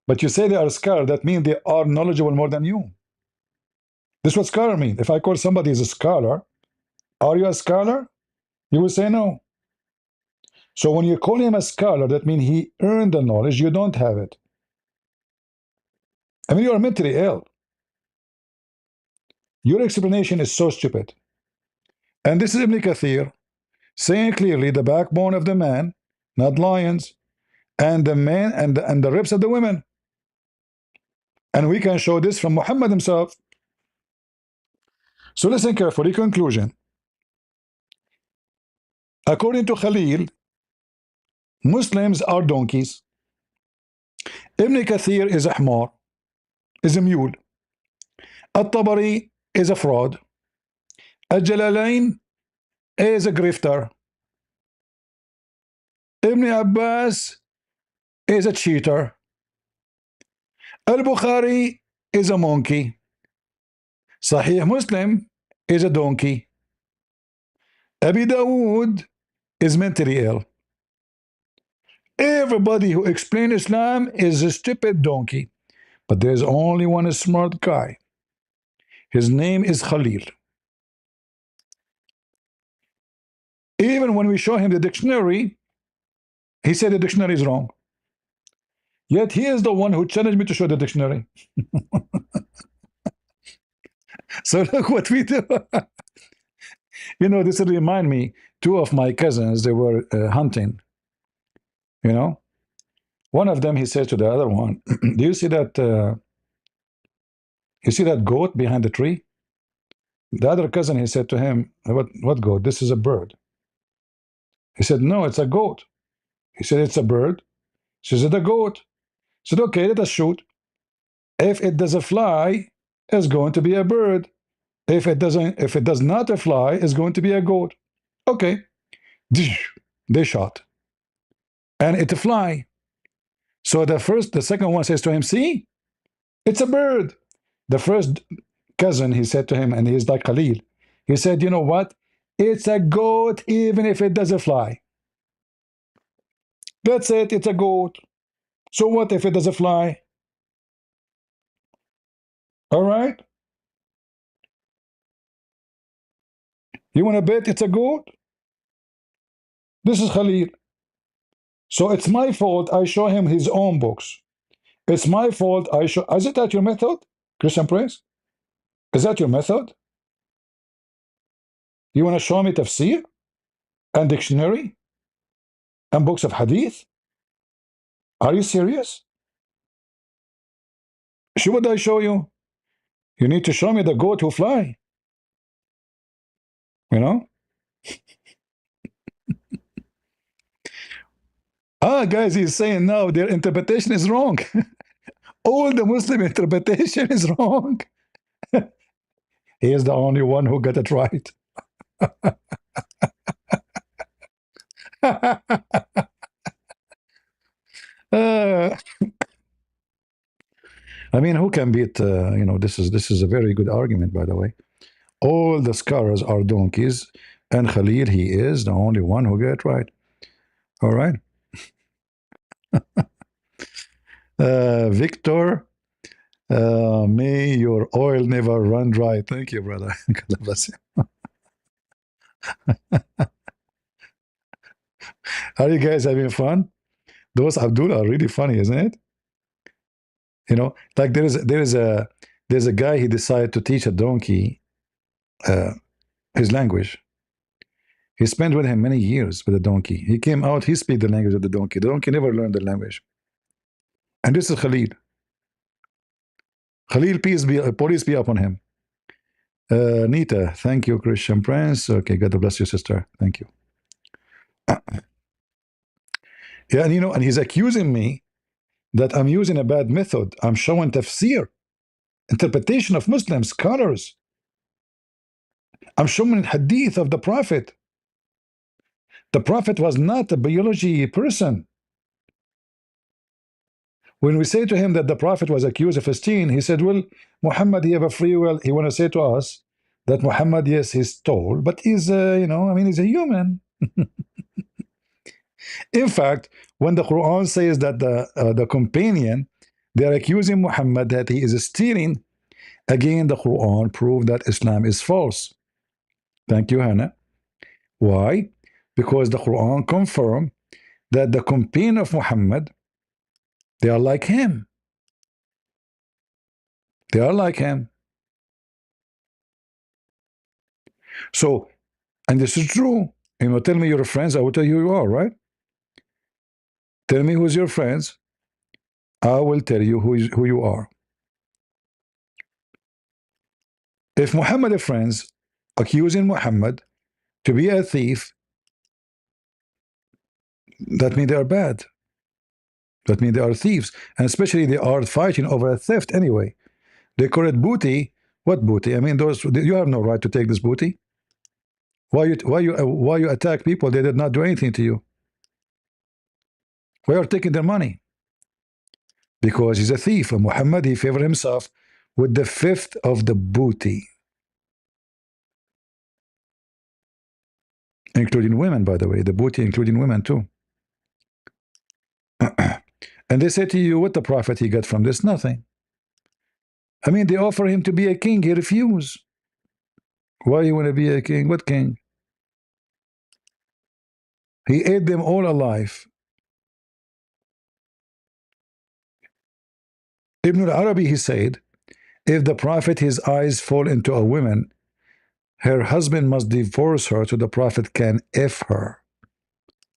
But you say they are scholar, that means they are knowledgeable more than you. This is what scholar means. If I call somebody as a scholar, are you a scholar? You will say no. So when you call him a scholar, that means he earned the knowledge. You don't have it. I mean, you are mentally ill. Your explanation is so stupid. And this is Ibn Kathir saying clearly the backbone of the man, not lions, and the man and the ribs of the women. And we can show this from Muhammad himself. So listen carefully. Conclusion. According to Khalil, Muslims are donkeys. Ibn Kathir is a hmar, is a mule. At-Tabari is a fraud. Al-Jalalain is a grifter. Ibn Abbas is a cheater. Al-Bukhari is a monkey. Sahih Muslim is a donkey. Abi Dawood is mentally ill. Everybody who explains Islam is a stupid donkey. But there's only one smart guy. His name is Khalil. Even when we show him the dictionary, he said the dictionary is wrong. Yet he is the one who challenged me to show the dictionary. So look what we do. You know, this remind me, two of my cousins, they were hunting, you know. One of them, he said to the other one, do you see that goat behind the tree? The other cousin, he said to him, what goat? This is a bird. He said, no, it's a goat. He said, it's a bird. She said, a goat. He said, okay, let us shoot. If it does a fly, it's going to be a bird. If it does not a fly, it's going to be a goat. Okay. They shot. And it a fly. So the second one says to him, see, it's a bird. The first cousin, he said to him, and he's like Khalil, he said, you know what? It's a goat even if it doesn't fly. That's it, it's a goat. So what if it doesn't fly? All right? You want to bet it's a goat? This is Khalil. So it's my fault I show him his own books. It's my fault I show. Is it that your method, Christian Prince? Is that your method? You want to show me tafsir and dictionary and books of hadith? Are you serious? Should I show you? You need to show me the goat who fly. You know? Guys, he's saying now their interpretation is wrong. All the Muslim interpretation is wrong. He is the only one who got it right. uh, I mean, who can beat? This is a very good argument, by the way. All the scholars are donkeys, and Khalil, he is the only one who got it right. All right. Victor, may your oil never run dry. Thank you, brother. God bless you. Are you guys having fun? Those Abdul are really funny, isn't it? You know, like there's a guy, he decided to teach a donkey his language. He spent with him many years with the donkey. He came out, he speak the language of the donkey. The donkey never learned the language. And this is Khalil. Khalil, police be upon him. Nita, thank you, Christian Prince. Okay, God bless you, sister. Thank you. Yeah, and he's accusing me that I'm using a bad method. I'm showing tafsir, interpretation of Muslim scholars. I'm showing hadith of the Prophet. The Prophet was not a biology person. When we say to him that the Prophet was accused of stealing, he said, well, Muhammad, he have a free will. He want to say to us that Muhammad, yes, he stole, but he's, he's a human. In fact, when the Quran says that the companion, they are accusing Muhammad that he is stealing, again, the Quran proved that Islam is false. Thank you, Hannah. Why? Because the Quran confirmed that the companion of Muhammad, they are like him. They are like him. So, and this is true. Tell me your friends, I will tell you who you are, right? Tell me who's your friends, I will tell you who you are. If Muhammad friends accusing Muhammad to be a thief, that means they are bad. That means they are thieves. And especially they are fighting over a theft anyway. They call it booty. What booty? I mean, you have no right to take this booty. Why you attack people? They did not do anything to you. Why are you taking their money? Because he's a thief. And Muhammad, he favored himself with the fifth of the booty. Including women, by the way. The booty including women too. And they say to you, what the Prophet he got from this? Nothing. I mean, they offer him to be a king. He refused. Why you want to be a king? What king? He ate them all alive. Ibn al-Arabi, he said, if the Prophet, his eyes fall into a woman, her husband must divorce her till the Prophet can F her.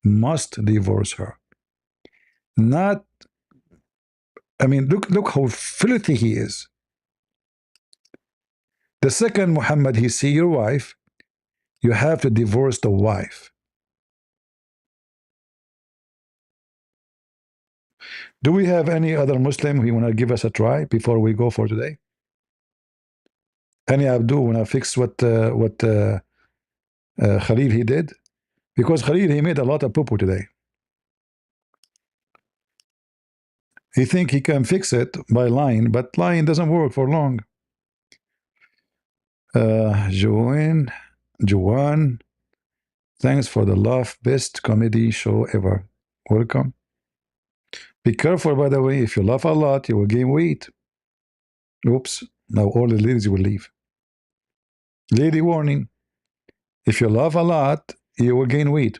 Must divorce her. Not, I mean, look how filthy he is. The second Muhammad, he see your wife, you have to divorce the wife. Do we have any other Muslim who want to give us a try before we go for today? Any Abdul want to fix what Khalil he did? Because Khalil he made a lot of poo-poo today. He think he can fix it by lying, but lying doesn't work for long. Joanne, thanks for the love, best comedy show ever. Welcome. Be careful, by the way. If you laugh a lot, you will gain weight. Oops. Now all the ladies will leave. Lady warning. If you laugh a lot, you will gain weight.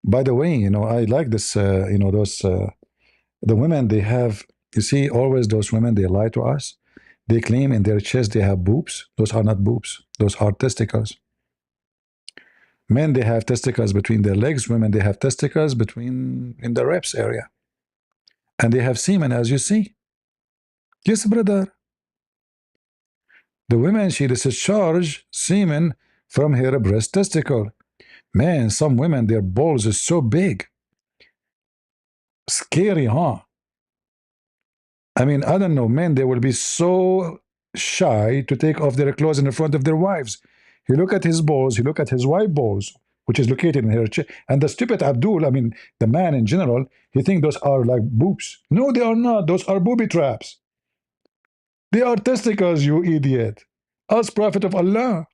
By the way, I like this, those, the women, they have, you see, always those women, they lie to us. They claim in their chest they have boobs. Those are not boobs. Those are testicles. Men, they have testicles between their legs. Women, they have testicles in the reps area. And they have semen, as you see. Yes, brother. The women, she discharge semen from her breast testicle. Man, some women, their balls is so big. Scary, huh? I mean, I don't know, men, they will be so shy to take off their clothes in front of their wives. You look at his balls, you look at his wife balls, which is located in her chest. And the stupid Abdul, I mean, the man in general, he think those are like boobs. No, they are not. Those are booby traps. They are testicles, you idiot. Us, Prophet of Allah.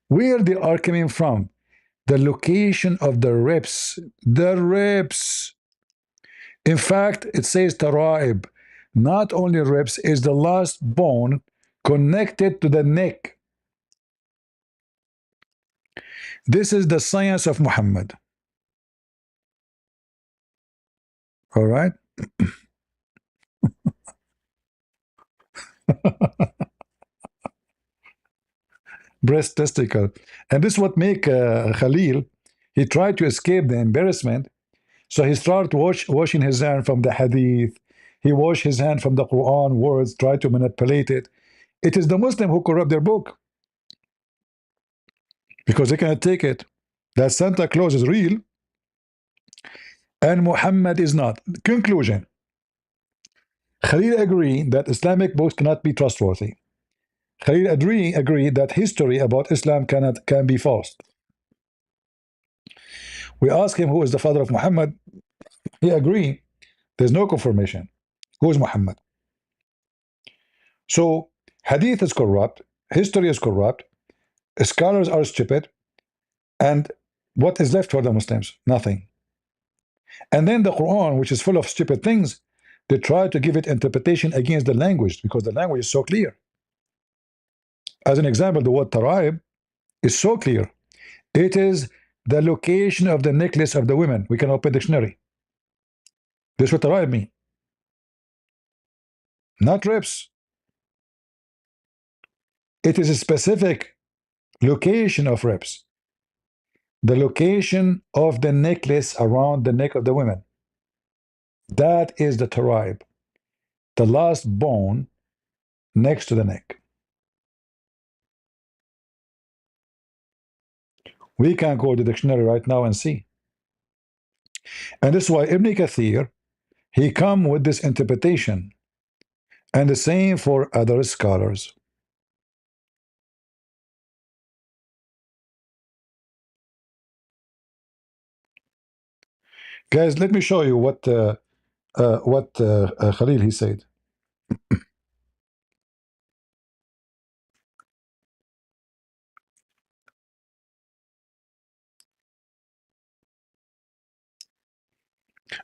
Where they are coming from? The location of the ribs. The ribs. In fact, it says taraib. Not only ribs is the last bone connected to the neck. This is the science of Muhammad. All right? Breast testicle. And this is what make Khalil, he tried to escape the embarrassment. So he started washing his hand from the hadith. He washed his hand from the Quran words, tried to manipulate it. It is the Muslim who corrupt their book because they cannot take it. That Santa Claus is real and Muhammad is not. Conclusion. Khalil agreed that Islamic books cannot be trustworthy. Khalil agreed that history about Islam can be false. We asked him who is the father of Muhammad. He agreed. There's no confirmation. Who is Muhammad? So hadith is corrupt, history is corrupt, scholars are stupid, and what is left for the Muslims? Nothing. And then the Quran, which is full of stupid things, they try to give it interpretation against the language because the language is so clear. As an example, the word taraib is so clear. It is the location of the necklace of the women. We can open dictionary. This is what taraib mean. Not ribs. It is a specific location of ribs. The location of the necklace around the neck of the women. That is the taraib. The last bone next to the neck. We can go to the dictionary right now and see. And this is why Ibn Kathir, he come with this interpretation. And the same for other scholars. Guys, let me show you what Khalil he said.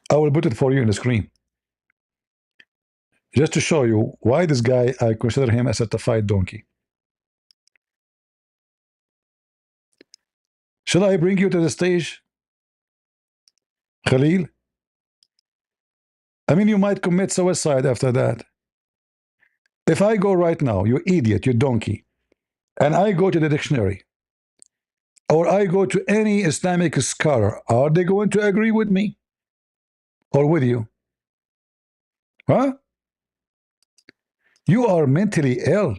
I will put it for you in the screen. Just to show you why this guy, I consider him a certified donkey. Shall I bring you to the stage, Khalil? I mean, you might commit suicide after that. If I go right now, you idiot, you donkey, and I go to the dictionary, or I go to any Islamic scholar, are they going to agree with me or with you? Huh? You are mentally ill.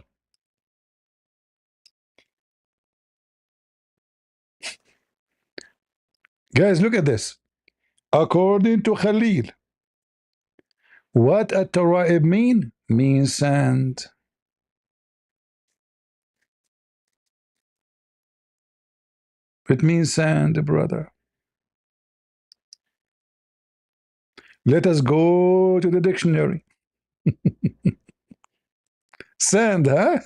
Guys, look at this. According to Khalil, what at-tara'ib mean? Means sand. It means sand, brother. Let us go to the dictionary. Sand, huh?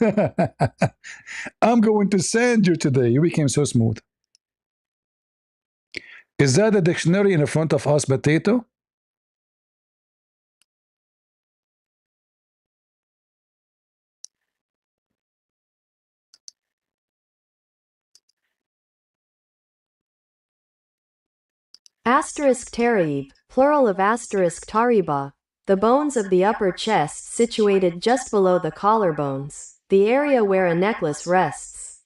I'm going to sand you today. You became so smooth. Is that a dictionary in front of us, potato? Asterisk tarib, plural of asterisk tariba, the bones of the upper chest situated just below the collarbones, the area where a necklace rests.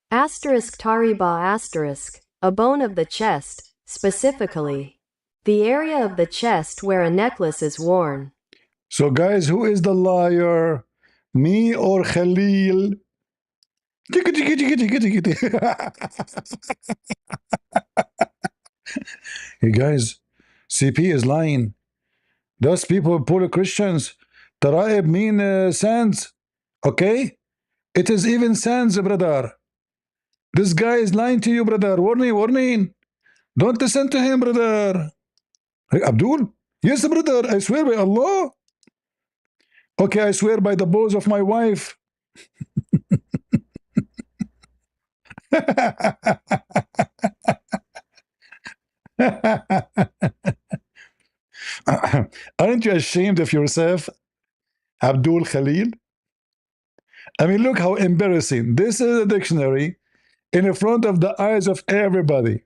Asterisk tariba asterisk, a bone of the chest, specifically. The area of the chest where a necklace is worn. So, guys, who is the liar? Me or Khalil? Hey, guys, CP is lying. Those people, poor Christians, Tara'ib mean sands. Okay? It is even sands, brother. This guy is lying to you, brother. Warning, warning. Don't listen to him, brother. Hey, Abdul? Yes, brother. I swear by Allah. Okay, I swear by the balls of my wife. Aren't you ashamed of yourself, Abdul Khalil? I mean, look how embarrassing. This is a dictionary in front of the eyes of everybody.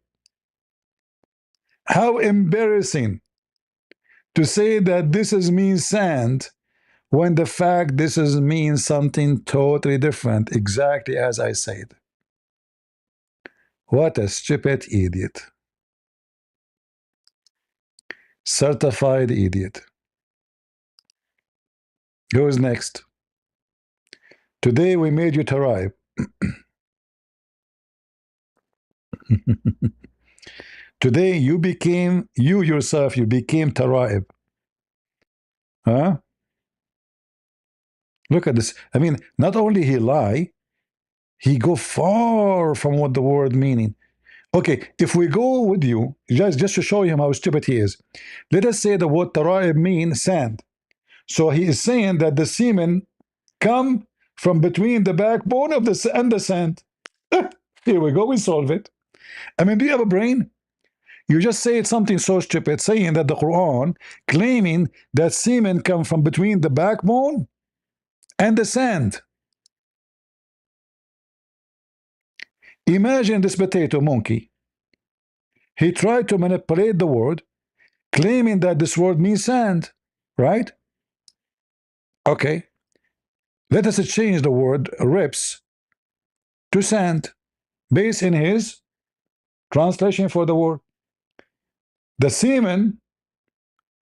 How embarrassing to say that this is means sand when the fact this is means something totally different, exactly as I said. What a stupid idiot. Certified idiot. Who's next? Today we made you Tara'ib. Today you yourself, you became Tara'ib. Huh? Look at this. I mean, not only he lie, he go far from what the word meaning. Okay, if we go with you, just to show him how stupid he is, let us say the word Tara'ib means sand. So he is saying that the semen come from between the backbone of the and the sand. Here we go, we solve it. I mean, do you have a brain? You just say something so stupid, saying that the Quran claiming that semen come from between the backbone and the sand. Imagine this potato monkey. He tried to manipulate the word, claiming that this word means sand, right? Okay. Let us change the word rips to sand, based in his translation for the word. The semen,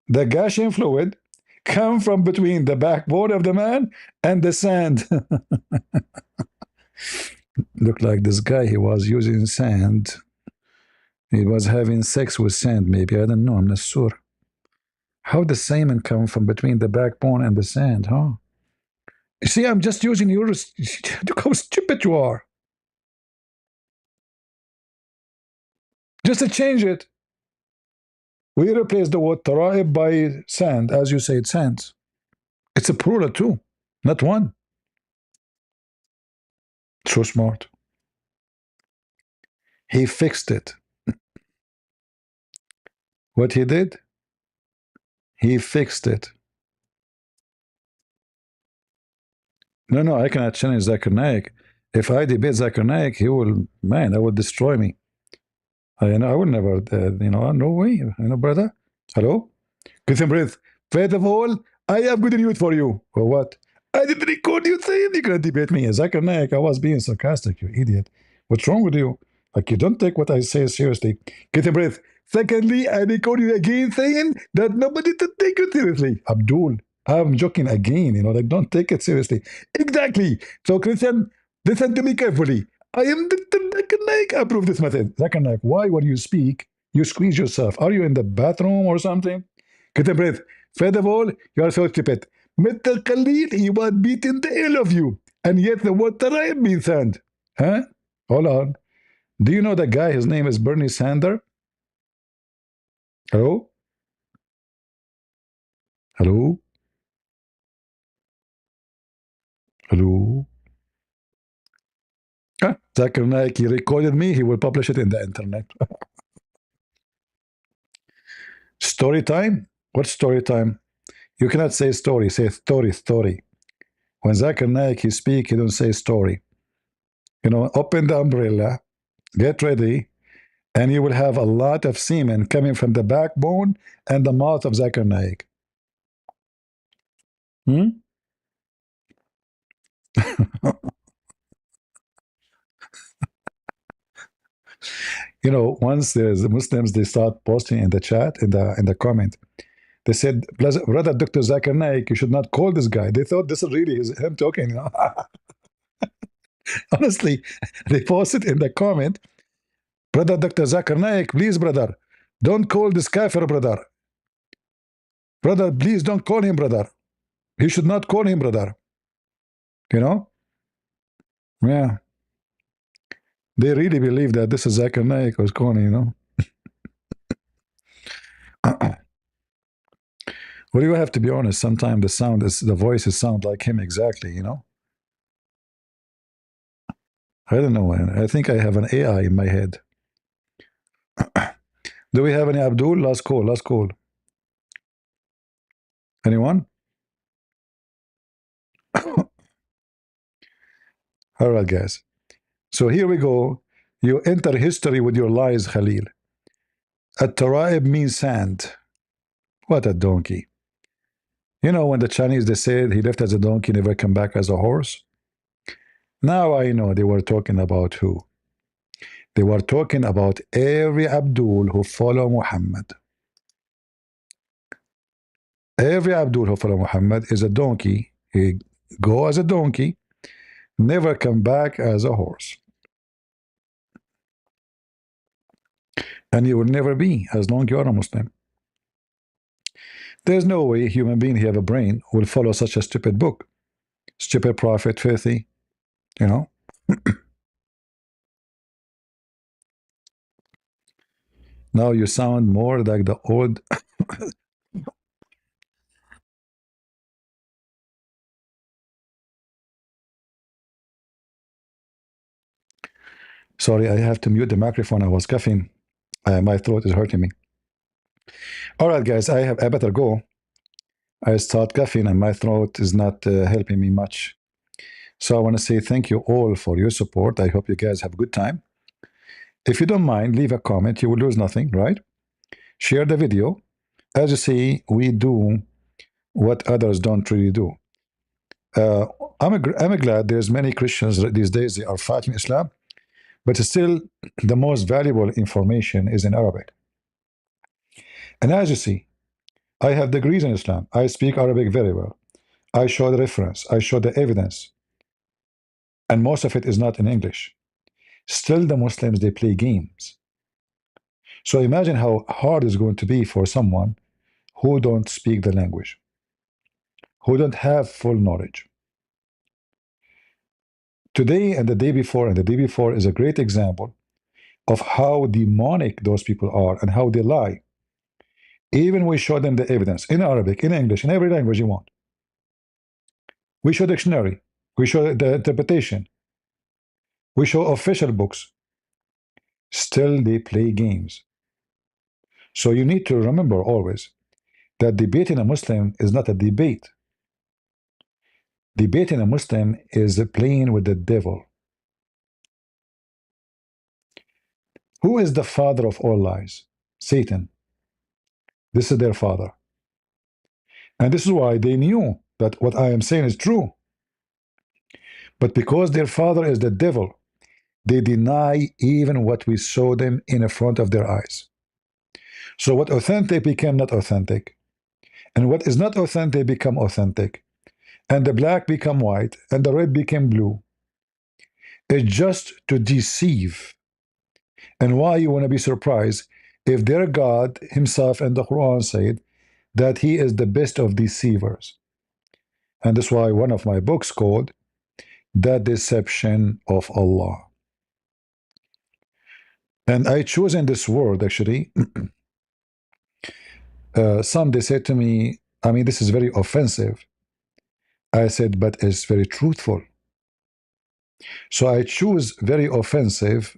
the gushing fluid, come from between the backbone of the man and the sand. Look like this guy, he was using sand. He was having sex with sand, maybe. I don't know, I'm not sure. How the semen come from between the backbone and the sand, huh? You see, I'm just using your... Look how stupid you are. Just to change it, we replace the word tara'ib by sand, as you said, sands. It's a plural too, not one. So smart. He fixed it. What he did? He fixed it. No, I cannot challenge Zakir Naik. If I debate Zakir Naik, he will, man, that would destroy me. I will never, no way, brother. Hello? Get some breath. First of all, I have good news for you. For what? I didn't record you saying you're going to debate me. Zakir Naik, I was being sarcastic, you idiot. What's wrong with you? Like, you don't take what I say seriously. Get a breath. Secondly, I record you again saying that nobody to take it seriously. Abdul, I'm joking again, like, don't take it seriously. Exactly. So, Christian, listen to me carefully. I am Dr. Zakir Naik. Approve this method. Zakir Naik, why when you speak, you squeeze yourself? Are you in the bathroom or something? Get a breath. First of all, you are so stupid. Mr. Khalid, he was beating the hell of you. And yet the water I have been sand. Huh? Hold on. Do you know the guy? His name is Bernie Sanders. Hello? Hello? Hello? Zakir Naik, he recorded me. He will publish it in the internet. Story time? What story time? You cannot say story. Say story. When Zakir Naik, he speak, he don't say story. Open the umbrella, get ready, and you will have a lot of semen coming from the backbone and the mouth of Zakir Naik. Once there's Muslims, they start posting in the chat, in the comment. They said, brother Dr. Zakir Naik, you should not call this guy. They thought this is really him talking. Honestly, they posted in the comment, brother Dr. Zakir Naik, please, brother, don't call this kafir, brother. Brother, please don't call him, brother. He should not call him, brother. Yeah. They really believe that this is Zakir Naik was calling, Well, you have to be honest. Sometimes the voices sound like him exactly, I don't know. I think I have an AI in my head. Do we have any Abdul? Last call. Anyone? All right, guys. So here we go. You enter history with your lies, Khalil. At-Taraib means sand. What a donkey. When the Chinese, they said he left as a donkey, never come back as a horse? Now I know they were talking about who. They were talking about every Abdul who follow Muhammad. Every Abdul who follow Muhammad is a donkey. He go as a donkey, never come back as a horse. And you will never be as long as you are a Muslim. There's no way a human being who have a brain will follow such a stupid book. Stupid prophet, filthy, Now you sound more like the old. Sorry, I have to mute the microphone. I was coughing. My throat is hurting me. All right, guys, I better go. I start coughing and my throat is not helping me much. So I want to say thank you all for your support. I hope you guys have a good time. If you don't mind, leave a comment. You will lose nothing, right? Share the video. As you see, we do what others don't really do. I'm glad there's many Christians these days, they are fighting Islam, but still the most valuable information is in Arabic. And as you see, I have degrees in Islam. I speak Arabic very well. I show the reference. I show the evidence. And most of it is not in English. Still, the Muslims, they play games. So imagine how hard it's going to be for someone who don't speak the language, who don't have full knowledge. Today and the day before is a great example of how demonic those people are and how they lie. Even we show them the evidence in Arabic, in English, in every language you want. We show dictionary. We show the interpretation. We show official books. Still, they play games. So you need to remember always, that debating a Muslim is not a debate. Debating a Muslim is playing with the devil. Who is the father of all lies? Satan. This is their father. And this is why they knew that what I am saying is true. But because their father is the devil, they deny even what we show them in front of their eyes. So what authentic became not authentic. And what is not authentic become authentic. And the black become white, and the red became blue. It's just to deceive. And why you want to be surprised if their God himself in the Quran said that he is the best of deceivers. And that's why one of my books called The Deception of Allah. And I chose in this word actually. Some they said to me, I mean, this is very offensive. I said, but it's very truthful. So I choose very offensive,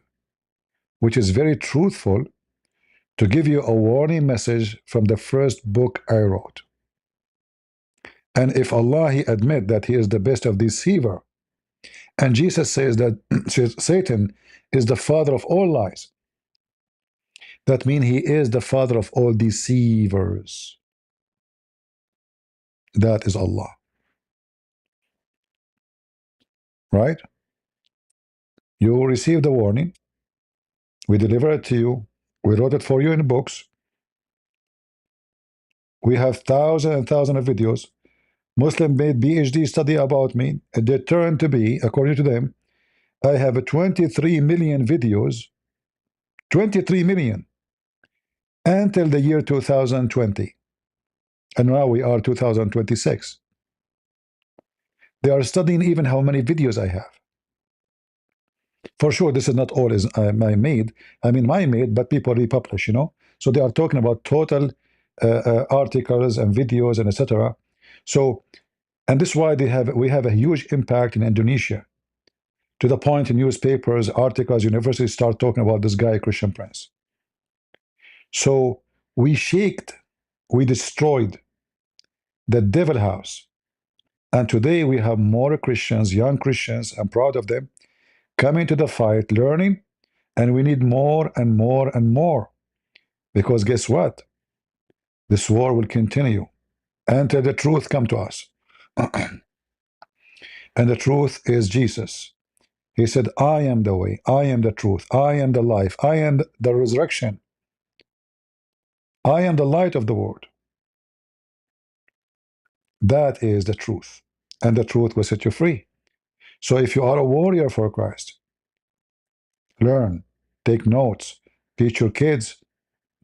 which is very truthful, to give you a warning message from the first book I wrote. And if Allah, he admit that he is the best of deceiver, and Jesus says that Satan is the father of all lies, that means he is the father of all deceivers. That is Allah. Right? You will receive the warning. We deliver it to you. We wrote it for you in books. We have thousands and thousands of videos. Muslim made PhD study about me. And they turned to be, according to them, I have 23 million videos, 23 million, until the year 2020. And now we are 2026. They are studying even how many videos I have. For sure, this is not all is my made. I mean, my made, but people republish, you know. So they are talking about total articles and videos and etc. So, and this is why we have a huge impact in Indonesia, to the point in newspapers, articles, universities start talking about this guy, Christian Prince. So we shaked, we destroyed the devil house. And today we have more Christians, young Christians, I'm proud of them, coming to the fight, learning, and we need more and more and more. Because guess what? This war will continue until the truth come to us. And the truth is Jesus. He said, I am the way, I am the truth, I am the life, I am the resurrection, I am the light of the world. That is the truth. And the truth will set you free. So if you are a warrior for Christ, learn, take notes, teach your kids,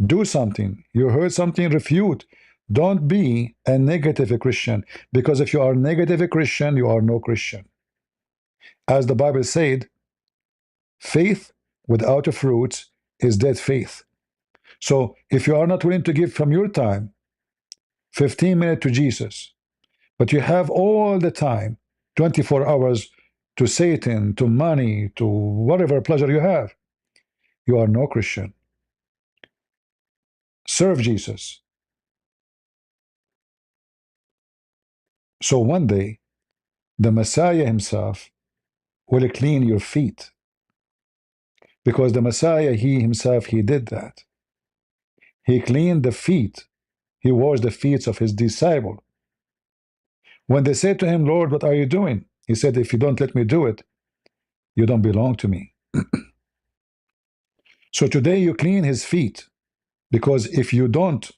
do something. You heard something, refute. Don't be a negative Christian, because if you are a negative Christian, you are no Christian. As the Bible said, faith without fruits is dead faith. So if you are not willing to give from your time 15 minutes to Jesus, but you have all the time, 24 hours, to Satan, to money, to whatever pleasure you have, you are no Christian. Serve Jesus. So one day, the Messiah himself will clean your feet. Because the Messiah, he himself, he did that. He cleaned the feet. He washed the feet of his disciple. When they said to him, Lord, what are you doing? He said, if you don't let me do it, you don't belong to me. So today you clean his feet, because if you don't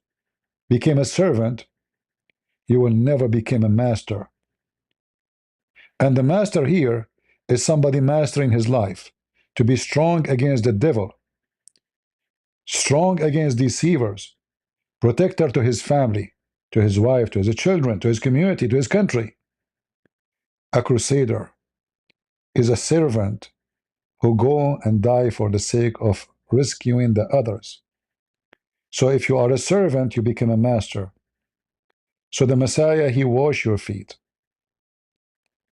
become a servant, you will never become a master. And the master here is somebody mastering his life to be strong against the devil, strong against deceivers, protector to his family, to his wife, to his children, to his community, to his country. A crusader is a servant who go and die for the sake of rescuing the others. So if you are a servant, you become a master. So the Messiah, he washed your feet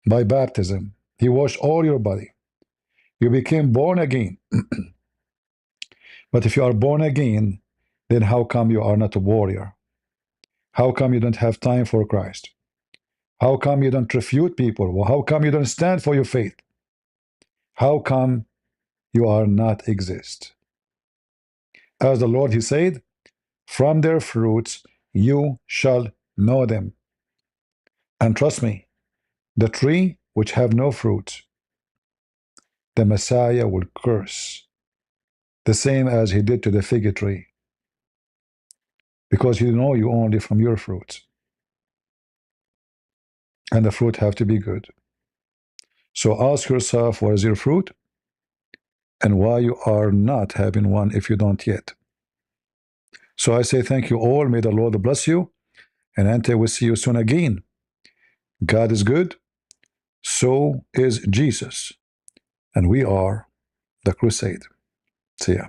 by baptism. He washed all your body. You became born again. But if you are born again, then how come you are not a warrior? How come you don't have time for Christ? How come you don't refute people? Well, how come you don't stand for your faith? How come you are not exist? As the Lord, He said, from their fruits you shall know them. And trust me, the tree which have no fruit, the Messiah will curse, the same as He did to the fig tree, because you know you only from your fruits, and the fruit have to be good. So ask yourself, what is your fruit, and why you are not having one if you don't yet. So I say thank you all. May the Lord bless you, and until we see you soon again. God is good, so is Jesus, and we are the crusade. See ya.